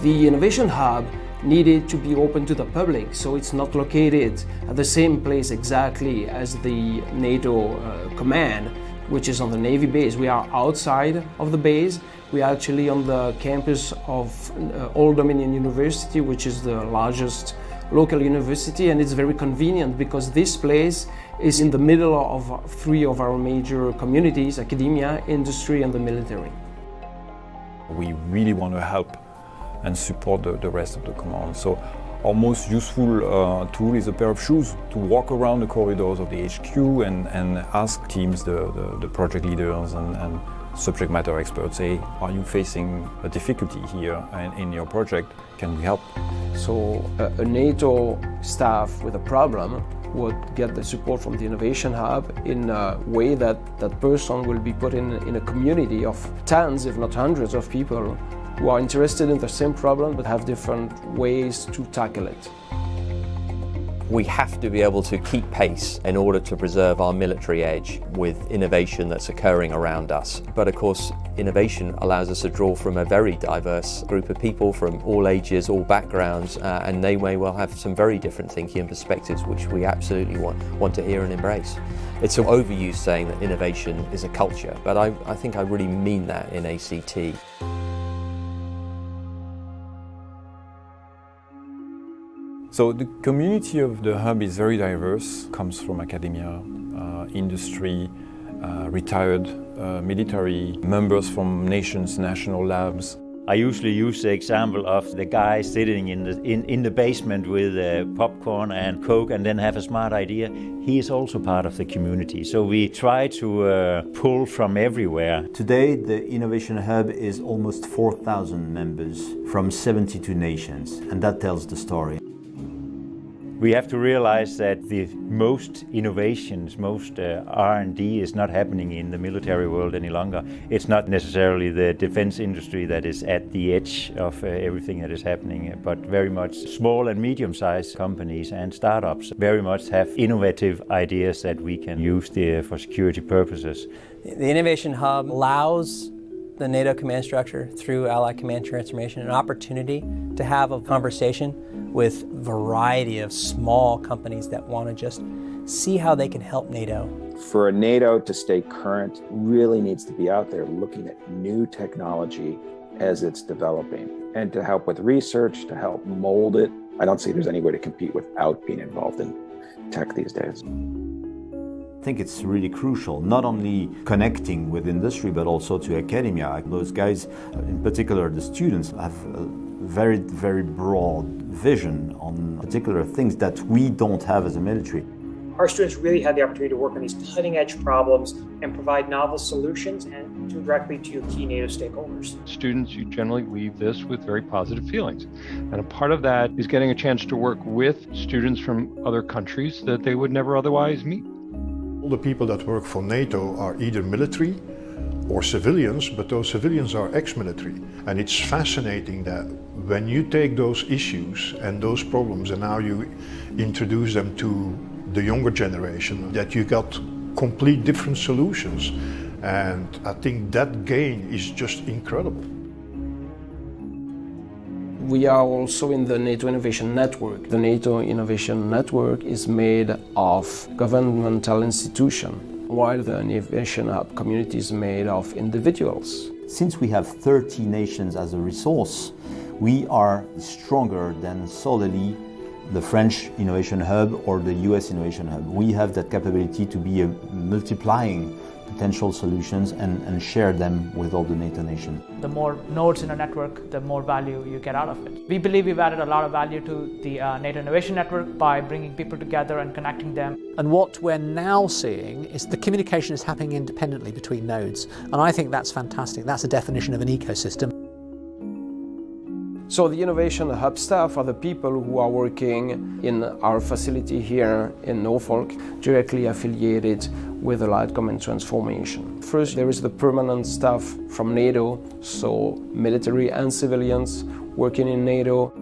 The Innovation Hub needed to be open to the public, so it's not located at the same place exactly as the NATO command, which is on the Navy base. We are outside of the base. We are actually on the campus of Old Dominion University, which is the largest local university, and it's very convenient because this place is in the middle of three of our major communities: academia, industry, and the military. We really want to help and support the rest of the command. So our most useful tool is a pair of shoes to walk around the corridors of the HQ and ask teams, the project leaders and subject matter experts, say, are you facing a difficulty here in your project? Can we help? So a NATO staff with a problem would get the support from the Innovation Hub in a way that that person will be put in a community of tens, if not hundreds of people who are interested in the same problem but have different ways to tackle it. We have to be able to keep pace in order to preserve our military edge with innovation that's occurring around us. But of course, innovation allows us to draw from a very diverse group of people from all ages, all backgrounds, and they may well have some very different thinking and perspectives, which we absolutely want to hear and embrace. It's an overused saying that innovation is a culture, but I think I really mean that in ACT. So the community of the hub is very diverse, comes from academia, industry, retired military, members from nations' national labs. I usually use the example of the guy sitting in the basement with popcorn and Coke and then have a smart idea. He is also part of the community. So we try to pull from everywhere. Today, the Innovation Hub is almost 4,000 members from 72 nations, and that tells the story. We have to realize that the most innovations, most R&D is not happening in the military world any longer. It's not necessarily the defense industry that is at the edge of everything that is happening, but very much small and medium-sized companies and startups very much have innovative ideas that we can use for security purposes. The Innovation Hub allows the NATO command structure through Allied Command Transformation an opportunity to have a conversation with a variety of small companies that want to just see how they can help NATO. For NATO to stay current, really needs to be out there looking at new technology as it's developing and to help with research, to help mold it. I don't see there's any way to compete without being involved in tech these days. I think it's really crucial, not only connecting with industry, but also to academia. Those guys, in particular the students, have a very, very broad vision on particular things that we don't have as a military. Our students really had the opportunity to work on these cutting-edge problems and provide novel solutions and directly to key NATO stakeholders. Students, you generally leave this with very positive feelings. And a part of that is getting a chance to work with students from other countries that they would never otherwise meet. All the people that work for NATO are either military or civilians, but those civilians are ex-military. And it's fascinating that when you take those issues and those problems and now you introduce them to the younger generation, that you got complete different solutions. And I think that gain is just incredible. We are also in the NATO Innovation Network. The NATO Innovation Network is made of governmental institutions, while the Innovation Hub community is made of individuals. Since we have 30 nations as a resource, we are stronger than solely the French Innovation Hub or the US Innovation Hub. We have that capability to be multiplying potential solutions and share them with all the NATO nations. The more nodes in a network, the more value you get out of it. We believe we've added a lot of value to the NATO Innovation Network by bringing people together and connecting them. And what we're now seeing is the communication is happening independently between nodes. And I think that's fantastic. That's a definition of an ecosystem. So the Innovation Hub staff are the people who are working in our facility here in Norfolk, directly affiliated with Allied Command Transformation. First, there is the permanent staff from NATO, so military and civilians working in NATO.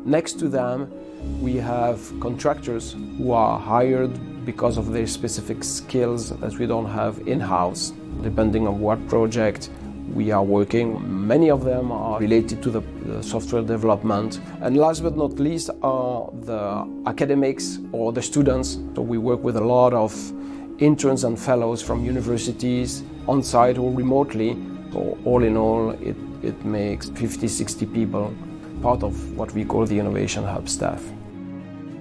Next to them, We have contractors who are hired because of their specific skills that we don't have in-house, depending on what project we are working. Many of them are related to the software development. And last but not least are the academics or the students. So we work with a lot of interns and fellows from universities, on-site or remotely. So all in all, it makes 50, 60 people part of what we call the Innovation Hub staff.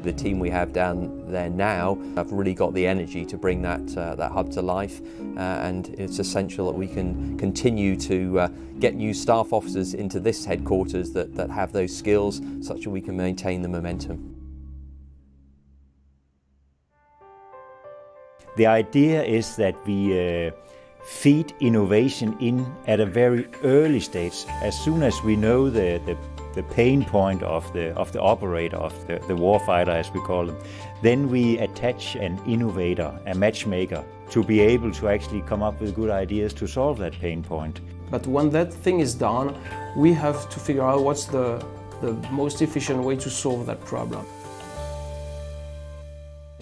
The team we have down there now have really got the energy to bring that hub to life, and it's essential that we can continue to get new staff officers into this headquarters that have those skills such that we can maintain the momentum. The idea is that we feed innovation in at a very early stage. As soon as we know the pain point of the operator, of the warfighter as we call them, then we attach an innovator, a matchmaker, to be able to actually come up with good ideas to solve that pain point. But when that thing is done, we have to figure out what's the most efficient way to solve that problem.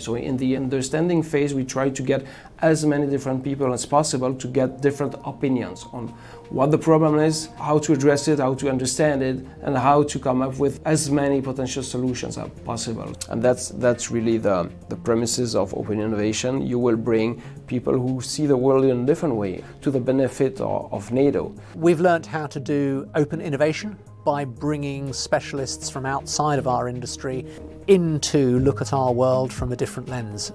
So in the understanding phase, we try to get as many different people as possible to get different opinions on what the problem is, how to address it, how to understand it, and how to come up with as many potential solutions as possible. And that's really the premises of open innovation. You will bring people who see the world in a different way to the benefit of NATO. We've learned how to do open innovation by bringing specialists from outside of our industry in to look at our world from a different lens.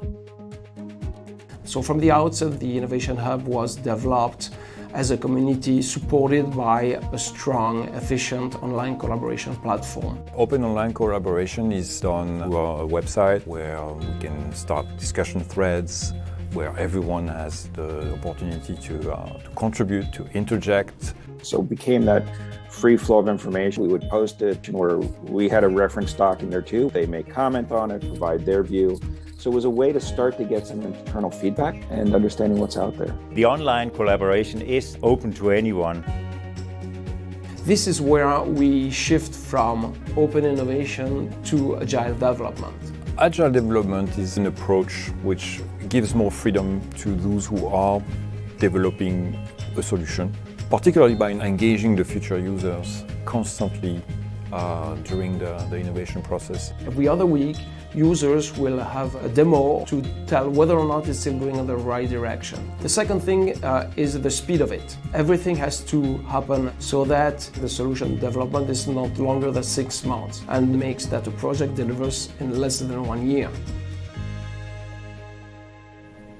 So from the outset, the Innovation Hub was developed as a community supported by a strong, efficient online collaboration platform. Open online collaboration is done through a website where we can start discussion threads, where everyone has the opportunity to contribute, to interject. So it became that free flow of information. We would post it where we had a reference doc in there too. They may comment on it, provide their view. So it was a way to start to get some internal feedback and understanding what's out there. The online collaboration is open to anyone. This is where we shift from open innovation to agile development. Agile development is an approach which gives more freedom to those who are developing a solution, particularly by engaging the future users constantly during the innovation process. Every other week, users will have a demo to tell whether or not it's still going in the right direction. The second thing is the speed of it. Everything has to happen so that the solution development is not longer than 6 months and makes that a project delivers in less than 1 year.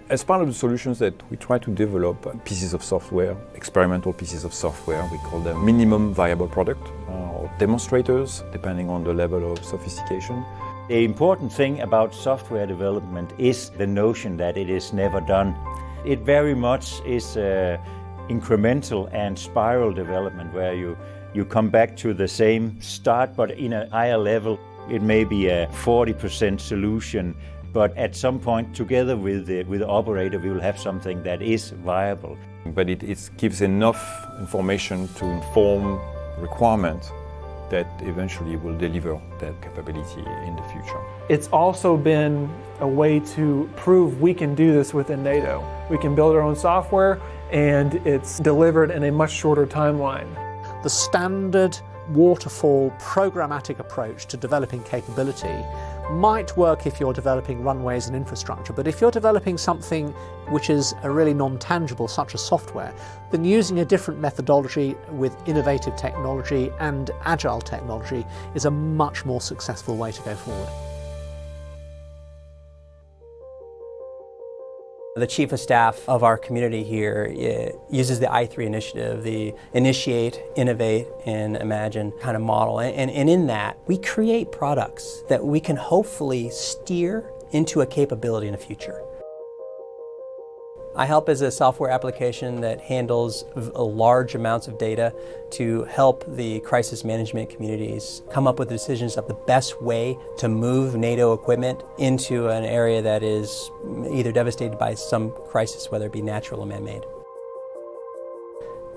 As part of the solutions that we try to develop pieces of software, experimental pieces of software, we call them minimum viable product or demonstrators, depending on the level of sophistication. The important thing about software development is the notion that it is never done. It very much is incremental and spiral development where you come back to the same start but in a higher level. It may be a 40% solution, but at some point together with the operator we will have something that is viable. But it gives enough information to inform requirements that eventually will deliver that capability in the future. It's also been a way to prove we can do this within NATO. We can build our own software and it's delivered in a much shorter timeline. The standard waterfall programmatic approach to developing capability might work if you're developing runways and infrastructure, but if you're developing something which is a really non-tangible, such as software, then using a different methodology with innovative technology and agile technology is a much more successful way to go forward. The Chief of Staff of our community here uses the I3 initiative, the initiate, innovate, and imagine kind of model. And in that, we create products that we can hopefully steer into a capability in the future. I help as a software application that handles large amounts of data to help the crisis management communities come up with decisions of the best way to move NATO equipment into an area that is either devastated by some crisis, whether it be natural or man-made.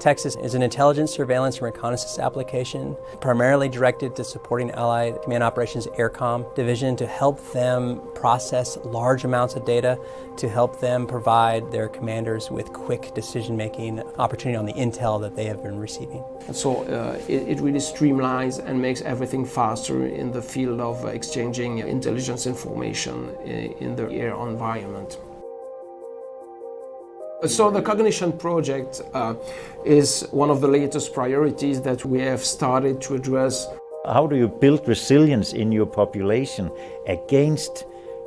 Texas is an intelligence, surveillance, and reconnaissance application primarily directed to supporting Allied Command Operations AIRCOM Division to help them process large amounts of data, to help them provide their commanders with quick decision-making opportunity on the intel that they have been receiving. So it really streamlines and makes everything faster in the field of exchanging intelligence information in the air environment. So the Cognition project is one of the latest priorities that we have started to address. How do you build resilience in your population against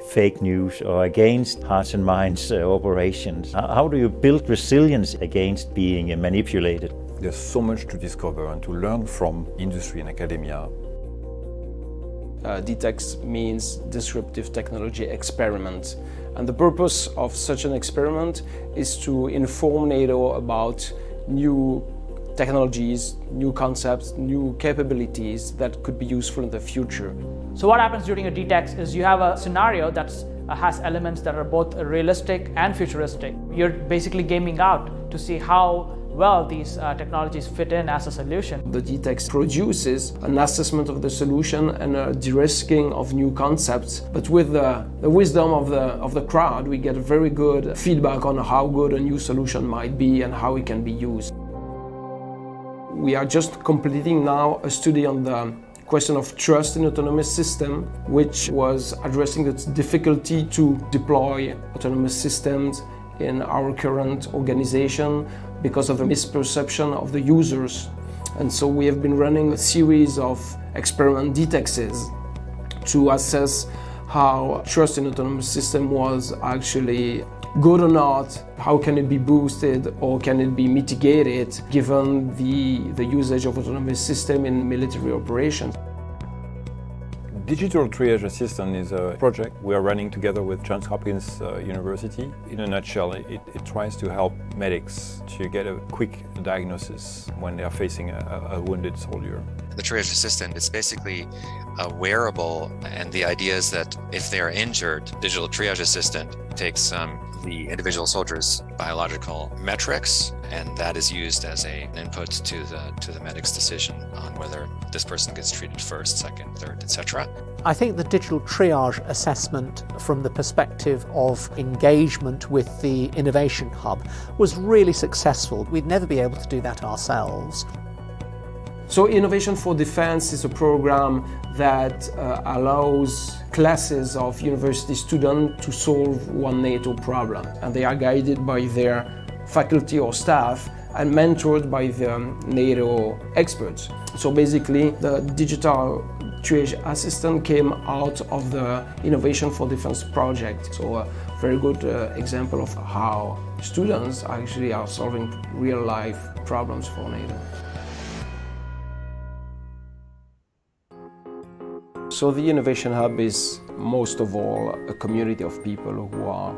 fake news or against hearts and minds operations? How do you build resilience against being manipulated? There's so much to discover and to learn from industry and academia. DTEX means Disruptive Technology Experiment. And the purpose of such an experiment is to inform NATO about new technologies, new concepts, new capabilities that could be useful in the future. So what happens during a DTEX is you have a scenario that has elements that are both realistic and futuristic. You're basically gaming out to see how well these technologies fit in as a solution. The DTEX produces an assessment of the solution and a de-risking of new concepts, but with the wisdom of the crowd, we get very good feedback on how good a new solution might be and how it can be used. We are just completing now a study on the question of trust in autonomous system, which was addressing the difficulty to deploy autonomous systems in our current organization because of the misperception of the users. And so we have been running a series of experiment DTEXs to assess how trust in autonomous system was actually good or not, how can it be boosted or can it be mitigated given the usage of autonomous system in military operations. Digital Triage Assistant is a project we are running together with Johns Hopkins University. In a nutshell, it tries to help medics to get a quick diagnosis when they are facing a wounded soldier. The Triage Assistant is basically a wearable, and the idea is that if they are injured, Digital Triage Assistant takes the individual soldier's biological metrics, and that is used as an input to the medic's decision on whether this person gets treated first, second, third, etc. I think the digital triage assessment from the perspective of engagement with the Innovation Hub was really successful. We'd never be able to do that ourselves. So Innovation for Defense is a program that allows classes of university students to solve one NATO problem. And they are guided by their faculty or staff and mentored by the NATO experts. So basically, the digital triage assistant came out of the Innovation for Defense project. So a very good example of how students actually are solving real-life problems for NATO. So the Innovation Hub is most of all a community of people who are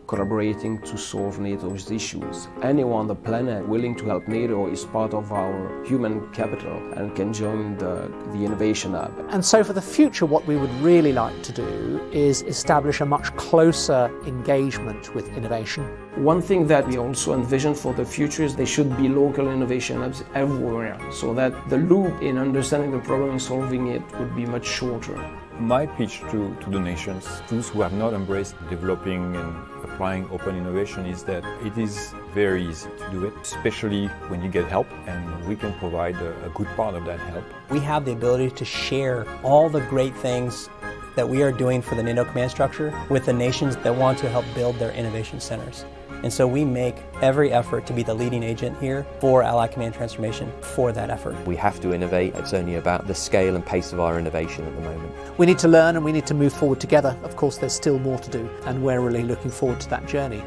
collaborating to solve NATO's issues. Anyone on the planet willing to help NATO is part of our human capital and can join the Innovation Hub. And so for the future, what we would really like to do is establish a much closer engagement with innovation. One thing that we also envision for the future is there should be local innovation hubs everywhere, so that the loop in understanding the problem and solving it would be much shorter. My pitch to the nations, those who have not embraced developing and applying open innovation, is that it is very easy to do it, especially when you get help, and we can provide a good part of that help. We have the ability to share all the great things that we are doing for the NATO command structure with the nations that want to help build their innovation centers. And so we make every effort to be the leading agent here for Allied Command Transformation for that effort. We have to innovate. It's only about the scale and pace of our innovation at the moment. We need to learn and we need to move forward together. Of course, there's still more to do, and we're really looking forward to that journey.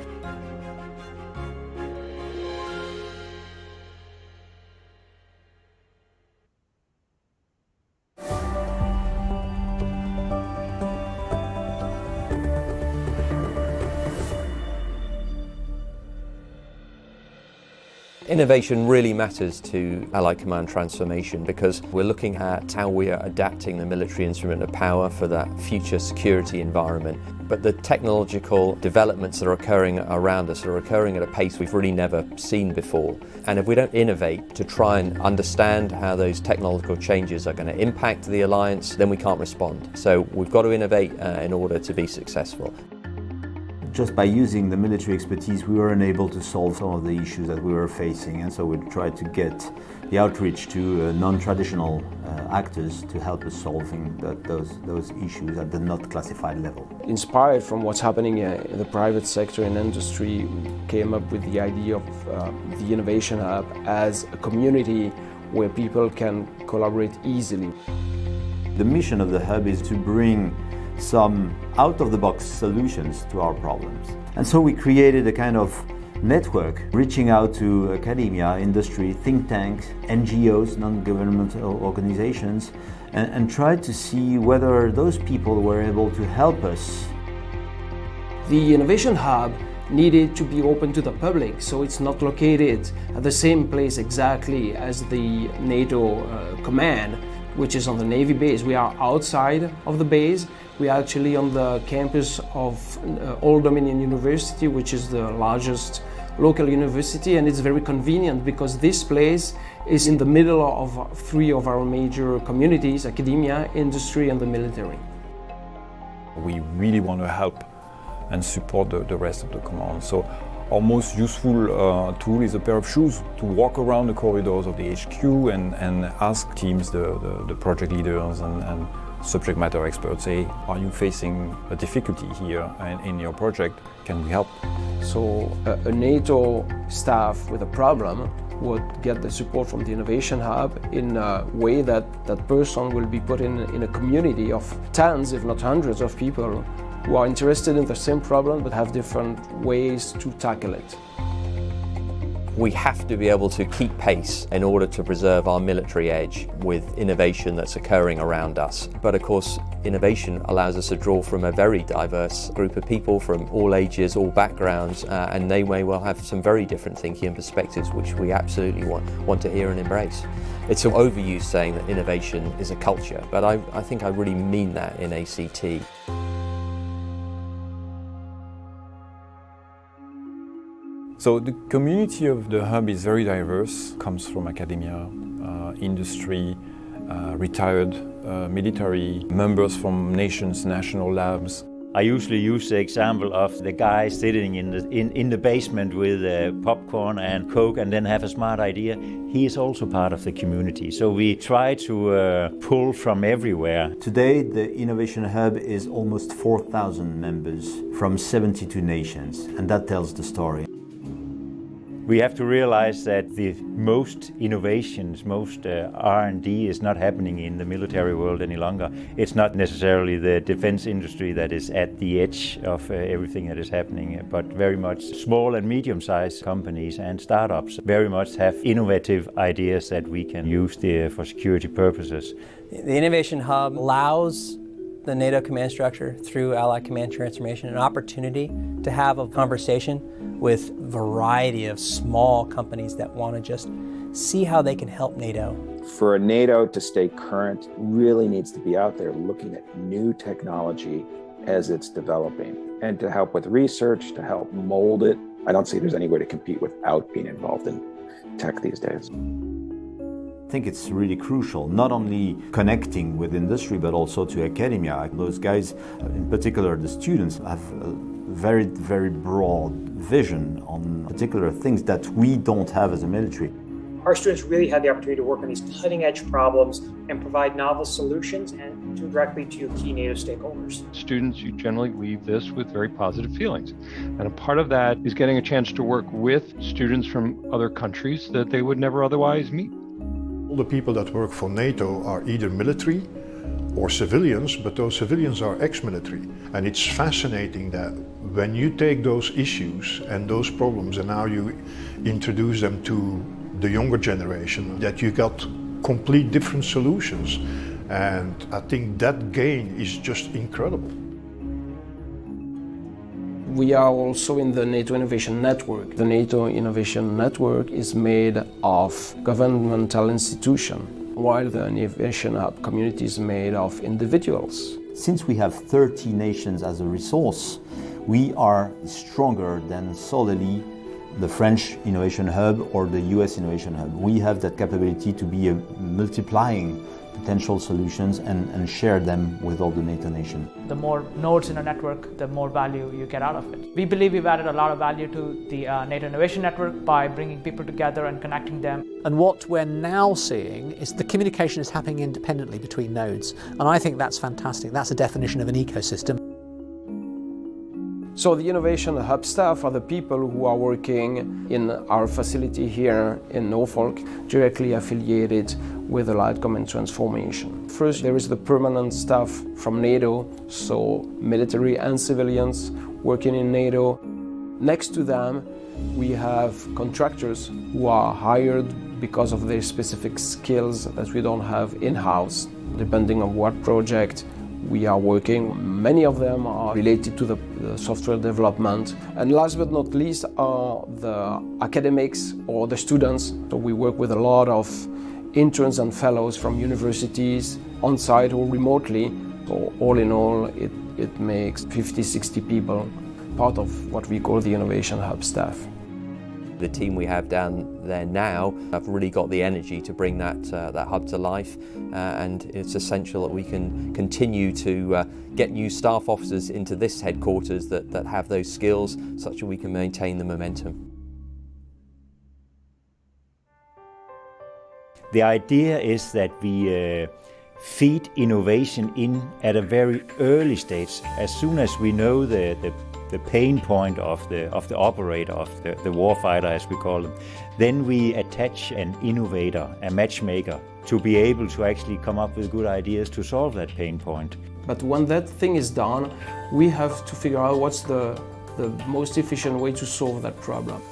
Innovation really matters to Allied Command transformation because we're looking at how we are adapting the military instrument of power for that future security environment. But the technological developments that are occurring around us are occurring at a pace we've really never seen before. And if we don't innovate to try and understand how those technological changes are going to impact the alliance, then we can't respond. So we've got to innovate in order to be successful. Just by using the military expertise, we were unable to solve some of the issues that we were facing, and so we tried to get the outreach to non-traditional actors to help us solving those issues at the not classified level. Inspired from what's happening in the private sector and industry, we came up with the idea of the Innovation Hub as a community where people can collaborate easily. The mission of the hub is to bring some out-of-the-box solutions to our problems. And so we created a kind of network reaching out to academia, industry, think tanks, NGOs, non-governmental organizations, and tried to see whether those people were able to help us. The Innovation Hub needed to be open to the public, so it's not located at the same place exactly as the NATO command, which is on the Navy base. We are outside of the base. We are actually on the campus of Old Dominion University, which is the largest local university, and it's very convenient because this place is in the middle of three of our major communities: academia, industry, and the military. We really want to help and support the rest of the command. So our most useful tool is a pair of shoes to walk around the corridors of the HQ and ask teams, the project leaders and subject matter experts, say, are you facing a difficulty here in your project? Can we help? So a NATO staff with a problem would get the support from the Innovation Hub in a way that that person will be put in a community of tens, if not hundreds of people who are interested in the same problem but have different ways to tackle it. We have to be able to keep pace in order to preserve our military edge with innovation that's occurring around us. But of course, innovation allows us to draw from a very diverse group of people from all ages, all backgrounds, and they may well have some very different thinking and perspectives, which we absolutely want to hear and embrace. It's an overused saying that innovation is a culture, but I think I really mean that in ACT. So the community of the hub is very diverse, comes from academia, industry, retired military, members from nations' national labs. I usually use the example of the guy sitting in the basement with popcorn and Coke and then have a smart idea. He is also part of the community. So we try to pull from everywhere. Today, the Innovation Hub is almost 4,000 members from 72 nations, and that tells the story. We have to realize that the most innovations, most R&D is not happening in the military world any longer. It's not necessarily the defense industry that is at the edge of everything that is happening, but very much small and medium-sized companies and startups very much have innovative ideas that we can use for security purposes. The Innovation Hub allows the NATO command structure through Allied Command Transformation an opportunity to have a conversation with a variety of small companies that want to just see how they can help NATO. For a NATO to stay current, really needs to be out there looking at new technology as it's developing and to help with research, to help mold it. I don't see there's any way to compete without being involved in tech these days. I think it's really crucial, not only connecting with industry, but also to academia. Those guys, in particular the students, have a very, very broad vision on particular things that we don't have as a military. Our students really had the opportunity to work on these cutting-edge problems and provide novel solutions and directly to key NATO stakeholders. Students, you generally leave this with very positive feelings. And a part of that is getting a chance to work with students from other countries that they would never otherwise meet. All the people that work for NATO are either military or civilians, but those civilians are ex-military. And it's fascinating that when you take those issues and those problems and now you introduce them to the younger generation, that you got complete different solutions. And I think that gain is just incredible. We are also in the NATO Innovation Network. The NATO Innovation Network is made of governmental institutions, while the Innovation Hub community is made of individuals. Since we have 30 nations as a resource, we are stronger than solely the French Innovation Hub or the US Innovation Hub. We have that capability to be multiplying potential solutions and share them with all the NATO nations. The more nodes in a network, the more value you get out of it. We believe we've added a lot of value to the NATO Innovation Network by bringing people together and connecting them. And what we're now seeing is the communication is happening independently between nodes. And I think that's fantastic. That's a definition of an ecosystem. So the Innovation Hub staff are the people who are working in our facility here in Norfolk, directly affiliated with Allied Command Transformation. First, there is the permanent staff from NATO, so military and civilians working in NATO. Next to them, we have contractors who are hired because of their specific skills that we don't have in-house, depending on what project we are working. Many of them are related to the software development. And last but not least are the academics or the students. So we work with a lot of interns and fellows from universities, on-site or remotely. So all in all, it makes 50, 60 people part of what we call the Innovation Hub staff. The team we have down there now have really got the energy to bring that hub to life, and it's essential that we can continue to get new staff officers into this headquarters that have those skills such that we can maintain the momentum. The idea is that we feed innovation in at a very early stage. As soon as we know the pain point of the operator, of the warfighter as we call them, then we attach an innovator, a matchmaker, to be able to actually come up with good ideas to solve that pain point. But when that thing is done, we have to figure out what's the most efficient way to solve that problem.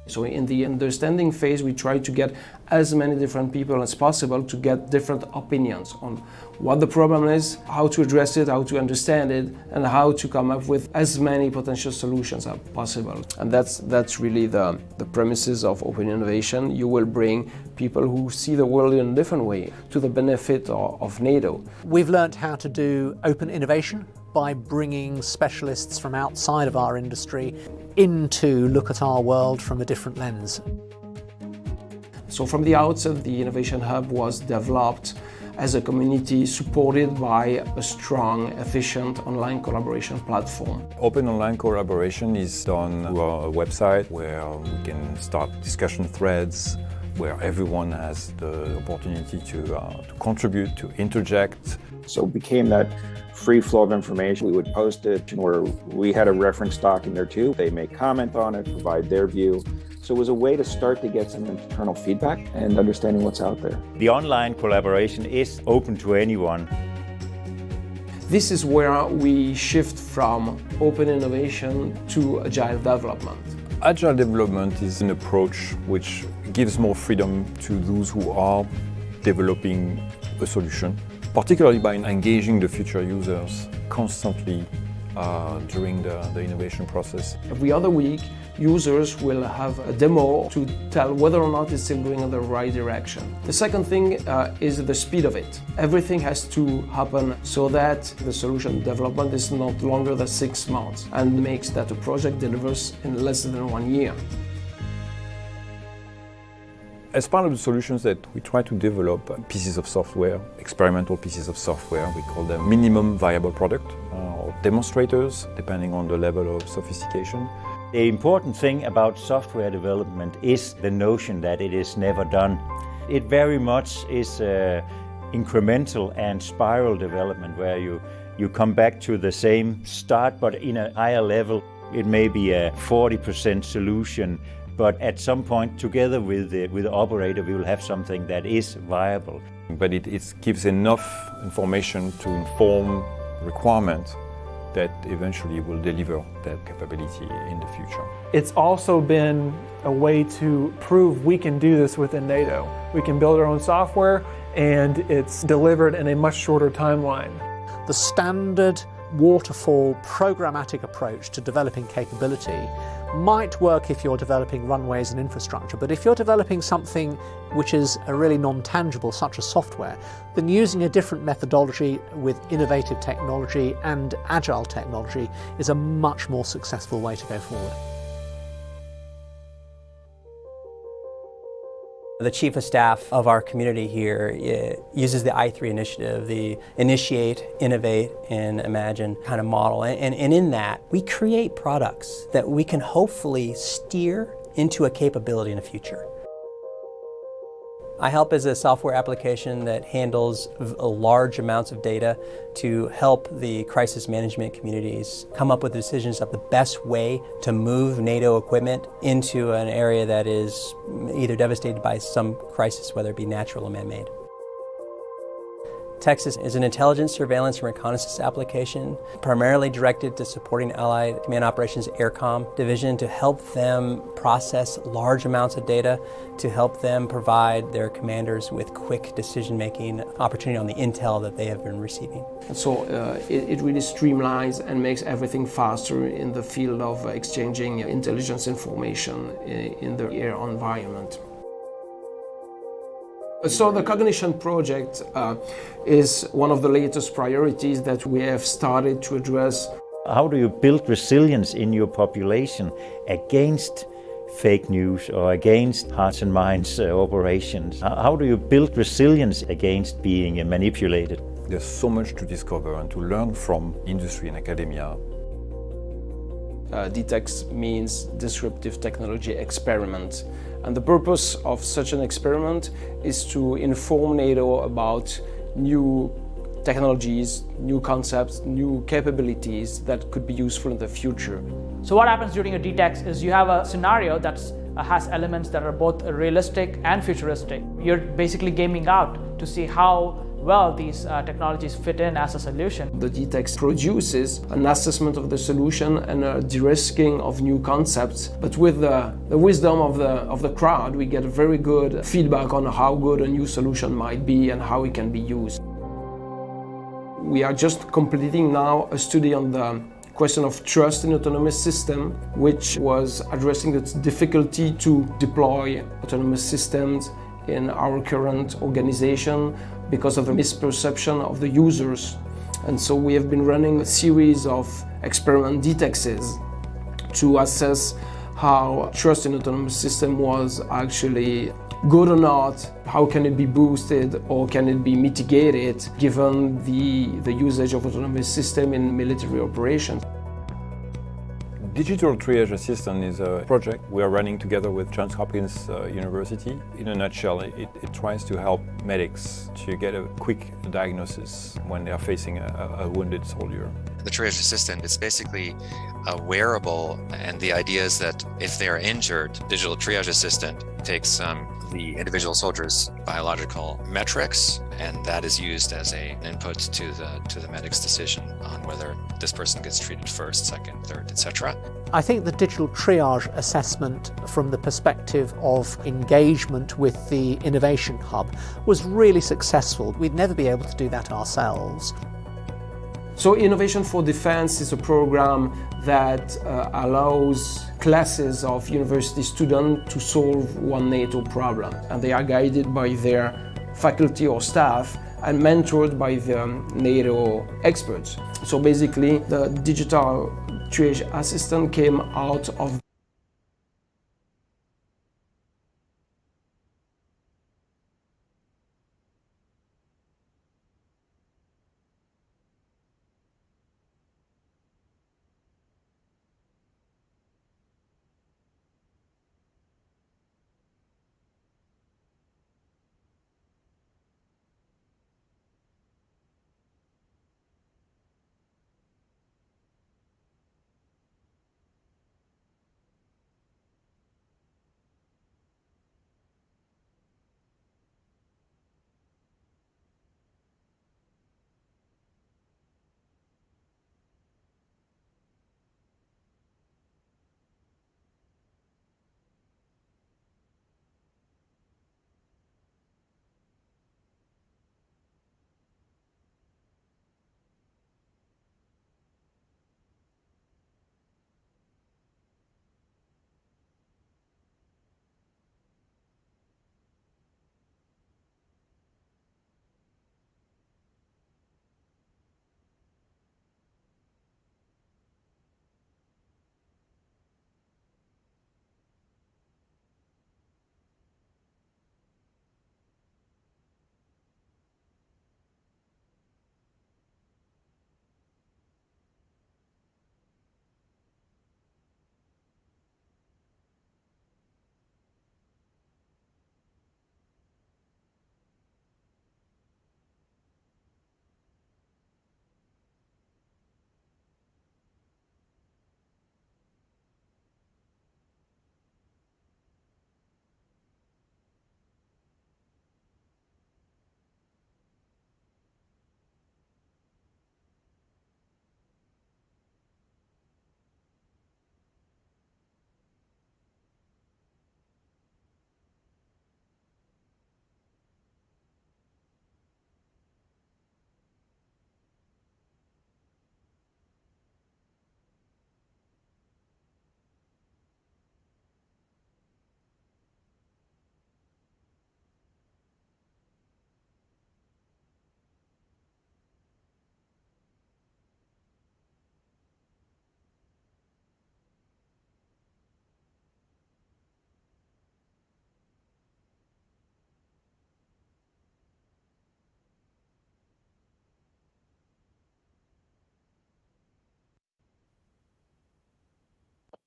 So in the understanding phase, we try to get as many different people as possible to get different opinions on what the problem is, how to address it, how to understand it, and how to come up with as many potential solutions as possible. And that's really the premises of open innovation. You will bring people who see the world in a different way to the benefit of NATO. We've learned how to do open innovation by bringing specialists from outside of our industry in to look at our world from a different lens. So from the outset, the Innovation Hub was developed as a community supported by a strong, efficient online collaboration platform. Open online collaboration is done through a website where we can start discussion threads, where everyone has the opportunity to contribute, to interject. So it became that free flow of information. We would post it where we had a reference doc in there too. They may comment on it, provide their view. So it was a way to start to get some internal feedback and understanding what's out there. The online collaboration is open to anyone. This is where we shift from open innovation to agile development. Agile development is an approach which gives more freedom to those who are developing a solution, particularly by engaging the future users constantly during the innovation process. Every other week, users will have a demo to tell whether or not it's still going in the right direction. The second thing is the speed of it. Everything has to happen so that the solution development is not longer than 6 months and makes that a project delivers in less than 1 year. As part of the solutions that we try to develop pieces of software, experimental pieces of software, we call them minimum viable product or demonstrators, depending on the level of sophistication. The important thing about software development is the notion that it is never done. It very much is incremental and spiral development where you come back to the same start but in a higher level. It may be a 40% solution, but at some point together with the operator we will have something that is viable. But it gives enough information to inform requirements that eventually will deliver that capability in the future. It's also been a way to prove we can do this within NATO. We can build our own software and it's delivered in a much shorter timeline. The standard waterfall programmatic approach to developing capability might work if you're developing runways and infrastructure, but if you're developing something which is a really non-tangible, such as software, then using a different methodology with innovative technology and agile technology is a much more successful way to go forward. The Chief of Staff of our community here uses the I3 initiative, the initiate, innovate, and imagine kind of model. And in that, we create products that we can hopefully steer into a capability in the future. I help as a software application that handles large amounts of data to help the crisis management communities come up with decisions of the best way to move NATO equipment into an area that is either devastated by some crisis, whether it be natural or man-made. Texas is an intelligence, surveillance, and reconnaissance application primarily directed to supporting Allied Command Operations AirCom Division to help them process large amounts of data, to help them provide their commanders with quick decision-making opportunity on the intel that they have been receiving. So it really streamlines and makes everything faster in the field of exchanging intelligence information in the air environment. So the Cognition project is one of the latest priorities that we have started to address. How do you build resilience in your population against fake news or against hearts and minds operations? How do you build resilience against being manipulated? There's so much to discover and to learn from industry and academia. DTEX means Disruptive Technology Experiment. And the purpose of such an experiment is to inform NATO about new technologies, new concepts, new capabilities that could be useful in the future. So what happens during a DTEX is you have a scenario that has elements that are both realistic and futuristic. You're basically gaming out to see how well these technologies fit in as a solution. The DTEX produces an assessment of the solution and a de-risking of new concepts, but with the wisdom of the crowd, we get very good feedback on how good a new solution might be and how it can be used. We are just completing now a study on the question of trust in autonomous system, which was addressing the difficulty to deploy autonomous systems in our current organization because of the misperception of the users. And so we have been running a series of experiment DTEXs to assess how trust in autonomous system was actually good or not, how can it be boosted or can it be mitigated given the usage of autonomous system in military operations. Digital Triage Assistant is a project we are running together with Johns Hopkins University. In a nutshell, it tries to help medics to get a quick diagnosis when they are facing a wounded soldier. The Triage Assistant is basically a wearable, and the idea is that if they are injured, Digital Triage Assistant takes the individual soldier's biological metrics, and that is used as an input to the medic's decision on whether this person gets treated first, second, third, etc. I think the digital triage assessment from the perspective of engagement with the Innovation Hub was really successful. We'd never be able to do that ourselves. So Innovation for Defense is a program that allows classes of university students to solve one NATO problem. And they are guided by their faculty or staff and mentored by the NATO experts. So basically, the Digital Triage Assistant came out of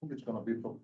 think it's going to be for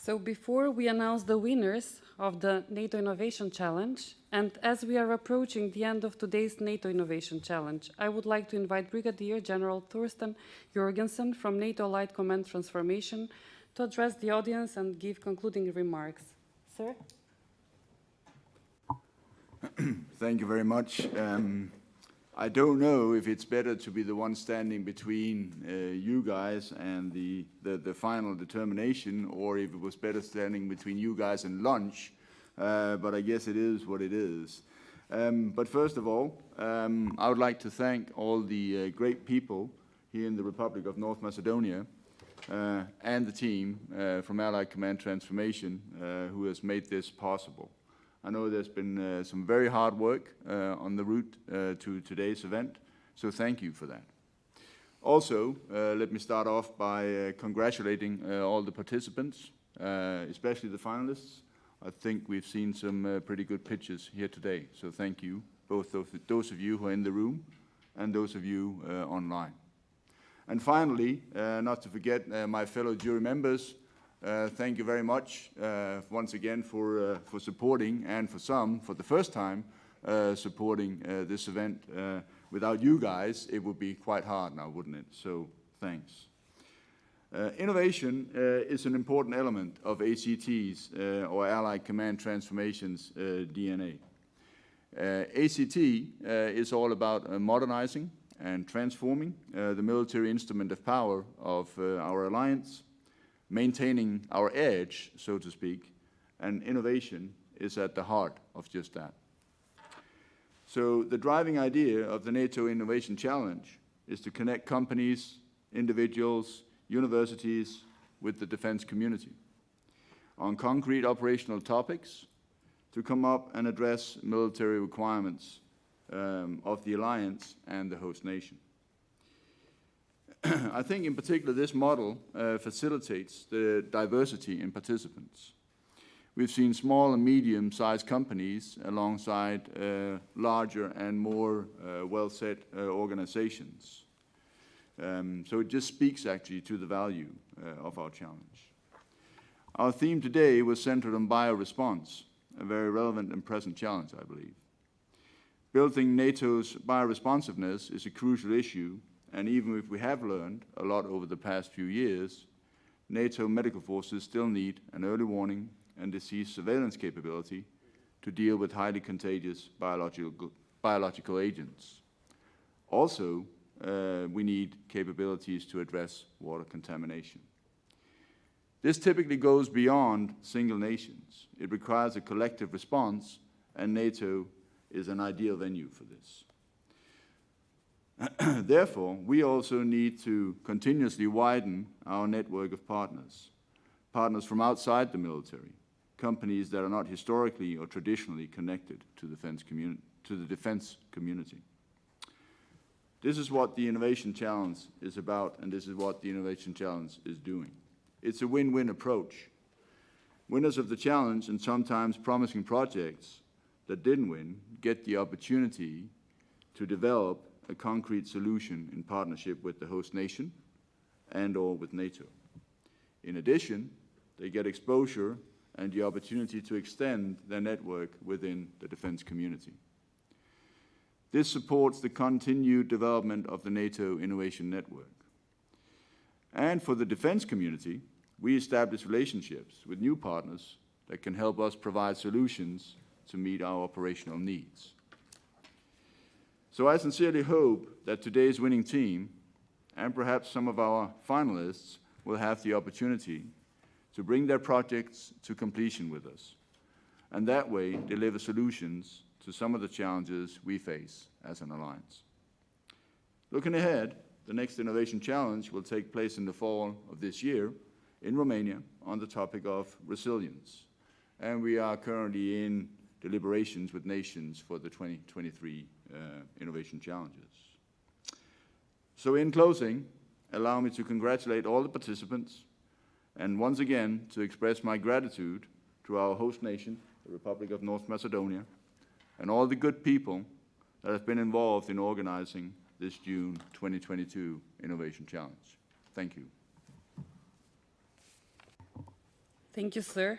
So before we announce the winners of the NATO Innovation Challenge, and as we are approaching the end of today's NATO Innovation Challenge, I would like to invite Brigadier General Thorsten Jorgensen from NATO Allied Command Transformation to address the audience and give concluding remarks. Sir? Thank you very much. I don't know if it's better to be the one standing between you guys and the final determination, or if it was better standing between you guys and lunch, but I guess it is what it is. But first of all, I would like to thank all the great people here in the Republic of North Macedonia and the team from Allied Command Transformation who has made this possible. I know there's been some very hard work on the route to today's event, so thank you for that. Also, let me start off by congratulating all the participants, especially the finalists. I think we've seen some pretty good pitches here today, so thank you, both those of you who are in the room and those of you online. And finally, not to forget my fellow jury members, thank you very much once again for supporting, and for some, for the first time, supporting this event. Without you guys, it would be quite hard now, wouldn't it? So thanks. Innovation is an important element of ACT's, or Allied Command Transformation's, DNA. ACT is all about modernizing and transforming the military instrument of power of our alliance, maintaining our edge, so to speak, and innovation is at the heart of just that. So the driving idea of the NATO Innovation Challenge is to connect companies, individuals, universities with the defense community on concrete operational topics to come up and address military requirements of the alliance and the host nation. I think in particular this model facilitates the diversity in participants. We've seen small and medium-sized companies alongside larger and more well-set organizations. So it just speaks actually to the value of our challenge. Our theme today was centered on bioresponse, a very relevant and present challenge, I believe. Building NATO's bioresponsiveness is a crucial issue, and even if we have learned a lot over the past few years, NATO medical forces still need an early warning and disease surveillance capability to deal with highly contagious biological agents. Also, we need capabilities to address water contamination. This typically goes beyond single nations. It requires a collective response, and NATO is an ideal venue for this. Therefore, we also need to continuously widen our network of partners from outside the military, companies that are not historically or traditionally connected to the defense community. This is what the Innovation Challenge is about, and this is what the Innovation Challenge is doing. It's a win-win approach. Winners of the challenge, and sometimes promising projects that didn't win, get the opportunity to develop a concrete solution in partnership with the host nation and/or with NATO. In addition, they get exposure and the opportunity to extend their network within the defense community. This supports the continued development of the NATO Innovation Network. And for the defense community, we establish relationships with new partners that can help us provide solutions to meet our operational needs. So I sincerely hope that today's winning team, and perhaps some of our finalists, will have the opportunity to bring their projects to completion with us, and that way deliver solutions to some of the challenges we face as an alliance. Looking ahead, the next Innovation Challenge will take place in the fall of this year in Romania on the topic of resilience. And we are currently in deliberations with nations for the 2023 Innovation Challenges. So in closing, allow me to congratulate all the participants and once again to express my gratitude to our host nation, the Republic of North Macedonia, and all the good people that have been involved in organizing this June 2022 Innovation Challenge. Thank you. Thank you, sir.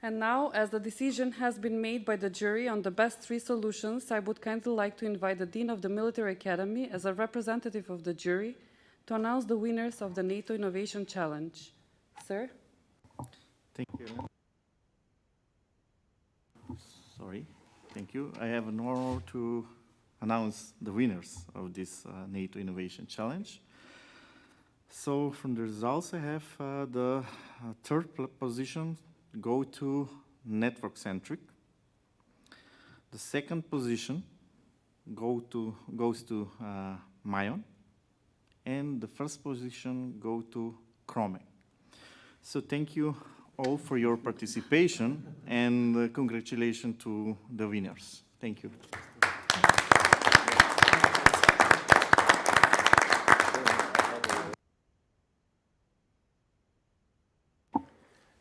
And now, as the decision has been made by the jury on the best 3 solutions, I would kindly like to invite the Dean of the Military Academy as a representative of the jury to announce the winners of the NATO Innovation Challenge. Sir? Thank you. Sorry. Thank you. I have an honor to announce the winners of this NATO Innovation Challenge. So from the results I have, the third position go to network-centric. The second position goes to Mayon. And the first position go to Chrome. So thank you all for your participation and congratulations to the winners. Thank you.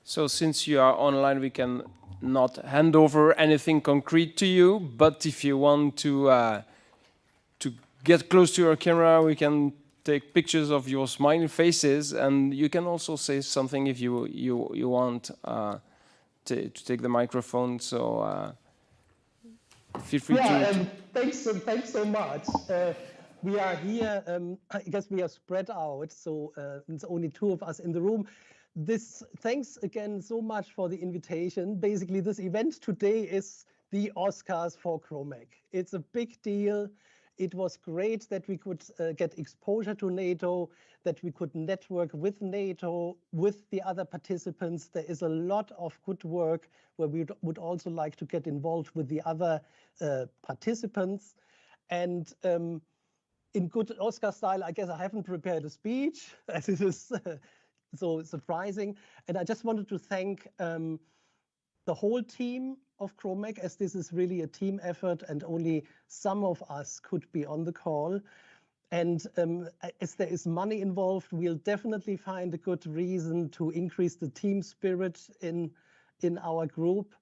So since you are online, we can not hand over anything concrete to you, but if you want to get close to your camera, we can take pictures of your smiling faces, and you can also say something if you want to take the microphone. So feel free to. Thanks so much. We are here. I guess we are spread out, so it's only 2 of us in the room. Thanks again so much for the invitation. Basically, this event today is the Oscars for Chromec. It's a big deal. It was great that we could get exposure to NATO, that we could network with NATO, with the other participants. There is a lot of good work where we would also like to get involved with the other participants. And in good Oscar style, I guess I haven't prepared a speech, as it is so surprising. And I just wanted to thank the whole team of Chromec, as this is really a team effort and only some of us could be on the call. And as there is money involved, we'll definitely find a good reason to increase the team spirit in our group.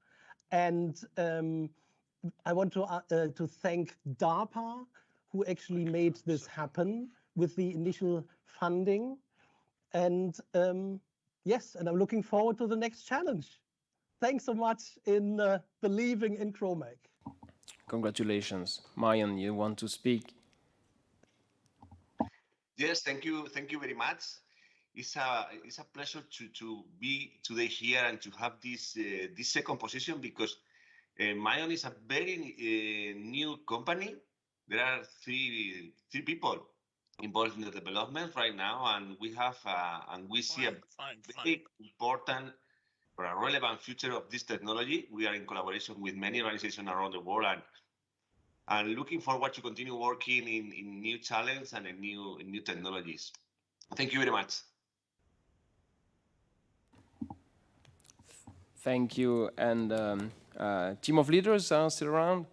And I want to thank DARPA, who actually made this happen with the initial funding. And yes, and I'm looking forward to the next challenge. Thanks so much in believing in Chromec. Congratulations. Mayan, you want to speak? Yes, thank you very much. It's a pleasure to be today here and to have this second position, because Mayan is a very new company. There are three people involved in the development right now, and we have and we see a very important for a relevant future of this technology. We are in collaboration with many organizations around the world, and looking forward to continue working in new challenges and in new technologies. Thank you very much. Thank you. And team of leaders are still around?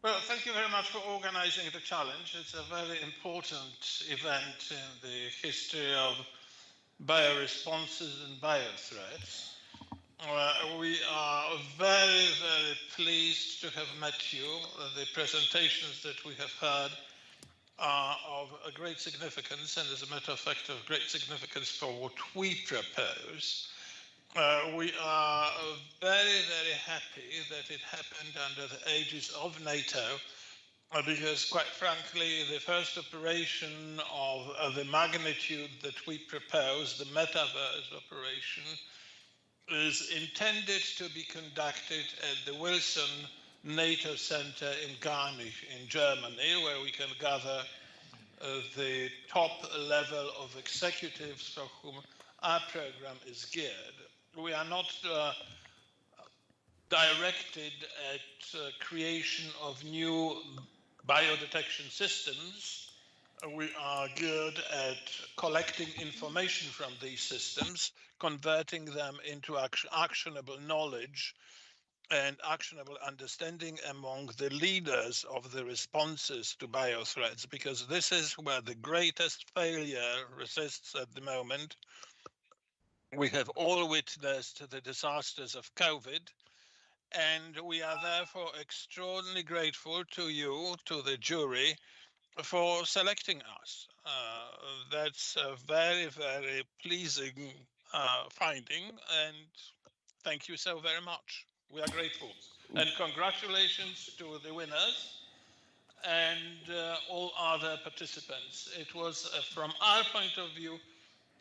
Well, thank you very much for organizing the challenge. It's a very important event in the history of bioresponses and biothreats. We are very, very pleased to have met you. The presentations that we have heard are of a great significance, and as a matter of fact, of great significance for what we propose. We are very, very happy that it happened under the aegis of NATO, because quite frankly, the first operation of the magnitude that we propose, the metaverse operation, is intended to be conducted at the Wilson NATO Center in Garmisch in Germany, where we can gather the top level of executives for whom our program is geared. We are not directed at creation of new biodetection systems. we are good at collecting information from these systems, converting them into actionable knowledge and actionable understanding among the leaders of the responses to biothreats, because this is where the greatest failure resists at the moment. We have all witnessed the disasters of COVID, and we are therefore extraordinarily grateful to you, to the jury, for selecting us. That's a very, very pleasing finding, and thank you so very much. We are grateful. And congratulations to the winners and all other participants. It was, from our point of view,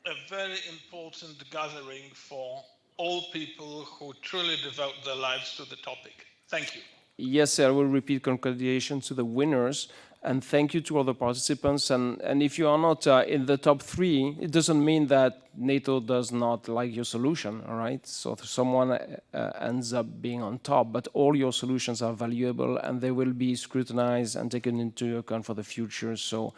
a very important gathering for all people who truly devote their lives to the topic. Thank you. Yes, I will repeat congratulations to the winners and thank you to all the participants. And if you are not in the top 3, it doesn't mean that NATO does not like your solution, all right? So if someone ends up being on top, but all your solutions are valuable and they will be scrutinized and taken into account for the future. So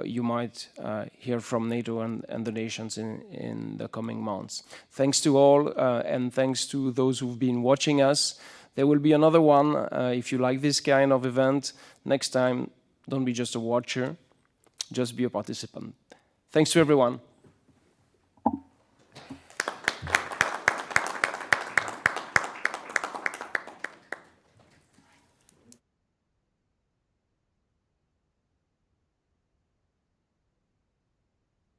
you might hear from NATO and the nations in the coming months. Thanks to all and thanks to those who've been watching us. There will be another one if you like this kind of event. Next time, don't be just a watcher, just be a participant. Thanks to everyone.